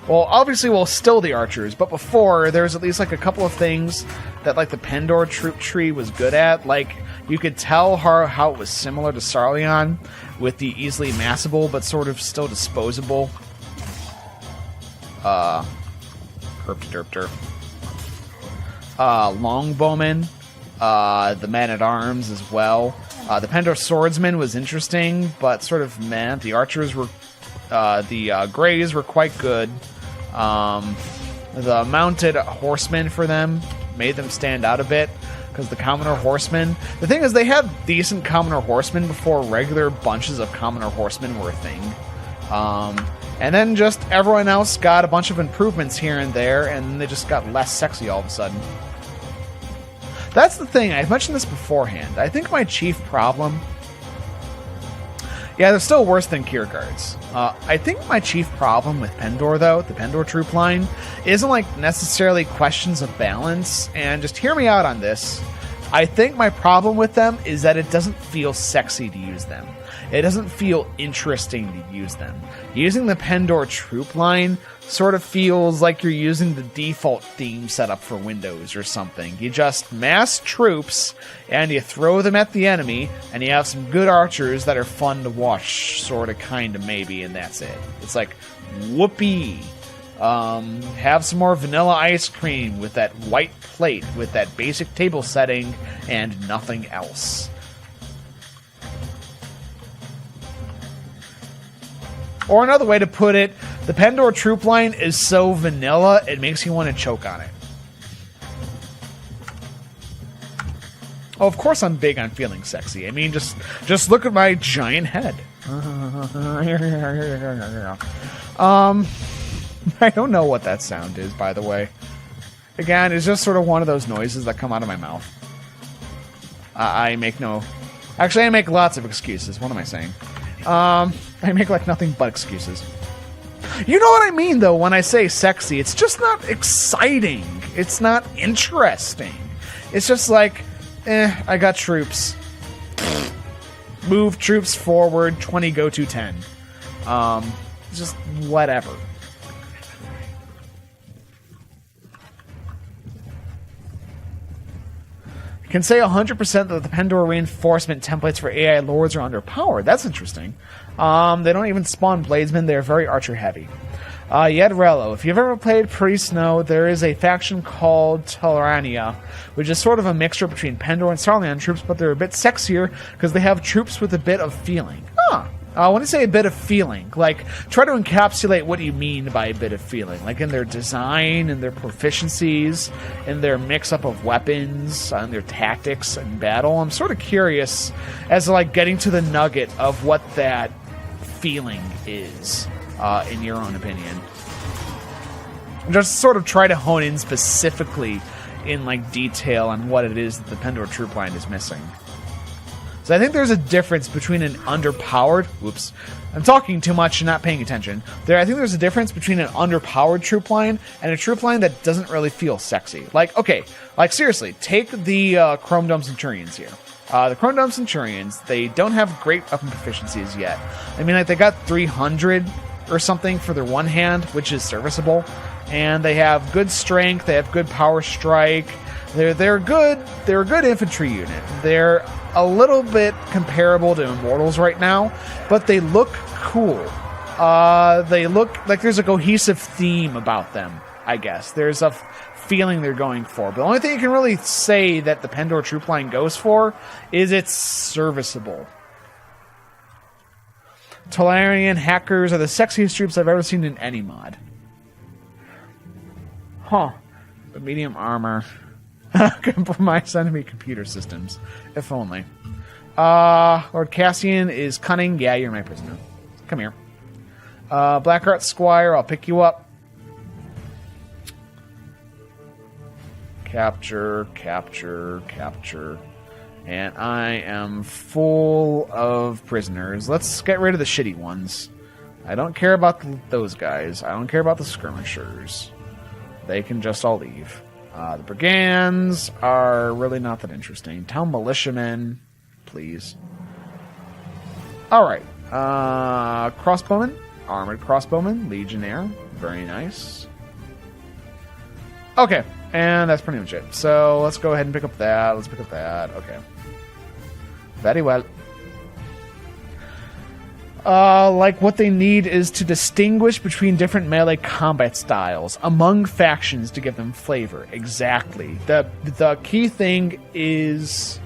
Speaker 1: well, obviously, still the archers, but before, there's at least, like, a couple of things that, like, the Pendor troop tree was good at. Like, you could tell how it was similar to Sarleon, with the easily massable, but sort of still disposable, herp-derp-derp, longbowmen, the man-at-arms as well. The Pendor swordsman was interesting, but sort of meh. The archers were... the greys were quite good. The mounted horsemen for them made them stand out a bit, because the commoner horsemen... The thing is, they had decent commoner horsemen before regular bunches of commoner horsemen were a thing. And then just everyone else got a bunch of improvements here and there, and they just got less sexy all of a sudden. That's the thing, I've mentioned this beforehand. I think my chief problem... Yeah, they're still worse than Kierkegaard's. I think my chief problem with Pendor, though, the Pendor troop line, isn't like necessarily questions of balance, and just hear me out on this. I think my problem with them is that it doesn't feel sexy to use them. It doesn't feel interesting to use them. Using the Pendor troop line sort of feels like you're using the default theme setup for Windows or something. You just mass troops, and you throw them at the enemy, and you have some good archers that are fun to watch, sort of, kind of, maybe, and that's it. It's like, whoopee. Have some more vanilla ice cream with that white plate, with that basic table setting, and nothing else. Or another way to put it, the Pendor troop line is so vanilla, it makes you want to choke on it. Oh, of course I'm big on feeling sexy. I mean, just look at my giant head. I don't know what that sound is, by the way. again, is just sort of one of those noises that come out of my mouth. I make no... Actually, I make lots of excuses. What am I saying? I make, like, nothing but excuses. You know what I mean, though, when I say sexy. It's just not exciting. It's not interesting. It's just like, I got troops. Move troops forward, 20 go to 10. Just whatever. You can say 100% that the Pendor reinforcement templates for AI lords are underpowered. That's interesting. They don't even spawn bladesmen. They're very archer heavy. Yedrello. If you've ever played Priest Snow, there is a faction called Telrania, which is sort of a mixture between Pendor and Sarleon troops, but they're a bit sexier because they have troops with a bit of feeling. When I say a bit of feeling, like, try to encapsulate what you mean by a bit of feeling. Like, in their design, in their proficiencies, in their mix-up of weapons, in their tactics and battle. I'm sort of curious as to, like, getting to the nugget of what that feeling is, in your own opinion. Just sort of try to hone in specifically in, like, detail on what it is that the Pendor troop line is missing. So I think there's a difference between an underpowered... Whoops. I'm talking too much and not paying attention. I think there's a difference between an underpowered troop line and a troop line that doesn't really feel sexy. Like, okay, like seriously, take the Chrome Dome Centurions here. The Chrome Dome Centurions, they don't have great weapon proficiencies yet. I mean, like, they got 300 or something for their one hand, which is serviceable. And they have good strength, they have good power strike. They're a good infantry unit. They're a little bit comparable to Immortals right now, but they look cool. They look like there's a cohesive theme about them, I guess. There's a feeling they're going for. But the only thing you can really say that the Pendor troop line goes for is it's serviceable. Tolarian hackers are the sexiest troops I've ever seen in any mod. Huh. The medium armor. Compromise enemy computer systems. If only. Lord Cassian is cunning. Yeah, you're my prisoner. Come here. Blackheart Squire, I'll pick you up. Capture. And I am full of prisoners. Let's get rid of the shitty ones. I don't care about those guys. I don't care about the skirmishers. They can just all leave. The brigands are really not that interesting. Town militiamen, please. Alright. Crossbowmen. Armored crossbowmen. Legionnaire. Very nice. Okay. And that's pretty much it. So let's go ahead and pick up that. Let's pick up that. Okay. Very well. Like, what they need is to distinguish between different melee combat styles among factions to give them flavor. Exactly. The key thing is...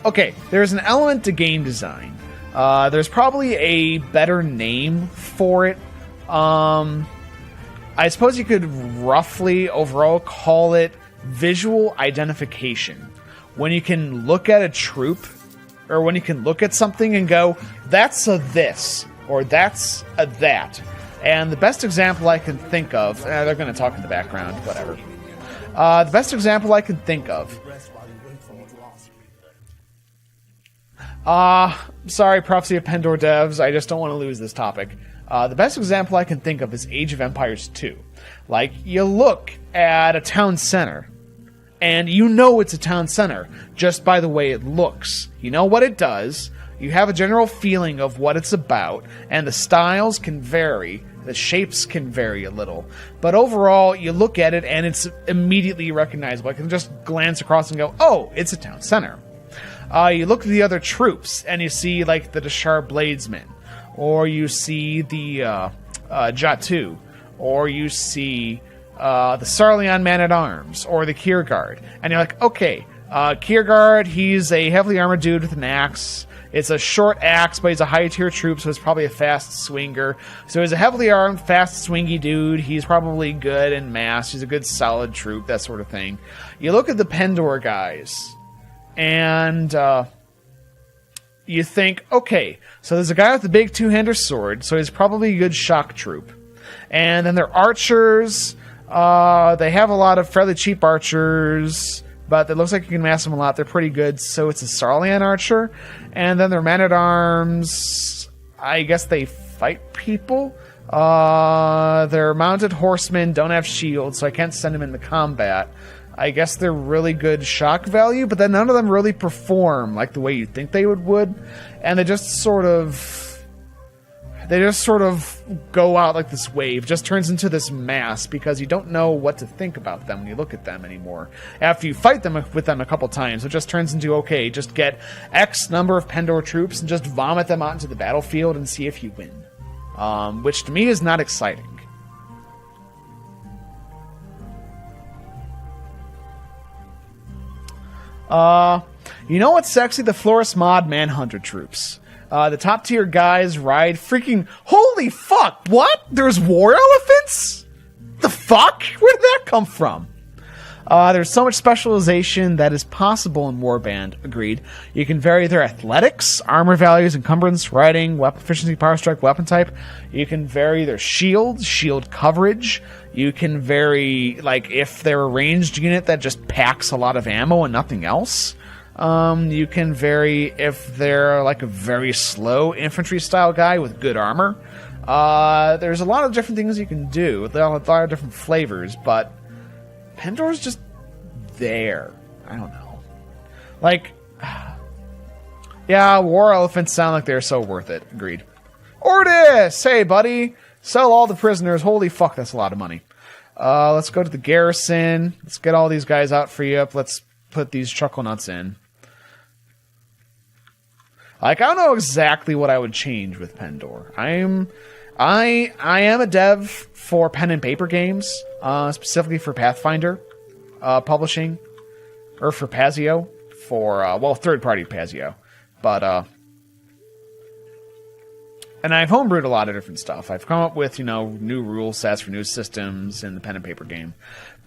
Speaker 1: Okay, there's an element to game design. There's probably a better name for it. I suppose you could roughly, overall, call it visual identification. When you can look at a troop... Or when you can look at something and go, that's a this, or that's a that. And the best example I can think of... they're going to talk in the background, whatever. The best example I can think of... sorry, Prophecy of Pendor devs, I just don't want to lose this topic. The best example I can think of is Age of Empires 2. Like, you look at a town center... And you know it's a town center just by the way it looks. You know what it does. You have a general feeling of what it's about. And the styles can vary. The shapes can vary a little. But overall, you look at it and it's immediately recognizable. I can just glance across and go, oh, it's a town center. You look at the other troops and you see like the Deshar Bladesmen. Or you see the Jatu. Or you see... the Sarleon Man-at-Arms, or the Kierguard. And you're like, okay, Kierguard, he's a heavily armored dude with an axe. It's a short axe, but he's a high-tier troop, so it's probably a fast swinger. So he's a heavily armed, fast, swingy dude. He's probably good in mass. He's a good, solid troop, that sort of thing. You look at the Pendor guys, and you think, okay, so there's a guy with a big two-hander sword, so he's probably a good shock troop. And then they're archers... They have a lot of fairly cheap archers, but it looks like you can mass them a lot. They're pretty good, so it's a Sarlian archer. And then their men-at-arms, I guess they fight people. Their mounted horsemen don't have shields, so I can't send them into combat. I guess they're really good shock value, but then none of them really perform like the way you think they would. And they just sort of go out like this wave, just turns into this mass because you don't know what to think about them when you look at them anymore. After you fight them with them a couple times, it just turns into, okay, just get X number of Pendor troops and just vomit them out into the battlefield and see if you win. Which to me is not exciting. You know what's sexy? The Florist Mod Manhunter troops. The top tier guys ride freaking... Holy fuck! What? There's war elephants? The fuck? Where did that come from? There's so much specialization that is possible in Warband. Agreed. You can vary their athletics, armor values, encumbrance, riding, weapon efficiency, power strike, weapon type. You can vary their shield coverage. You can vary, like, if they're a ranged unit that just packs a lot of ammo and nothing else. You can vary if they're like a very slow infantry style guy with good armor. There's a lot of different things you can do. There are a lot of different flavors, but Pendor's just there. I don't know. Like, yeah, war elephants sound like they're so worth it. Agreed. Urist! Hey, buddy! Sell all the prisoners. Holy fuck, that's a lot of money. Let's go to the garrison. Let's get all these guys out for you. Let's put these chuckle nuts in. Like, I don't know exactly what I would change with Pendor. I am a dev for pen and paper games, specifically for Pathfinder publishing, or for Pazio, for third-party Pazio, but and I've homebrewed a lot of different stuff. I've come up with new rule sets for new systems in the pen and paper game,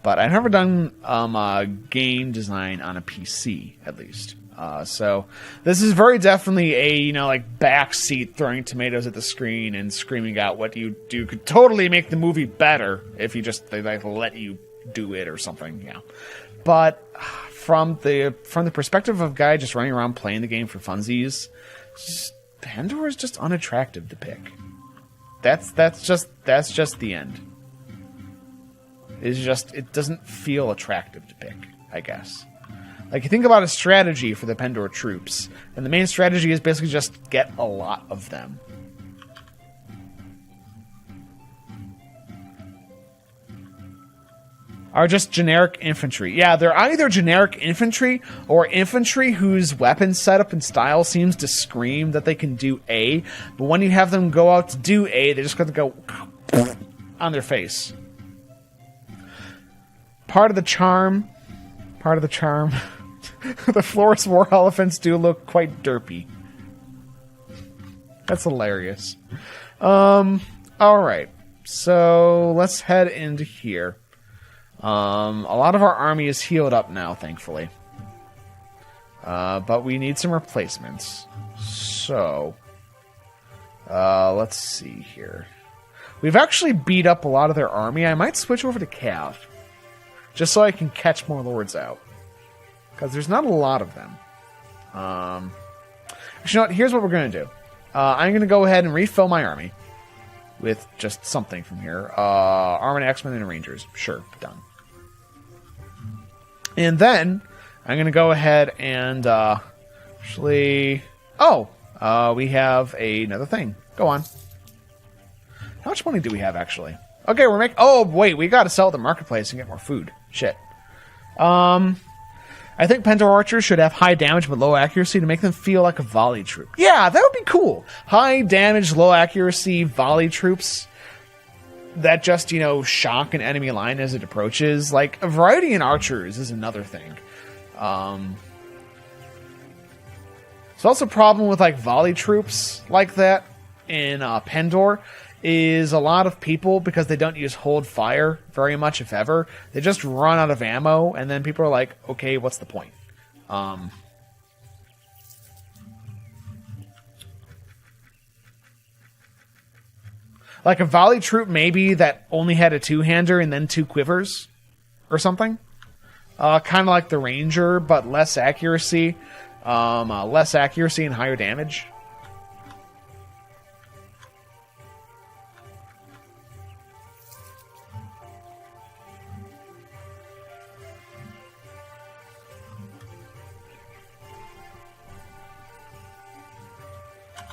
Speaker 1: but I've never done game design on a PC, at least. So this is very definitely a, like backseat throwing tomatoes at the screen and screaming out what you do could totally make the movie better if you just, they like let you do it or something. Yeah. But from the perspective of a guy just running around playing the game for funsies, Pendor is just unattractive to pick. That's just the end. It doesn't feel attractive to pick, I guess. Like, you think about a strategy for the Pendor troops, and the main strategy is basically just get a lot of them. Are just generic infantry. Yeah, they're either generic infantry or infantry whose weapon setup and style seems to scream that they can do A, but when you have them go out to do A, they just got to go on their face. Part of the charm... The Florist War Elephants do look quite derpy. That's hilarious. Alright. So, let's head into here. A lot of our army is healed up now, thankfully. But we need some replacements. So, let's see here. We've actually beat up a lot of their army. I might switch over to Cav. Just so I can catch more lords out. Because there's not a lot of them. Actually, you know what? Here's what we're going to do. I'm going to go ahead and refill my army. With just something from here. Armored X-Men and Rangers. Sure, done. And then, I'm going to go ahead and actually... Oh! We have another thing. Go on. How much money do we have, actually? Okay, we're making... Oh, wait, we got to sell at the marketplace and get more food. Shit. I think Pendor archers should have high damage but low accuracy to make them feel like a volley troop. Yeah, that would be cool. High damage, low accuracy volley troops that just, shock an enemy line as it approaches. Like, a variety in archers is another thing. There's also a problem with, like, volley troops like that in Pendor. Is a lot of people, because they don't use hold fire very much, if ever, they just run out of ammo, and then people are like, okay, what's the point? Like a volley troop maybe that only had a two-hander and then two quivers or something. Kind of like the ranger, but less accuracy. Less accuracy and higher damage.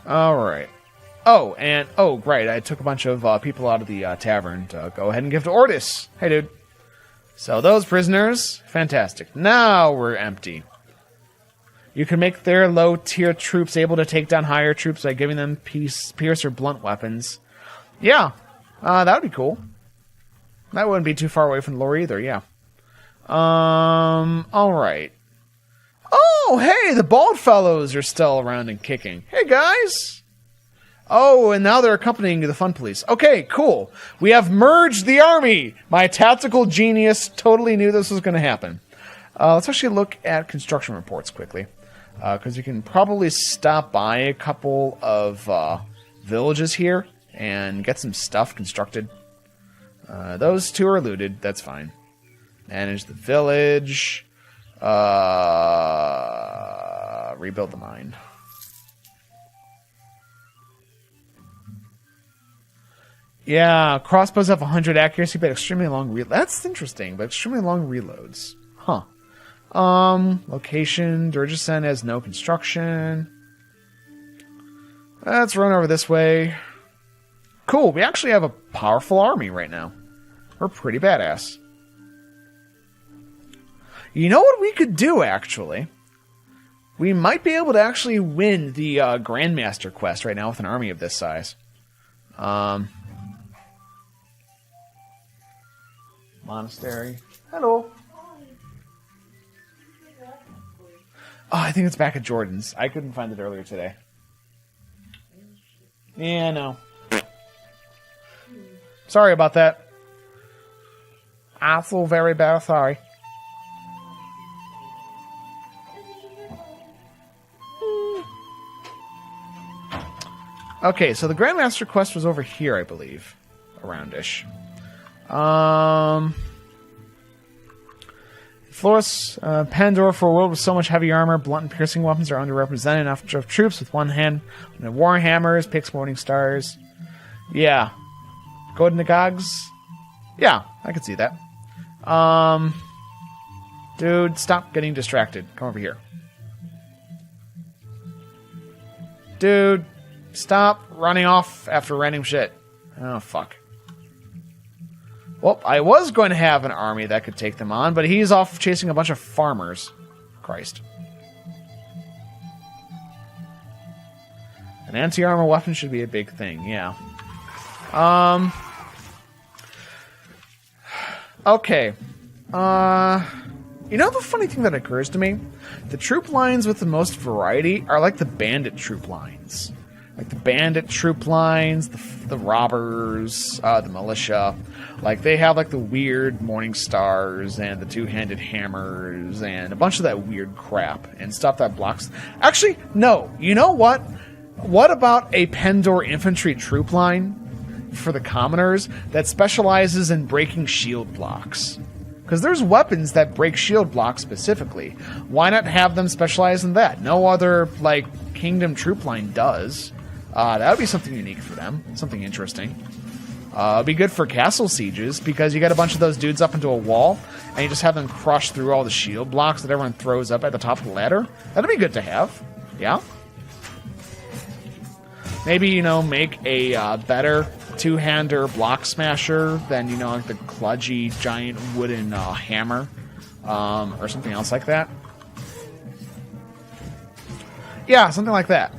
Speaker 1: Alright. Oh, and... Oh, right. I took a bunch of people out of the tavern to go ahead and give to Ordis. Hey, dude. So those prisoners... Fantastic. Now we're empty. You can make their low-tier troops able to take down higher troops by giving them pierce or blunt weapons. Yeah. That would be cool. That wouldn't be too far away from the lore either, yeah. Alright. Oh, hey, the bald fellows are still around and kicking. Hey, guys. Oh, and now they're accompanying the fun police. Okay, cool. We have merged the army. My tactical genius totally knew this was going to happen. Let's actually look at construction reports quickly. Because you can probably stop by a couple of villages here and get some stuff constructed. Those two are looted. That's fine. Manage the village. Rebuild the mine. Yeah, crossbows have 100 accuracy, but extremely long reloads. That's interesting, but extremely long reloads. Huh. Location. Durgisen has no construction. Let's run over this way. Cool, we actually have a powerful army right now. We're pretty badass. You know what we could do, actually? We might be able to actually win the Grandmaster quest right now with an army of this size. Monastery. Hello. Oh, I think it's back at Jordan's. I couldn't find it earlier today. Yeah, no. Sorry about that. I feel very bad. Sorry. Okay, so the Grandmaster quest was over here, I believe. Around-ish. Urist Pendor, for a world with so much heavy armor, blunt and piercing weapons are underrepresented. Enough troops with one hand. Warhammers, picks, morning stars. Yeah. Go to Nagogs? Yeah, I could see that. Dude, stop getting distracted. Come over here. Dude, stop running off after random shit. Oh, fuck. Well, I was going to have an army that could take them on, but he's off chasing a bunch of farmers. Christ. An anti-armor weapon should be a big thing, yeah. Okay. You know the funny thing that occurs to me? The troop lines with the most variety are like the bandit troop lines. Like the bandit troop lines, the robbers, the militia. Like, they have, like, the weird morning stars and the two-handed hammers and a bunch of that weird crap and stuff that blocks... Actually, no. You know what? What about a Pendor infantry troop line for the commoners that specializes in breaking shield blocks? Because there's weapons that break shield blocks specifically. Why not have them specialize in that? No other, like, Kingdom troop line does. That would be something unique for them. Something interesting. It'd be good for castle sieges, because you get a bunch of those dudes up into a wall, and you just have them crush through all the shield blocks that everyone throws up at the top of the ladder. That'd be good to have. Yeah? Maybe, you know, make a better two-hander block smasher than, you know, like the kludgy giant wooden hammer, or something else like that. Yeah, something like that.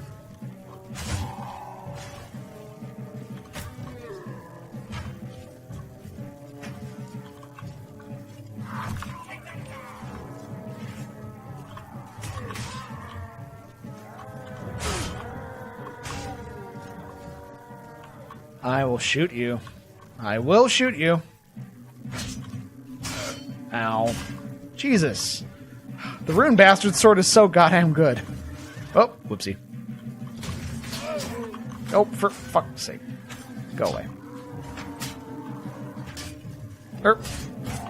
Speaker 1: I will shoot you. I will shoot you. Ow. Jesus. The Rune Bastard sword is so goddamn good. Oh, whoopsie. Oh, for fuck's sake. Go away.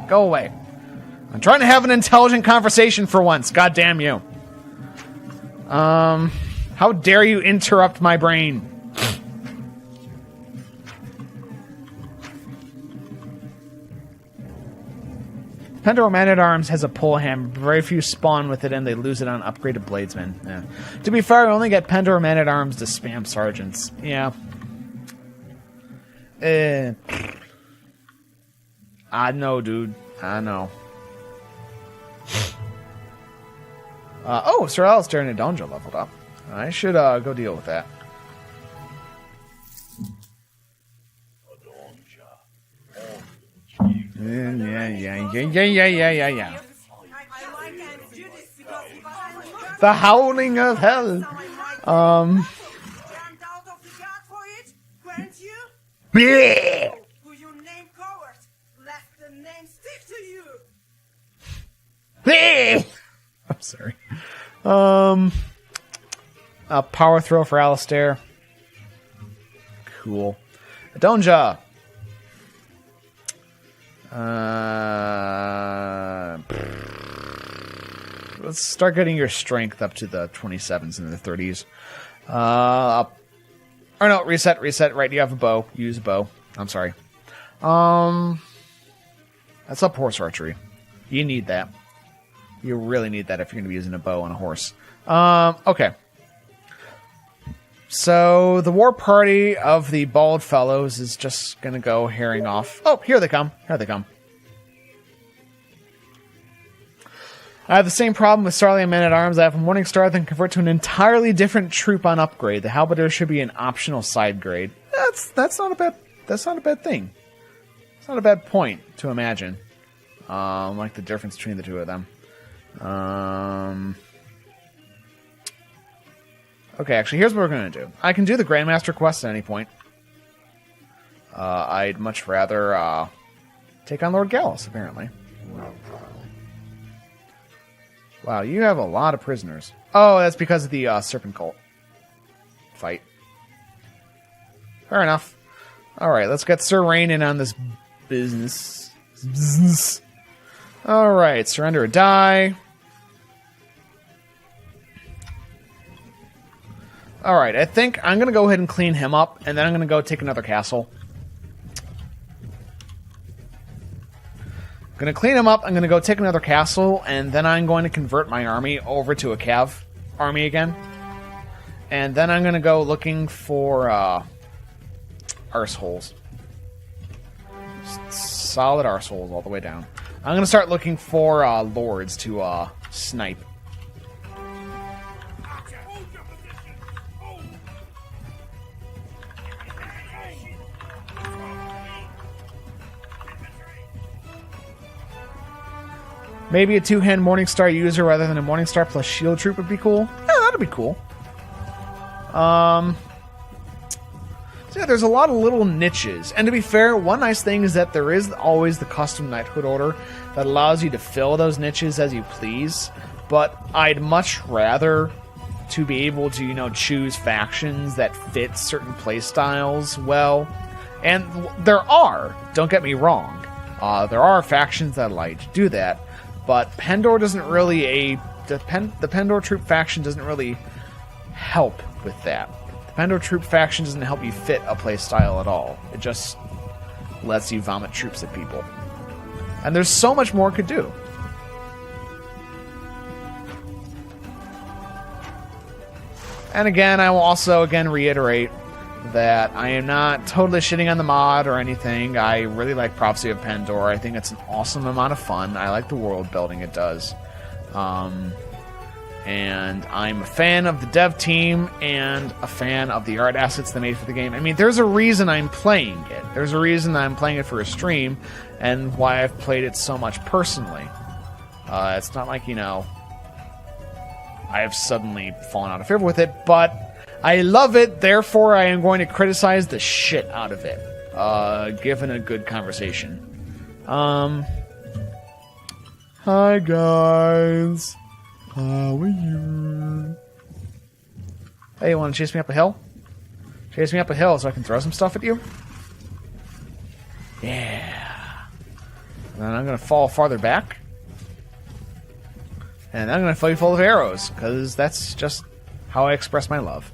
Speaker 1: Go away. I'm trying to have an intelligent conversation for once. God damn you. How dare you interrupt my brain? Pendor Man-at-Arms has a pole hand. Very few spawn with it, and they lose it on upgraded bladesmen. Yeah. To be fair, I only get Pendor Man-at-Arms to spam sergeants. Yeah. I know, dude. I know. Oh, Sir Alistair and Adonja leveled up. I should go deal with that. Yeah. The howling of hell. Bleh. Bleh. I'm sorry. A power throw for Alistair. Cool. Adonja. Let's start getting your strength up to the 27s and the 30s. Or no, reset. Right, you have a bow. Use a bow. I'm sorry. That's up horse archery. You need that. You really need that if you're going to be using a bow on a horse. Okay. So the war party of the bald fellows is just going to go herring off. Oh, here they come. I have the same problem with Starlight Men-at-Arms. I have a Morning Star that can convert to an entirely different troop on upgrade. The Halberdier should be an optional side grade. That's not a bad thing. It's not a bad point to imagine. Like the difference between the two of them. Okay, actually, here's what we're going to do. I can do the Grandmaster quest at any point. I'd much rather take on Lord Gallus, apparently. Wow, you have a lot of prisoners. Oh, that's because of the Serpent Cult fight. Fair enough. Alright, let's get Sir Rain in on this business. Alright, surrender or die. Alright, I think I'm going to go ahead and clean him up, and then I'm going to go take another castle. I'm going to clean him up, I'm going to go take another castle, and then I'm going to convert my army over to a Cav army again. And then I'm going to go looking for arseholes. Solid arseholes all the way down. I'm going to start looking for lords to snipe. Maybe a two-hand Morningstar user rather than a Morningstar plus shield troop would be cool. Yeah, that'd be cool. So yeah, there's a lot of little niches. And to be fair, one nice thing is that there is always the custom knighthood order that allows you to fill those niches as you please. But I'd much rather to be able to, you know, choose factions that fit certain playstyles well. And there are, don't get me wrong, there are factions that allow you to do that. But Pendor doesn't really the Pendor troop faction doesn't really help with that. The Pendor troop faction doesn't help you fit a playstyle at all. It just lets you vomit troops at people. And there's so much more it could do. And again, I will also reiterate that I am not totally shitting on the mod or anything. I really like Prophecy of Pendor. I think it's an awesome amount of fun. I like the world building it does. And I'm a fan of the dev team and a fan of the art assets they made for the game. I mean, there's a reason I'm playing it. There's a reason I'm playing it for a stream and why I've played it so much personally. It's not like, you know, I have suddenly fallen out of favor with it, but I love it, therefore I am going to criticize the shit out of it, given a good conversation. Hi guys, how are you? Hey, you want to chase me up a hill? Chase me up a hill so I can throw some stuff at you? Yeah. And then I'm going to fall farther back. And I'm going to fill you full of arrows, because that's just how I express my love.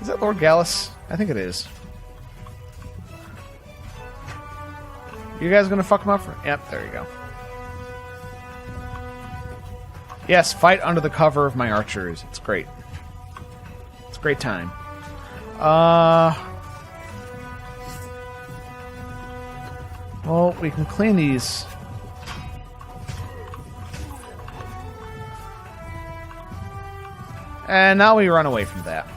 Speaker 1: Is that Lord Gallus? I think it is. You guys gonna fuck him up? Yep, there you go. Yes, fight under the cover of my archers. It's great. It's a great time. Well, we can clean these. And now we run away from that.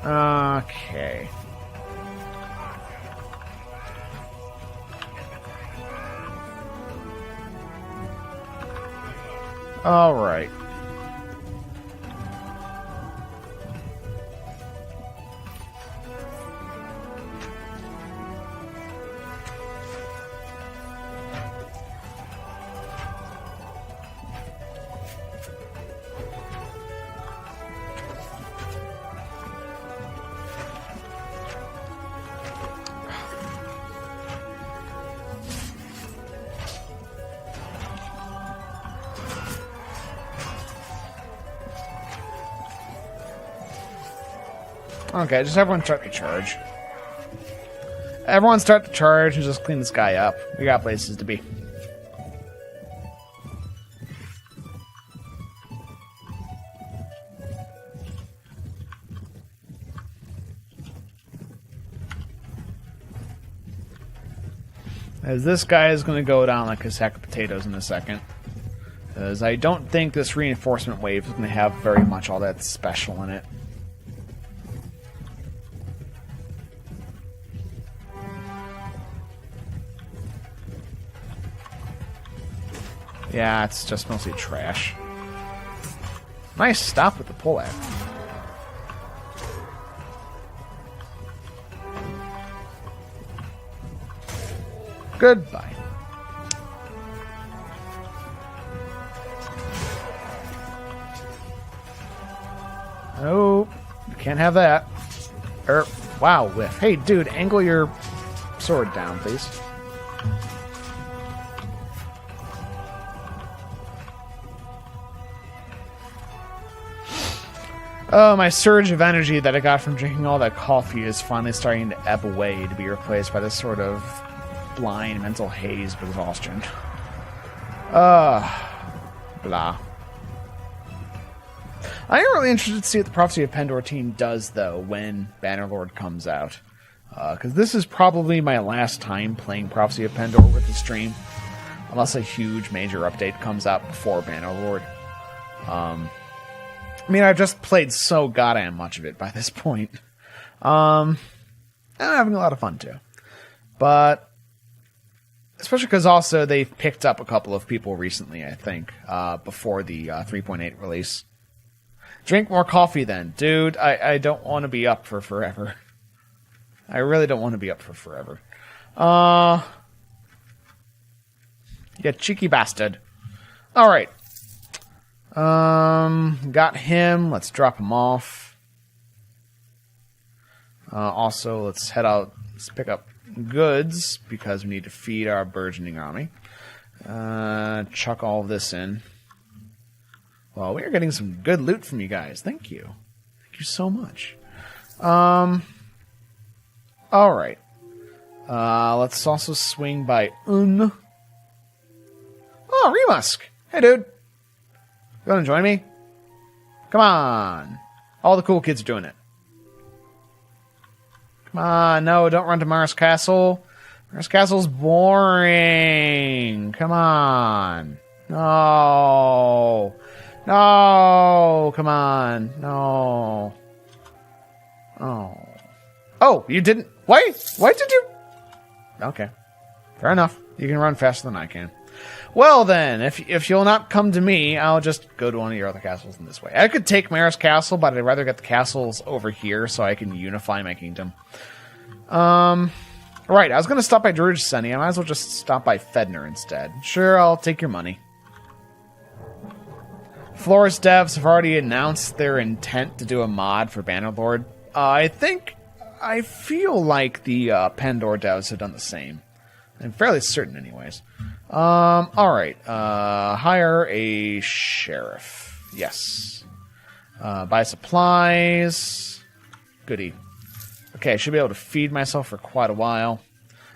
Speaker 1: Okay. All right. Okay, just everyone start to charge. Everyone start to charge and just clean this guy up. We got places to be. As this guy is going to go down like a sack of potatoes in a second. Because I don't think this reinforcement wave is going to have very much all that special in it. Yeah, it's just mostly trash. Nice stop with the pull-out. Goodbye. Oh, you can't have that. Wow, whiff. Hey, dude, angle your sword down, please. Oh, my surge of energy that I got from drinking all that coffee is finally starting to ebb away to be replaced by this sort of blind mental haze of exhaustion. Blah. I am really interested to see what the Prophecy of Pendor team does, though, when Bannerlord comes out. Because this is probably my last time playing Prophecy of Pendor with the stream. Unless a huge major update comes out before Bannerlord. I mean, I've just played so goddamn much of it by this point. And I'm having a lot of fun, too. But, especially because also they've picked up a couple of people recently, I think, before the 3.8 release. Drink more coffee, then. Dude, I don't want to be up for forever. I really don't want to be up for forever. You cheeky bastard. Alright. Got him. Let's drop him off. Also, let's head out. Let's pick up goods, because we need to feed our burgeoning army. Chuck all of this in. Well, we are getting some good loot from you guys. Thank you. Thank you so much. Alright. Let's also swing by Oh, Remusk! Hey, dude. You want to join me? Come on. All the cool kids are doing it. Come on. No, don't run to Mars Castle. Mars Castle's boring. Come on. No. No. Come on. No. Oh. Oh, you didn't. Why did you? Okay. Fair enough. You can run faster than I can. Well then, if you'll not come to me, I'll just go to one of your other castles in this way. I could take Maris Castle, but I'd rather get the castles over here so I can unify my kingdom. Right, I was going to stop by Druidsteni. I might as well just stop by Fedner instead. Sure, I'll take your money. Florist devs have already announced their intent to do a mod for Bannerlord. I feel like the Pendor devs have done the same. I'm fairly certain anyways. Alright. Hire a sheriff. Yes. Buy supplies. Goody. Okay, I should be able to feed myself for quite a while.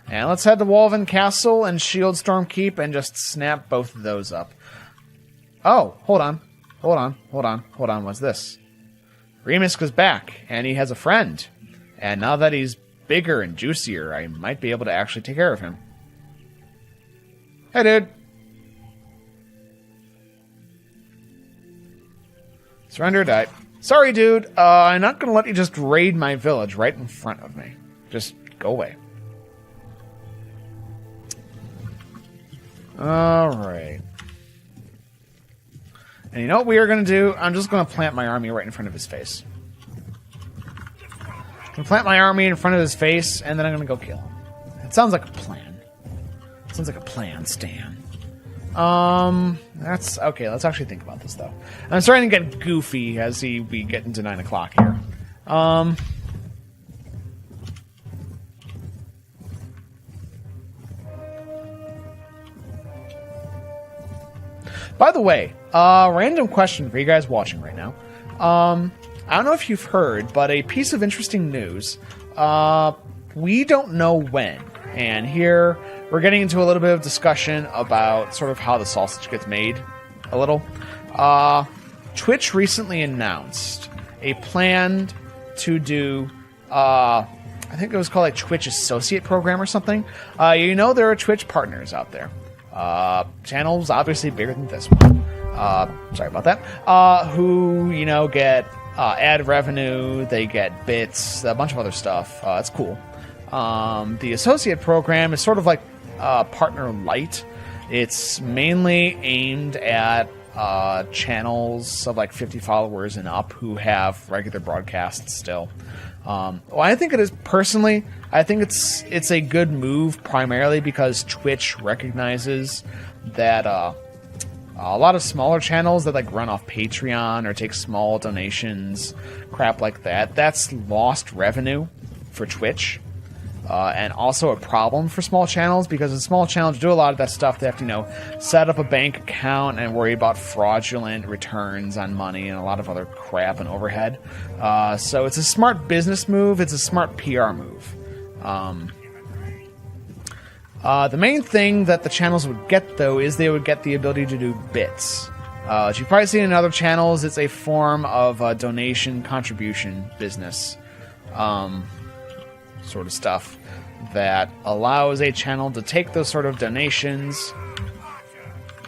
Speaker 1: And let's head to Walven Castle and Shieldstorm Keep and just snap both of those up. Oh, hold on. What's this? Remisk is back, and he has a friend. And now that he's bigger and juicier, I might be able to actually take care of him. Hey, dude. Surrender or die. Sorry, dude. I'm not going to let you just raid my village right in front of me. Just go away. Alright. And you know what we are going to do? I'm just going to plant my army right in front of his face. I'm going to plant my army in front of his face, and then I'm going to go kill him. It sounds like a plan. It sounds like a plan, Stan. That's... Okay, let's actually think about this, though. I'm starting to get goofy as we get into 9 o'clock here. By the way, random question for you guys watching right now. I don't know if you've heard, but a piece of interesting news. We don't know when. And here, we're getting into a little bit of discussion about sort of how the sausage gets made. A little. Twitch recently announced a plan to do... I think it was called a Twitch Associate Program or something. You know there are Twitch partners out there. Channels obviously bigger than this one. Sorry about that. Who, you know, get ad revenue, they get bits, a bunch of other stuff. It's cool. The associate program is sort of like Partner Lite. It's mainly aimed at channels of like 50 followers and up who have regular broadcasts still. Well, I think it is personally. I think it's a good move primarily because Twitch recognizes that a lot of smaller channels that like run off Patreon or take small donations, crap like that, that's lost revenue for Twitch. And also a problem for small channels because the small channels do a lot of that stuff. They have to, you know, set up a bank account and worry about fraudulent returns on money and a lot of other crap and overhead. So it's a smart business move. It's a smart PR move. The main thing that the channels would get, though, is they would get the ability to do bits. As you've probably seen in other channels, it's a form of donation contribution business. Sort of stuff that allows a channel to take those sort of donations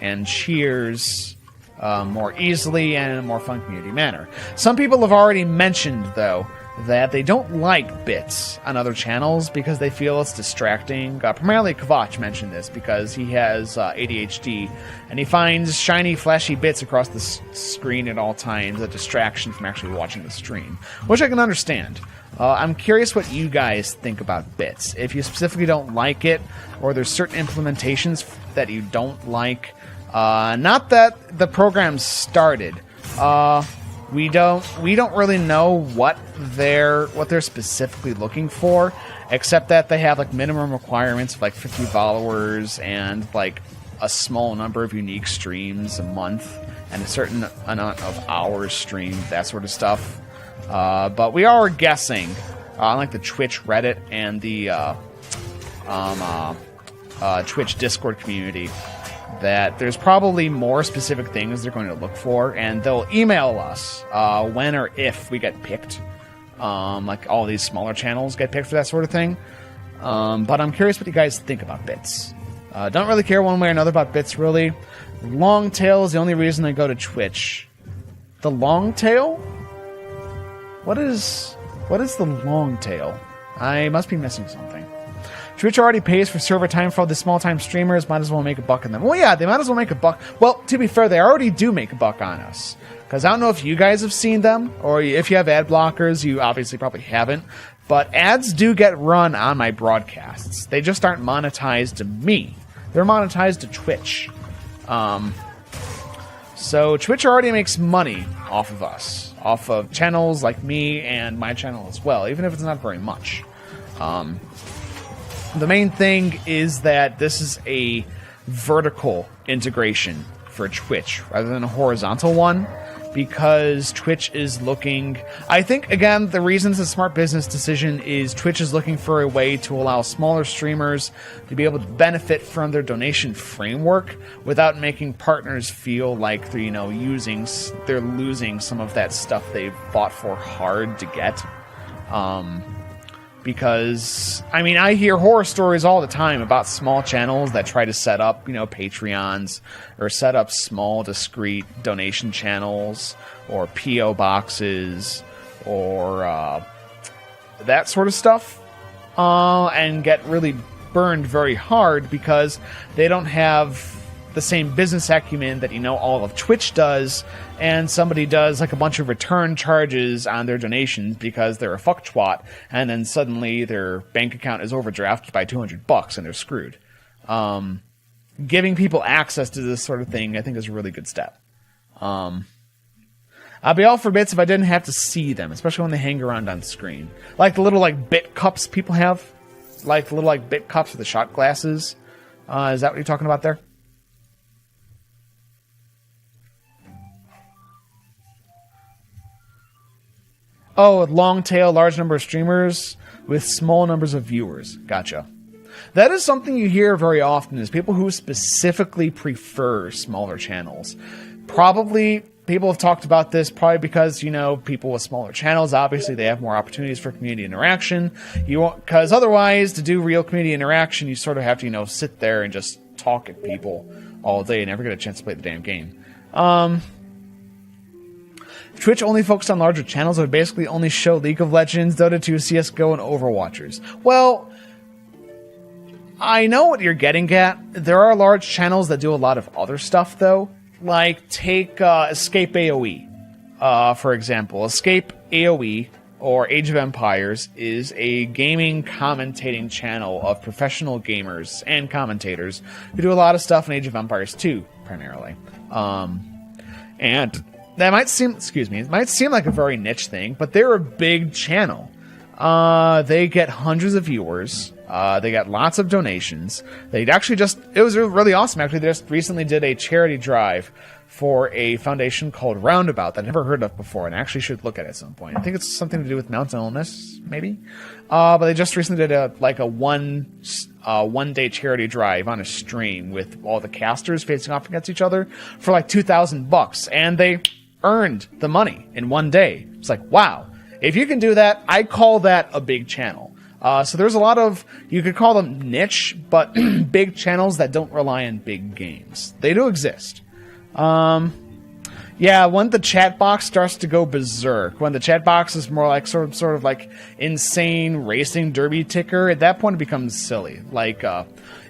Speaker 1: and cheers more easily and in a more fun community manner. Some people have already mentioned, though, that they don't like bits on other channels because they feel it's distracting. Primarily Kvatch mentioned this because he has ADHD and he finds shiny, flashy bits across the screen at all times a distraction from actually watching the stream, which I can understand. I'm curious what you guys think about bits. If you specifically don't like it, or there's certain implementations that you don't like. Not that the program started. We don't really know what they're specifically looking for, except that they have like minimum requirements of like 50 followers and like a small number of unique streams a month and a certain amount of hours streamed, that sort of stuff. But we are guessing, unlike the Twitch Reddit and the Twitch Discord community, that there's probably more specific things they're going to look for, and they'll email us when or if we get picked. Like all these smaller channels get picked for that sort of thing. But I'm curious what you guys think about bits. Don't really care one way or another about bits, really. Long tail is the only reason I go to Twitch. The long tail? What is the long tail? I must be missing something. Twitch already pays for server time for all the small-time streamers. Might as well make a buck on them. Well, yeah, they might as well make a buck. Well, to be fair, they already do make a buck on us. Because I don't know if you guys have seen them, or if you have ad blockers, you obviously probably haven't. But ads do get run on my broadcasts. They just aren't monetized to me. They're monetized to Twitch. So Twitch already makes money off of us. Off of channels like me and my channel as well, even if it's not very much. The main thing is that this is a vertical integration for Twitch rather than a horizontal one, because Twitch is looking... I think, again, the reason it's a smart business decision is Twitch is looking for a way to allow smaller streamers to be able to benefit from their donation framework without making partners feel like they're, they're losing some of that stuff they've fought for hard to get. Because, I hear horror stories all the time about small channels that try to set up, Patreons, or set up small, discrete donation channels, or P.O. boxes, or that sort of stuff, and get really burned very hard because they don't have the same business acumen that, all of Twitch does, and somebody does like a bunch of return charges on their donations because they're a fuck twat, and then suddenly their bank account is overdrafted by $200 and they're screwed. Giving people access to this sort of thing, I think, is a really good step. I'd be all for bits if I didn't have to see them, especially when they hang around on screen. Like the little bit cups people have, like the little bit cups with the shot glasses. Is that what you're talking about there? Oh, long tail, large number of streamers with small numbers of viewers. Gotcha. That is something you hear very often, is people who specifically prefer smaller channels. Probably, people have talked about this probably because, people with smaller channels, obviously they have more opportunities for community interaction. Because otherwise, to do real community interaction, you sort of have to, sit there and just talk at people all day and never get a chance to play the damn game. If Twitch only focused on larger channels, it would basically only show League of Legends, Dota 2, CSGO, and Overwatchers. Well, I know what you're getting at. There are large channels that do a lot of other stuff, though. Like, take Escape AoE, for example. Escape AoE, or Age of Empires, is a gaming commentating channel of professional gamers and commentators who do a lot of stuff in Age of Empires 2, primarily. And that might seem, it might seem like a very niche thing, but they're a big channel. They get hundreds of viewers. They got lots of donations. It was really awesome. Actually, they just recently did a charity drive for a foundation called Roundabout that I've never heard of before, and I actually should look at it at some point. I think it's something to do with mental illness, maybe. But they just recently did a one-day charity drive on a stream with all the casters facing off against each other for like $2,000, and they earned the money in one day. It's like, wow. If you can do that, I call that a big channel. So there's a lot of, you could call them niche, but big channels that don't rely on big games. They do exist. Yeah, when the chat box starts to go berserk, when the chat box is more like sort of like insane racing derby ticker, at that point it becomes silly. Like,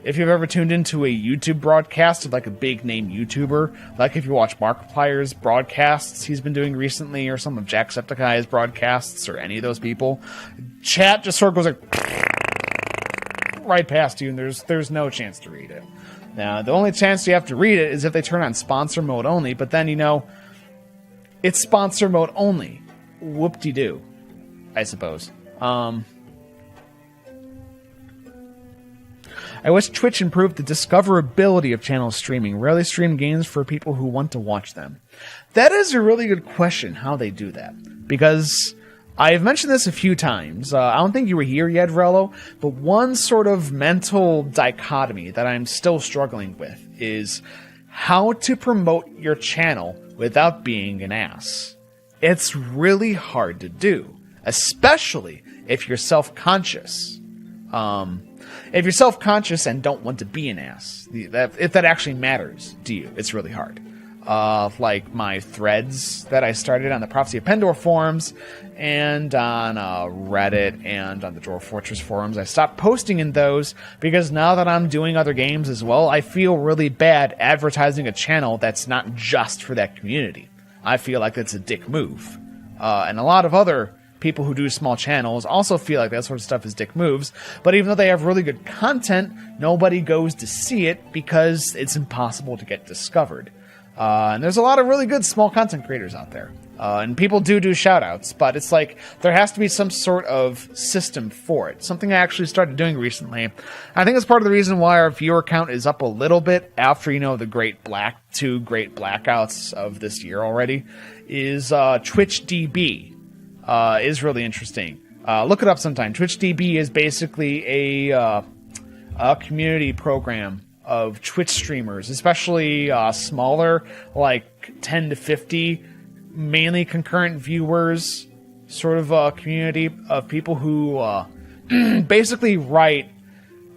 Speaker 1: if you've ever tuned into a YouTube broadcast of like a big name YouTuber, like if you watch Markiplier's broadcasts he's been doing recently, or some of Jacksepticeye's broadcasts, or any of those people, chat just sort of goes like right past you, and there's no chance to read it. Now, the only chance you have to read it is if they turn on sponsor mode only, but then, it's sponsor mode only. Whoop-de-doo, I suppose. I wish Twitch improved the discoverability of channel streaming. Rarely stream games for people who want to watch them. That is a really good question, how they do that. Because I've mentioned this a few times. I don't think you were here yet, Vrello, but one sort of mental dichotomy that I'm still struggling with is how to promote your channel without being an ass. It's really hard to do, especially if you're self-conscious. If you're self-conscious and don't want to be an ass, if that actually matters to you, it's really hard. like my threads that I started on the Prophecy of Pendor forums and on Reddit and on the Dwarf Fortress forums. I stopped posting in those because now that I'm doing other games as well, I feel really bad advertising a channel that's not just for that community. I feel like it's a dick move. And a lot of other people who do small channels also feel like that sort of stuff is dick moves, but even though they have really good content, nobody goes to see it because it's impossible to get discovered. And there's a lot of really good small content creators out there. And people do shout-outs, but it's like there has to be some sort of system for it. Something I actually started doing recently. I think it's part of the reason why our viewer count is up a little bit after, the two great blackouts of this year already, is TwitchDB. Is really interesting. Look it up sometime. TwitchDB is basically a community program of Twitch streamers, especially smaller, like 10 to 50, mainly concurrent viewers, sort of a community of people who basically write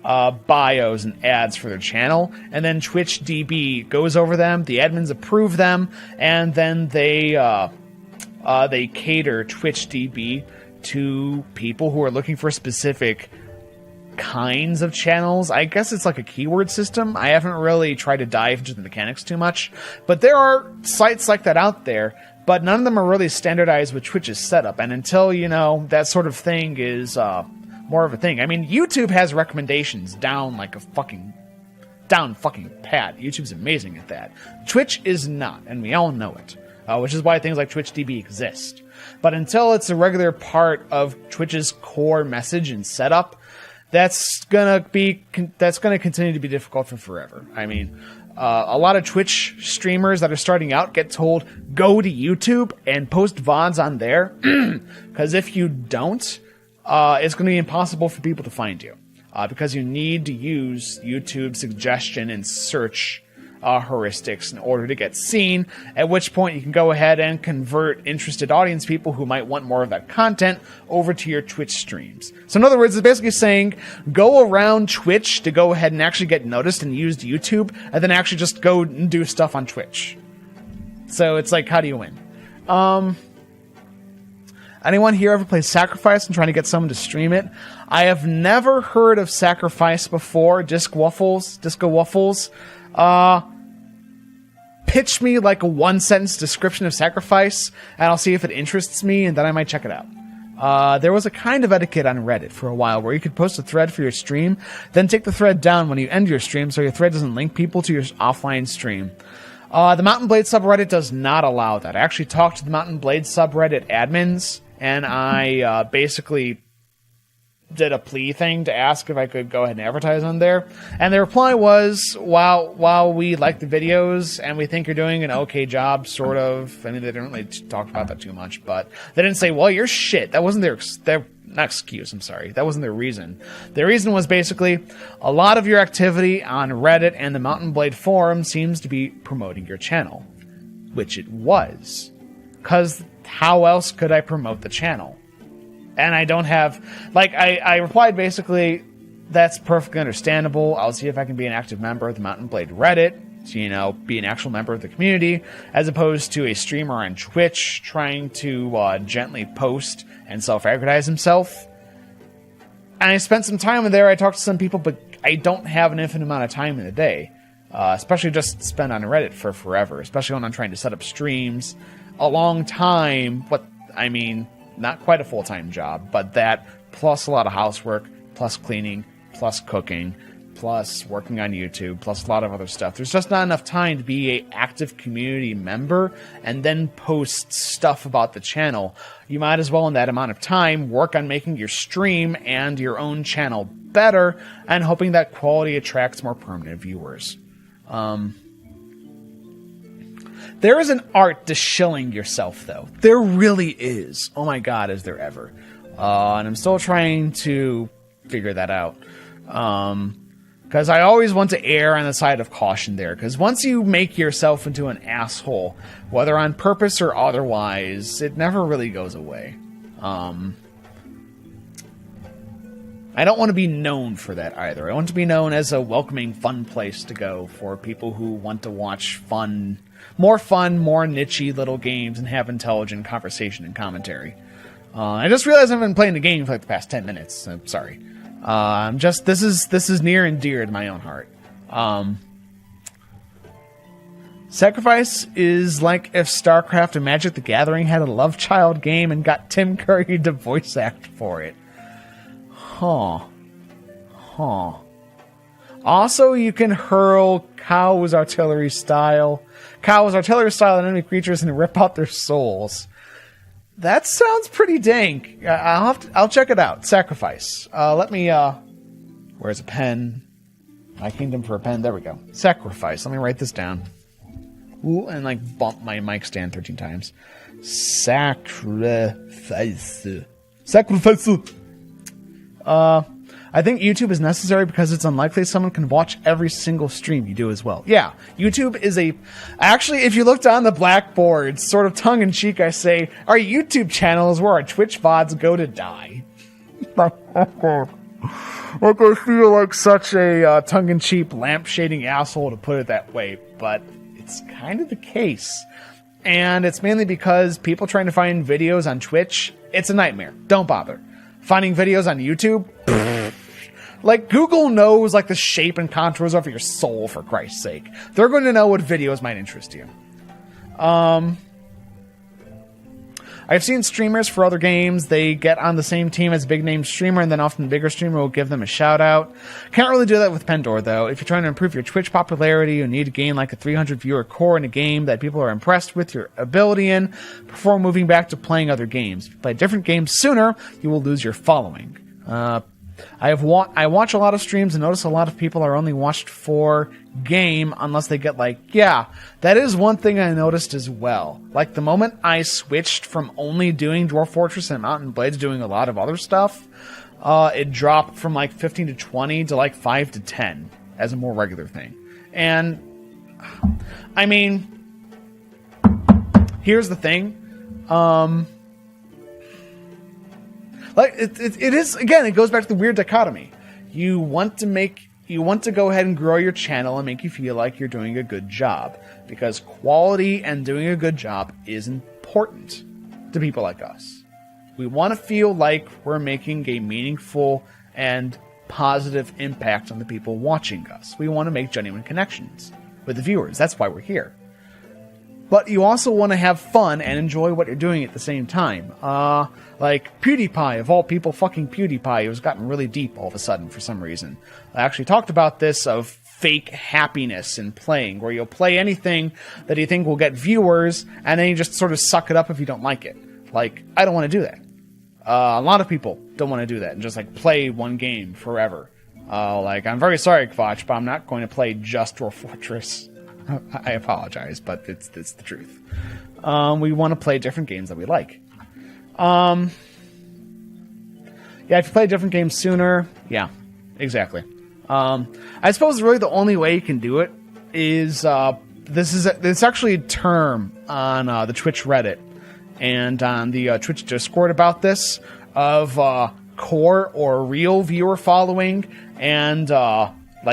Speaker 1: bios and ads for their channel, and then TwitchDB goes over them, the admins approve them, and then they cater TwitchDB to people who are looking for specific kinds of channels. I guess it's like a keyword system. I haven't really tried to dive into the mechanics too much, but there are sites like that out there, but none of them are really standardized with Twitch's setup, and until, that sort of thing is more of a thing. I mean, YouTube has recommendations down fucking pat. YouTube's amazing at that. Twitch is not, and we all know it. Which is why things like TwitchDB exist. But until it's a regular part of Twitch's core message and setup, that's gonna continue to be difficult for forever. I mean, a lot of Twitch streamers that are starting out get told, go to YouTube and post VODs on there, because if you don't, it's going to be impossible for people to find you, because you need to use YouTube suggestion and search heuristics in order to get seen, at which point you can go ahead and convert interested audience people who might want more of that content over to your Twitch streams. So in other words, it's basically saying go around Twitch to go ahead and actually get noticed and use YouTube, and then actually just go and do stuff on Twitch. So it's like, how do you win? Anyone here ever play Sacrifice and trying to get someone to stream it? I have never heard of Sacrifice before. Disco Waffles. Pitch me like a one-sentence description of Sacrifice, and I'll see if it interests me, and then I might check it out. There was a kind of etiquette on Reddit for a while where you could post a thread for your stream, then take the thread down when you end your stream so your thread doesn't link people to your offline stream. The Mountain Blade subreddit does not allow that. I actually talked to the Mountain Blade subreddit admins, and I basically did a plea thing to ask if I could go ahead and advertise on there. And the reply was, while we like the videos and we think you're doing an okay job, sort of. I mean, they didn't really talk about that too much, but they didn't say, well, you're shit. That wasn't their not excuse, I'm sorry. That wasn't their reason. Their reason was basically, a lot of your activity on Reddit and the Mountain Blade forum seems to be promoting your channel. Which it was. Because how else could I promote the channel? And I don't have, I replied basically, that's perfectly understandable. I'll see if I can be an active member of the Mountain Blade Reddit, to, be an actual member of the community, as opposed to a streamer on Twitch trying to gently post and self-advertise himself. And I spent some time in there, I talked to some people, but I don't have an infinite amount of time in the day. Especially just spent on Reddit for forever, especially when I'm trying to set up streams. A long time, not quite a full-time job, but that, plus a lot of housework, plus cleaning, plus cooking, plus working on YouTube, plus a lot of other stuff. There's just not enough time to be an active community member and then post stuff about the channel. You might as well, in that amount of time, work on making your stream and your own channel better and hoping that quality attracts more permanent viewers. There is an art to shilling yourself, though. There really is. Oh my god, is there ever. And I'm still trying to figure that out. Because I always want to err on the side of caution there. Because once you make yourself into an asshole, whether on purpose or otherwise, it never really goes away. I don't want to be known for that either. I want to be known as a welcoming, fun place to go for people who want to watch more niche-y little games and have intelligent conversation and commentary. I just realized I've been playing the game for like the past 10 minutes. I'm sorry. This is near and dear to my own heart. Sacrifice is like if StarCraft and Magic the Gathering had a love child game and got Tim Curry to voice act for it. Huh. Also, you can hurl cows artillery style at enemy creatures and rip out their souls. That sounds pretty dank. I'll check it out. Sacrifice. Where's a pen? My kingdom for a pen. There we go. Sacrifice. Let me write this down. Ooh, and bump my mic stand 13 times. Sacrifice. I think YouTube is necessary because it's unlikely someone can watch every single stream you do as well. Yeah, YouTube is actually, if you look down the blackboard, sort of tongue-in-cheek, I say, our YouTube channel is where our Twitch VODs go to die. I feel like such a tongue-in-cheek, lamp-shading asshole to put it that way, but it's kind of the case. And it's mainly because people trying to find videos on Twitch, it's a nightmare. Don't bother. Finding videos on YouTube, Google knows the shape and contours of your soul, for Christ's sake. They're going to know what videos might interest you. I've seen streamers for other games. They get on the same team as a big name streamer, and then often the bigger streamer will give them a shout out. Can't really do that with Pendor, though. If you're trying to improve your Twitch popularity, you need to gain a 300 viewer core in a game that people are impressed with your ability in before moving back to playing other games. If you play different games sooner, you will lose your following. I watch a lot of streams and notice a lot of people are only watched for game unless they get that is one thing I noticed as well. The moment I switched from only doing Dwarf Fortress and Mountain Blade to doing a lot of other stuff, it dropped from 15 to 20 to 5 to 10 as a more regular thing. And I mean, here's the thing. It is, again, it goes back to the weird dichotomy. You want to go ahead and grow your channel and make you feel like you're doing a good job, because quality and doing a good job is important to people like us. We want to feel like we're making a meaningful and positive impact on the people watching us. We want to make genuine connections with the viewers. That's why we're here. But you also want to have fun and enjoy what you're doing at the same time. PewDiePie, of all people, fucking PewDiePie, who's gotten really deep all of a sudden for some reason. I actually talked about this of fake happiness in playing, where you'll play anything that you think will get viewers, and then you just sort of suck it up if you don't like it. I don't want to do that. A lot of people don't want to do that and just play one game forever. I'm very sorry, Kvotch, but I'm not going to play just Dwarf Fortress. I apologize, but it's the truth. We want to play different games that we like. Yeah, if you play different games sooner, yeah, exactly. I suppose really the only way you can do it is it's actually a term on the Twitch Reddit and on the Twitch Discord about this of core or real viewer following and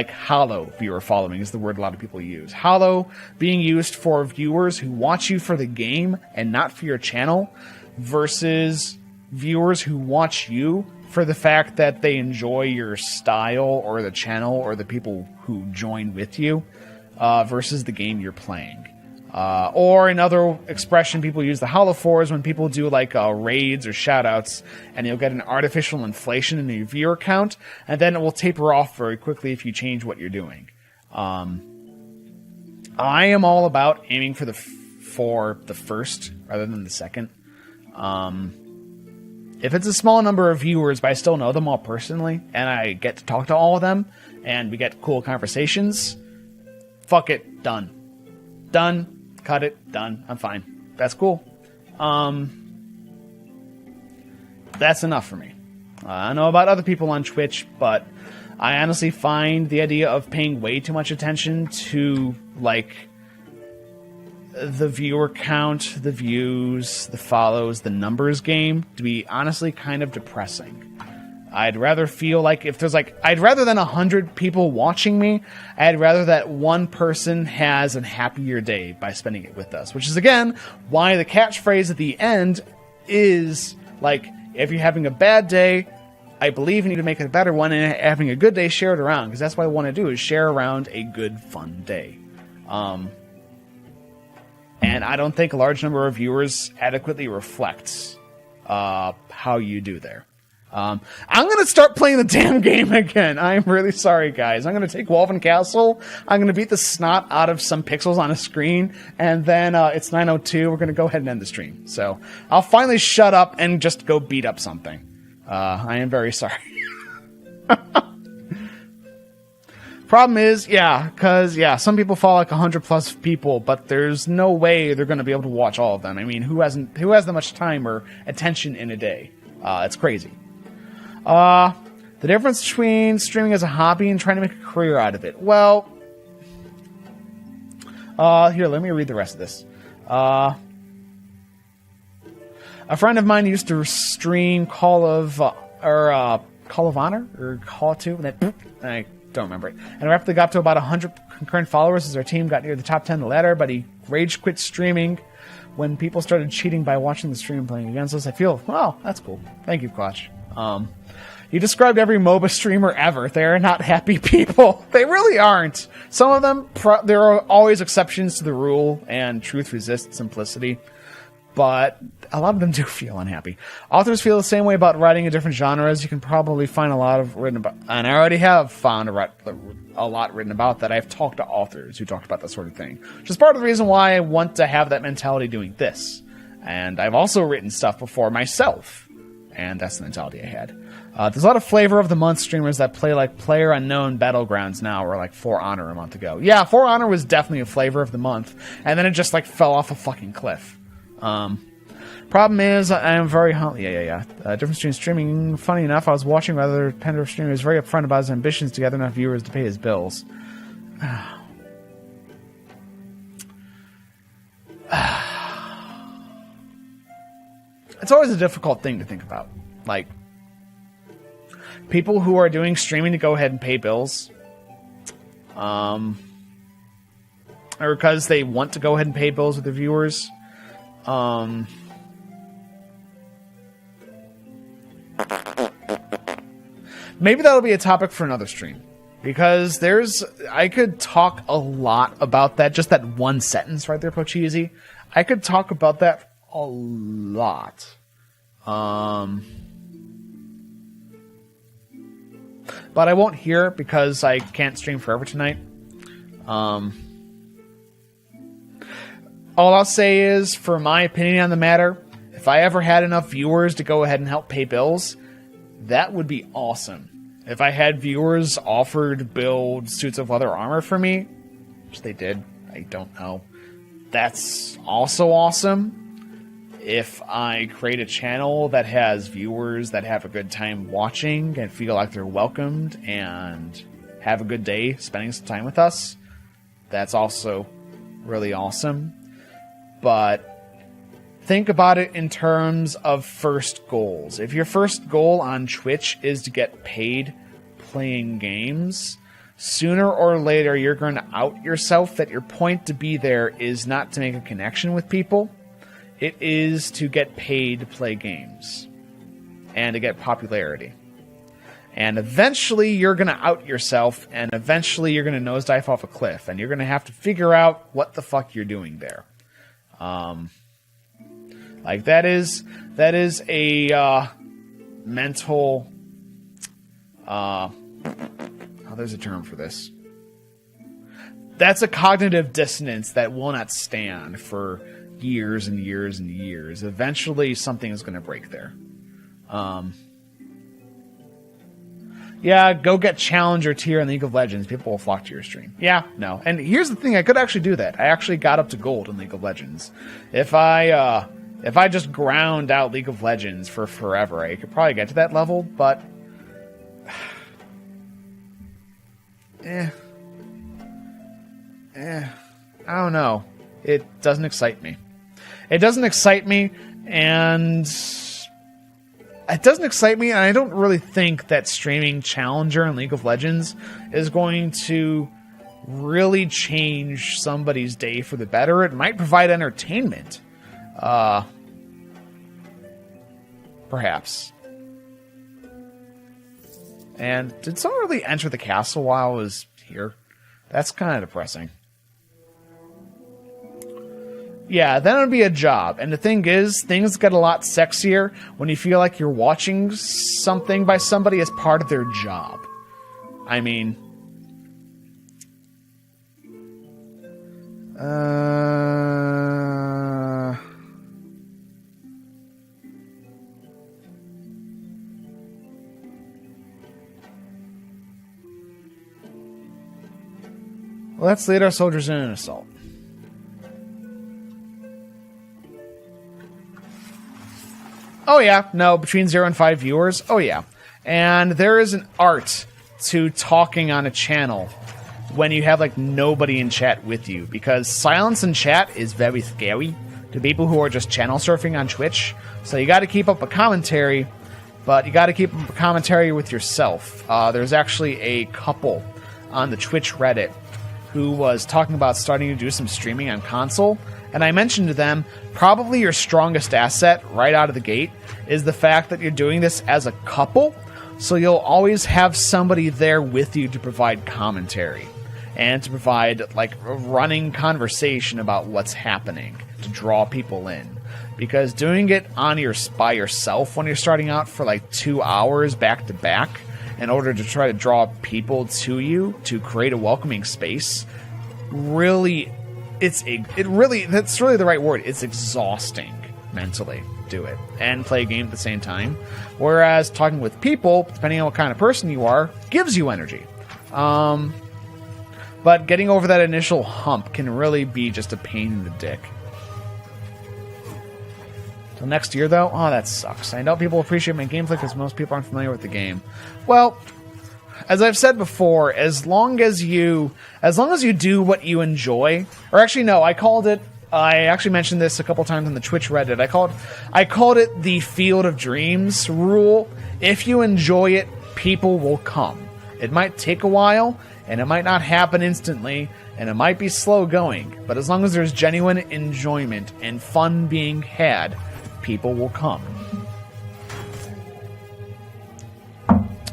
Speaker 1: hollow viewer following is the word a lot of people use. Hollow being used for viewers who watch you for the game and not for your channel, versus viewers who watch you for the fact that they enjoy your style or the channel or the people who join with you, versus the game you're playing. Or another expression people use the hollow for is when people do raids or shoutouts, and you'll get an artificial inflation in your viewer count, and then it will taper off very quickly if you change what you're doing. I am all about aiming for the first rather than the second. If it's a small number of viewers, but I still know them all personally, and I get to talk to all of them, and we get cool conversations, fuck it, done. Cut it, done, I'm fine. That's cool. That's enough for me. I know about other people on Twitch, but I honestly find the idea of paying way too much attention to, the viewer count, the views, the follows, the numbers game to be honestly kind of depressing. I'd rather feel like if there's like, I'd rather than 100 people watching me, I'd rather that one person has a happier day by spending it with us. Which is, again, why the catchphrase at the end is, like, if you're having a bad day, I believe you need to make it a better one, and having a good day, share it around. Because that's what I want to do, is share around a good, fun day. And I don't think a large number of viewers adequately reflects how you do there. I'm going to start playing the damn game again. I'm really sorry, guys. I'm going to take Wolven Castle. I'm going to beat the snot out of some pixels on a screen. And then it's 9:02. We're going to go ahead and end the stream. So I'll finally shut up and just go beat up something. I am very sorry. Problem is, some people follow like 100 plus people, but there's no way they're going to be able to watch all of them. I mean, who has that much time or attention in a day? It's crazy. The difference between streaming as a hobby and trying to make a career out of it. Well, here, let me read the rest of this. A friend of mine used to stream Call of Honor or Call 2, and then I don't remember it. And rapidly got to about 100 concurrent followers as our team got near the top 10 of the ladder, but he rage quit streaming when people started cheating by watching the stream playing against us. I feel, well, that's cool. Thank you, Quatch. You described every MOBA streamer ever. They're not happy people. They really aren't. Some of them, there are always exceptions to the rule, and truth resists simplicity. But a lot of them do feel unhappy. Authors feel the same way about writing in different genres. You can probably find a lot of written about, and I already have found a lot written about that. I've talked to authors who talked about that sort of thing, which is part of the reason why I want to have that mentality doing this. And I've also written stuff before myself, and that's the mentality I had. There's a lot of flavor of the month streamers that play like Player Unknown Battlegrounds now, or like For Honor a month ago. Yeah, For Honor was definitely a flavor of the month, and then it just like fell off a fucking cliff. Problem is, I am very difference between streaming. Funny enough, I was watching rather Pendor stream. He was very upfront about his ambitions to gather enough viewers to pay his bills. It's always a difficult thing to think about. Like, people who are doing streaming to go ahead and pay bills, or because they want to go ahead and pay bills with their viewers. Maybe that'll be a topic for another stream, because I could talk a lot about that. Just that one sentence right there, Pocheesy. I could talk about that a lot. But I won't hear it because I can't stream forever tonight. All I'll say is, for my opinion on the matter, if I ever had enough viewers to go ahead and help pay bills, that would be awesome. If I had viewers offered to build suits of leather armor for me, which they did, I don't know, that's also awesome. If I create a channel that has viewers that have a good time watching and feel like they're welcomed and have a good day spending some time with us, that's also really awesome. But think about it in terms of first goals. If your first goal on Twitch is to get paid playing games, sooner or later you're going to out yourself that your point to be there is not to make a connection with people. It is to get paid to play games and to get popularity. And eventually you're going to out yourself, and eventually you're going to nosedive off a cliff, and you're going to have to figure out what the fuck you're doing there. Like that is a mental there's a term for this. That's a cognitive dissonance that will not stand for years and years and years. Eventually something is going to break there. Yeah, go get Challenger tier in League of Legends. People will flock to your stream. Yeah, no. And here's the thing, I could actually do that. I actually got up to gold in League of Legends. If I just ground out League of Legends for forever, I could probably get to that level, but I don't know. It doesn't excite me. It doesn't excite me, and it doesn't excite me, and I don't really think that streaming Challenger in League of Legends is going to really change somebody's day for the better. It might provide entertainment. Perhaps. And did someone really enter the castle while I was here? That's kind of depressing. Yeah, then it would be a job. And the thing is, things get a lot sexier when you feel like you're watching something by somebody as part of their job. I mean... Let's lead our soldiers in an assault. Oh yeah, no, between 0 and 5 viewers. Oh yeah. And there is an art to talking on a channel when you have like nobody in chat with you, because silence in chat is very scary to people who are just channel surfing on Twitch. So you got to keep up a commentary, but you got to keep up a commentary with yourself. There's actually a couple on the Twitch Reddit who was talking about starting to do some streaming on console. And I mentioned to them, probably your strongest asset right out of the gate is the fact that you're doing this as a couple, so you'll always have somebody there with you to provide commentary and to provide like a running conversation about what's happening to draw people in. Because doing it by yourself when you're starting out for like 2 hours back to back in order to try to draw people to you to create a welcoming space, that's really the right word. It's exhausting mentally. Do it and play a game at the same time. Whereas talking with people, depending on what kind of person you are, gives you energy. But getting over that initial hump can really be just a pain in the dick. Till next year, though? Oh, that sucks. I know people appreciate my gameplay because most people aren't familiar with the game. Well, as I've said before, as long as you do what you enjoy, or actually no, I actually mentioned this a couple times on the Twitch Reddit. I called it the Field of Dreams rule. If you enjoy it, people will come. It might take a while, and it might not happen instantly, and it might be slow going, but as long as there's genuine enjoyment and fun being had, people will come.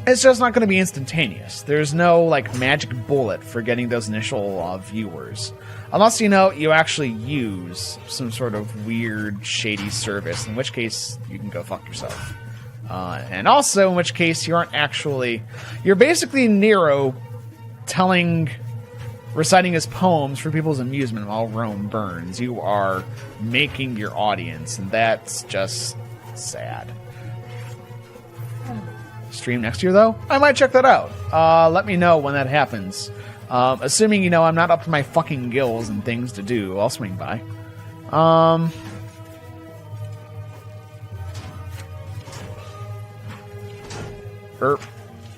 Speaker 1: It's just not going to be instantaneous. There's no like magic bullet for getting those initial viewers. Unless, you actually use some sort of weird, shady service, in which case you can go fuck yourself. And also, in which case you're basically Nero reciting his poems for people's amusement while Rome burns. You are making your audience, and that's just sad. Stream next year, though? I might check that out. Let me know when that happens. Assuming, I'm not up to my fucking gills and things to do, I'll swing by. Come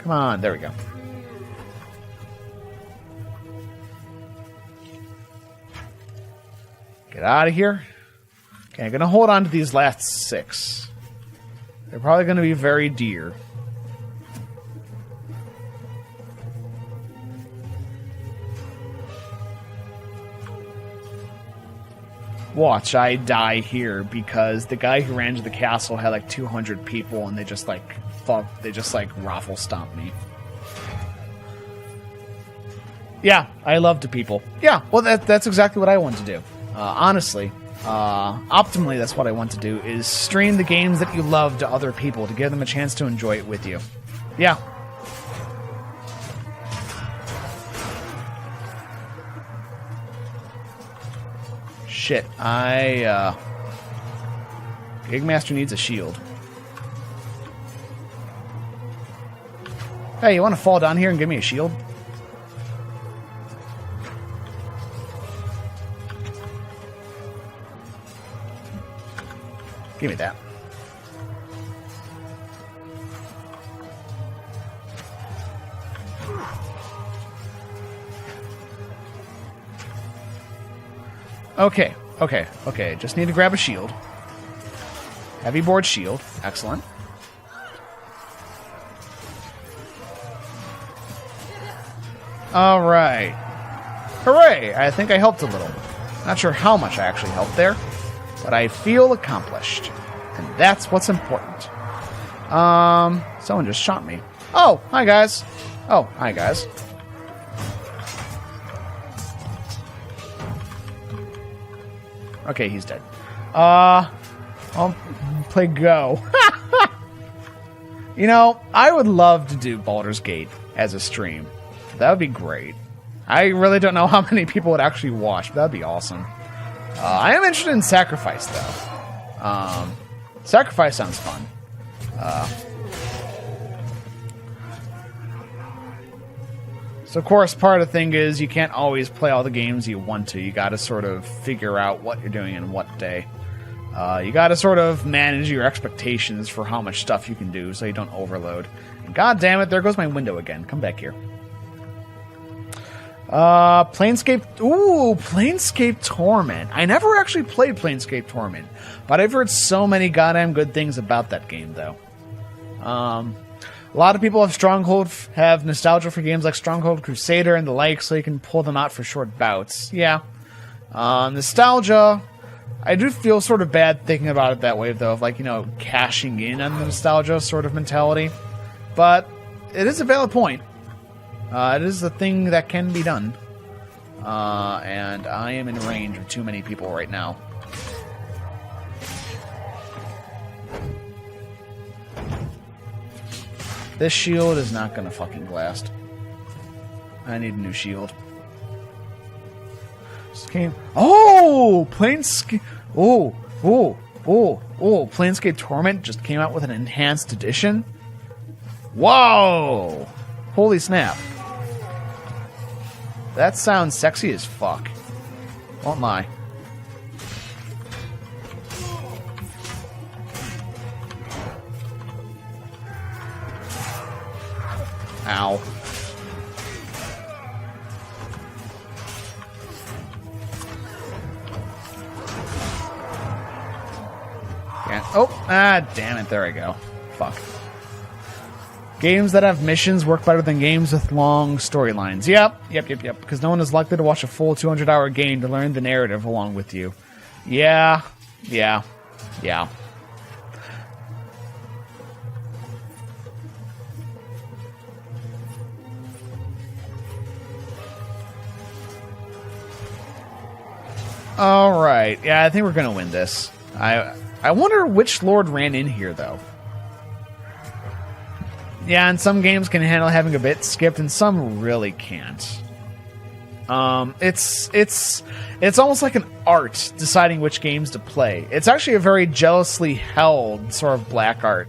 Speaker 1: on, there we go. Get out of here. Okay, I'm going to hold on to these last 6. They're probably going to be very dear. Watch, I die here because the guy who ran to the castle had like 200 people and they just raffle stomp me. Yeah, I love to people. Yeah, well that's exactly what I want to do. Honestly, optimally that's what I want to do, is stream the games that you love to other people to give them a chance to enjoy it with you. Yeah. Shit, Gigmaster needs a shield. Hey, you want to fall down here and give me a shield? Give me that. Okay. Just need to grab a shield. Heavy board shield. Excellent. All right. Hooray! I think I helped a little. Not sure how much I actually helped there, but I feel accomplished. And that's what's important. Someone just shot me. Oh, hi guys. Oh, hi guys. Okay, he's dead. I'll play Go. You know, I would love to do Baldur's Gate as a stream. That would be great. I really don't know how many people would actually watch, but that'd be awesome. I am interested in Sacrifice, though. Sacrifice sounds fun. So, of course, part of the thing is you can't always play all the games you want to. You gotta sort of figure out what you're doing in what day. You gotta sort of manage your expectations for how much stuff you can do so you don't overload. And God damn it, there goes my window again. Come back here. Planescape... Ooh, Planescape Torment. I never actually played Planescape Torment, but I've heard so many goddamn good things about that game, though. A lot of people have nostalgia for games like Stronghold Crusader and the like, so you can pull them out for short bouts. Yeah. Nostalgia... I do feel sort of bad thinking about it that way, though, of, like, you know, cashing in on the nostalgia sort of mentality. But it is a valid point. It is a thing that can be done. And I am in range of too many people right now. This shield is not going to fucking last. I need a new shield. Came. Oh, Planescape. Planescape Torment just came out with an enhanced edition. Whoa! Holy snap. That sounds sexy as fuck. Won't lie. Ow. Oh, damn it. There I go. Fuck. Games that have missions work better than games with long storylines. Yep. Because no one is likely to watch a full 200-hour game to learn the narrative along with you. Yeah. Alright. Yeah, I think we're gonna win this. I wonder which Lord ran in here, though. Yeah, and some games can handle having a bit skipped, and some really can't. It's almost like an art deciding which games to play. It's actually a very jealously held sort of black art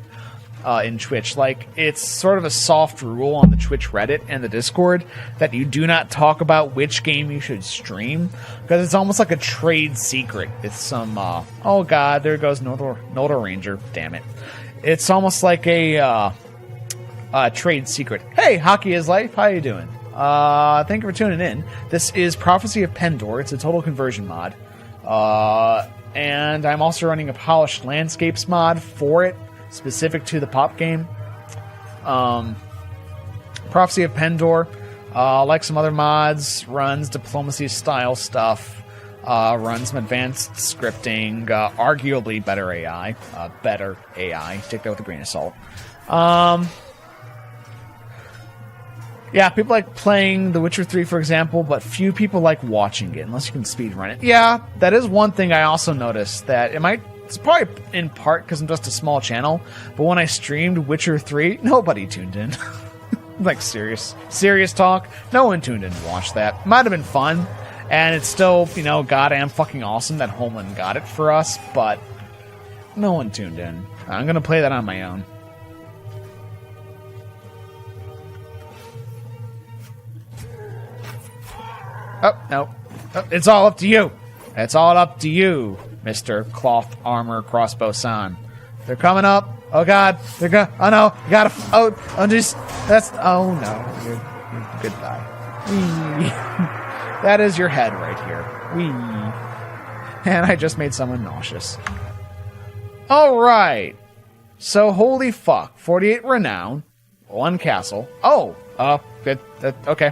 Speaker 1: in Twitch. Like, it's sort of a soft rule on the Twitch Reddit and the Discord that you do not talk about which game you should stream, because it's almost like a trade secret. It's some, oh god, there goes Noldor Ranger, damn it. It's almost like a trade secret. Hey, Hockey is Life, how you doing? Thank you for tuning in. This is Prophecy of Pendor. It's a total conversion mod. And I'm also running a polished landscapes mod for it, specific to the pop game. Prophecy of Pendor, like some other mods, runs diplomacy style stuff, runs some advanced scripting, arguably better AI. Take that with a grain of salt. Yeah, people like playing The Witcher 3, for example, but few people like watching it, unless you can speedrun it. Yeah, that is one thing I also noticed, that it's probably in part because I'm just a small channel, but when I streamed Witcher 3, nobody tuned in. Like, serious talk, no one tuned in to watch that. Might have been fun, and it's still, goddamn fucking awesome that Homeland got it for us, but no one tuned in. I'm gonna play that on my own. Oh, no. Oh, it's all up to you. It's all up to you, Mr. Cloth Armor Crossbow San. They're coming up. Oh, God. Oh, no. You gotta... Oh, just... That's... Oh, no. You're goodbye. Whee. That is your head right here. Whee. And I just made someone nauseous. All right. So, holy fuck. 48 renown. 1 castle. Oh. Good. Okay.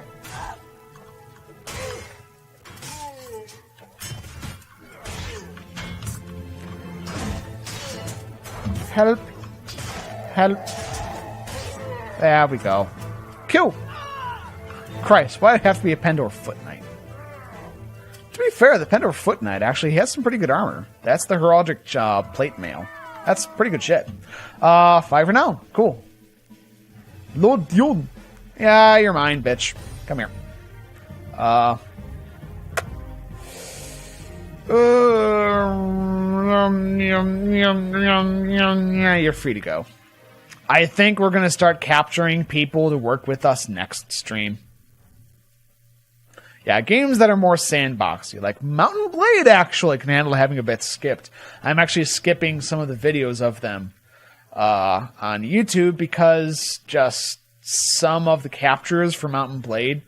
Speaker 1: Help. Help. There we go. Kill. Christ, why did it have to be a Pendor Foot Knight? To be fair, the Pendor Foot Knight actually has some pretty good armor. That's the heraldic plate mail. That's pretty good shit. 5 for now. Cool. Lord Yun. Yeah, you're mine, bitch. Come here. You're free to go. I think we're going to start capturing people to work with us next stream. Yeah, games that are more sandboxy, like Mountain Blade actually can handle having a bit skipped. I'm actually skipping some of the videos of them on YouTube because just some of the captures for Mountain Blade,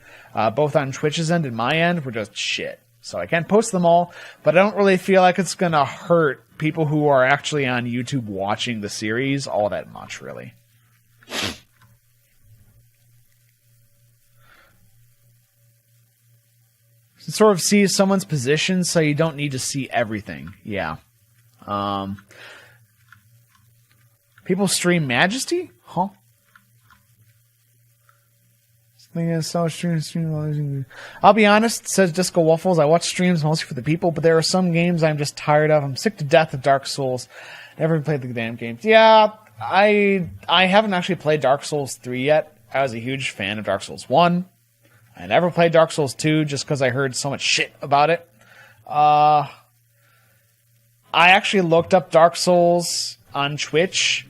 Speaker 1: both on Twitch's end and my end, were just shit. So I can't post them all, but I don't really feel like it's going to hurt people who are actually on YouTube watching the series all that much, really. It sort of sees someone's position, so you don't need to see everything. Yeah. People stream Majesty? Huh? I'll be honest, says Disco Waffles. I watch streams mostly for the people, but there are some games I'm just tired of. I'm sick to death of Dark Souls. Never played the damn games. Yeah, I haven't actually played Dark Souls 3 yet. I was a huge fan of Dark Souls 1. I never played Dark Souls 2 just because I heard so much shit about it. I actually looked up Dark Souls on Twitch.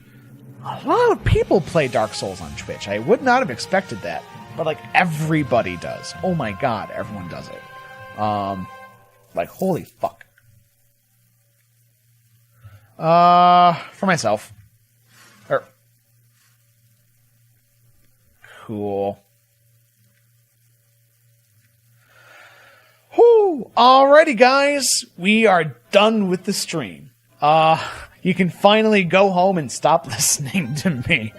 Speaker 1: A lot of people play Dark Souls on Twitch. I would not have expected that. But, like, everybody does. Oh my god, everyone does it. Like, holy fuck. For myself. Cool. Whew. Alrighty, guys. We are done with the stream. You can finally go home and stop listening to me.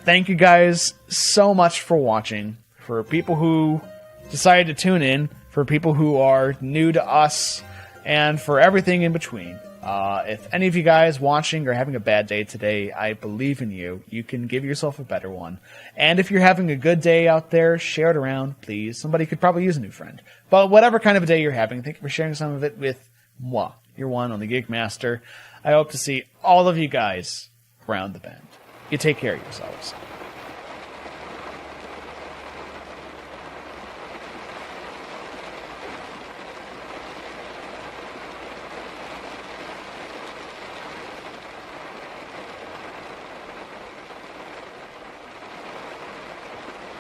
Speaker 1: Thank you guys so much for watching. For people who decided to tune in, for people who are new to us, and for everything in between. If any of you guys watching are having a bad day today, I believe in you. You can give yourself a better one. And if you're having a good day out there, share it around, please. Somebody could probably use a new friend. But whatever kind of a day you're having, thank you for sharing some of it with moi, your one on the Gigmaster. I hope to see all of you guys around the bend. You take care of yourselves.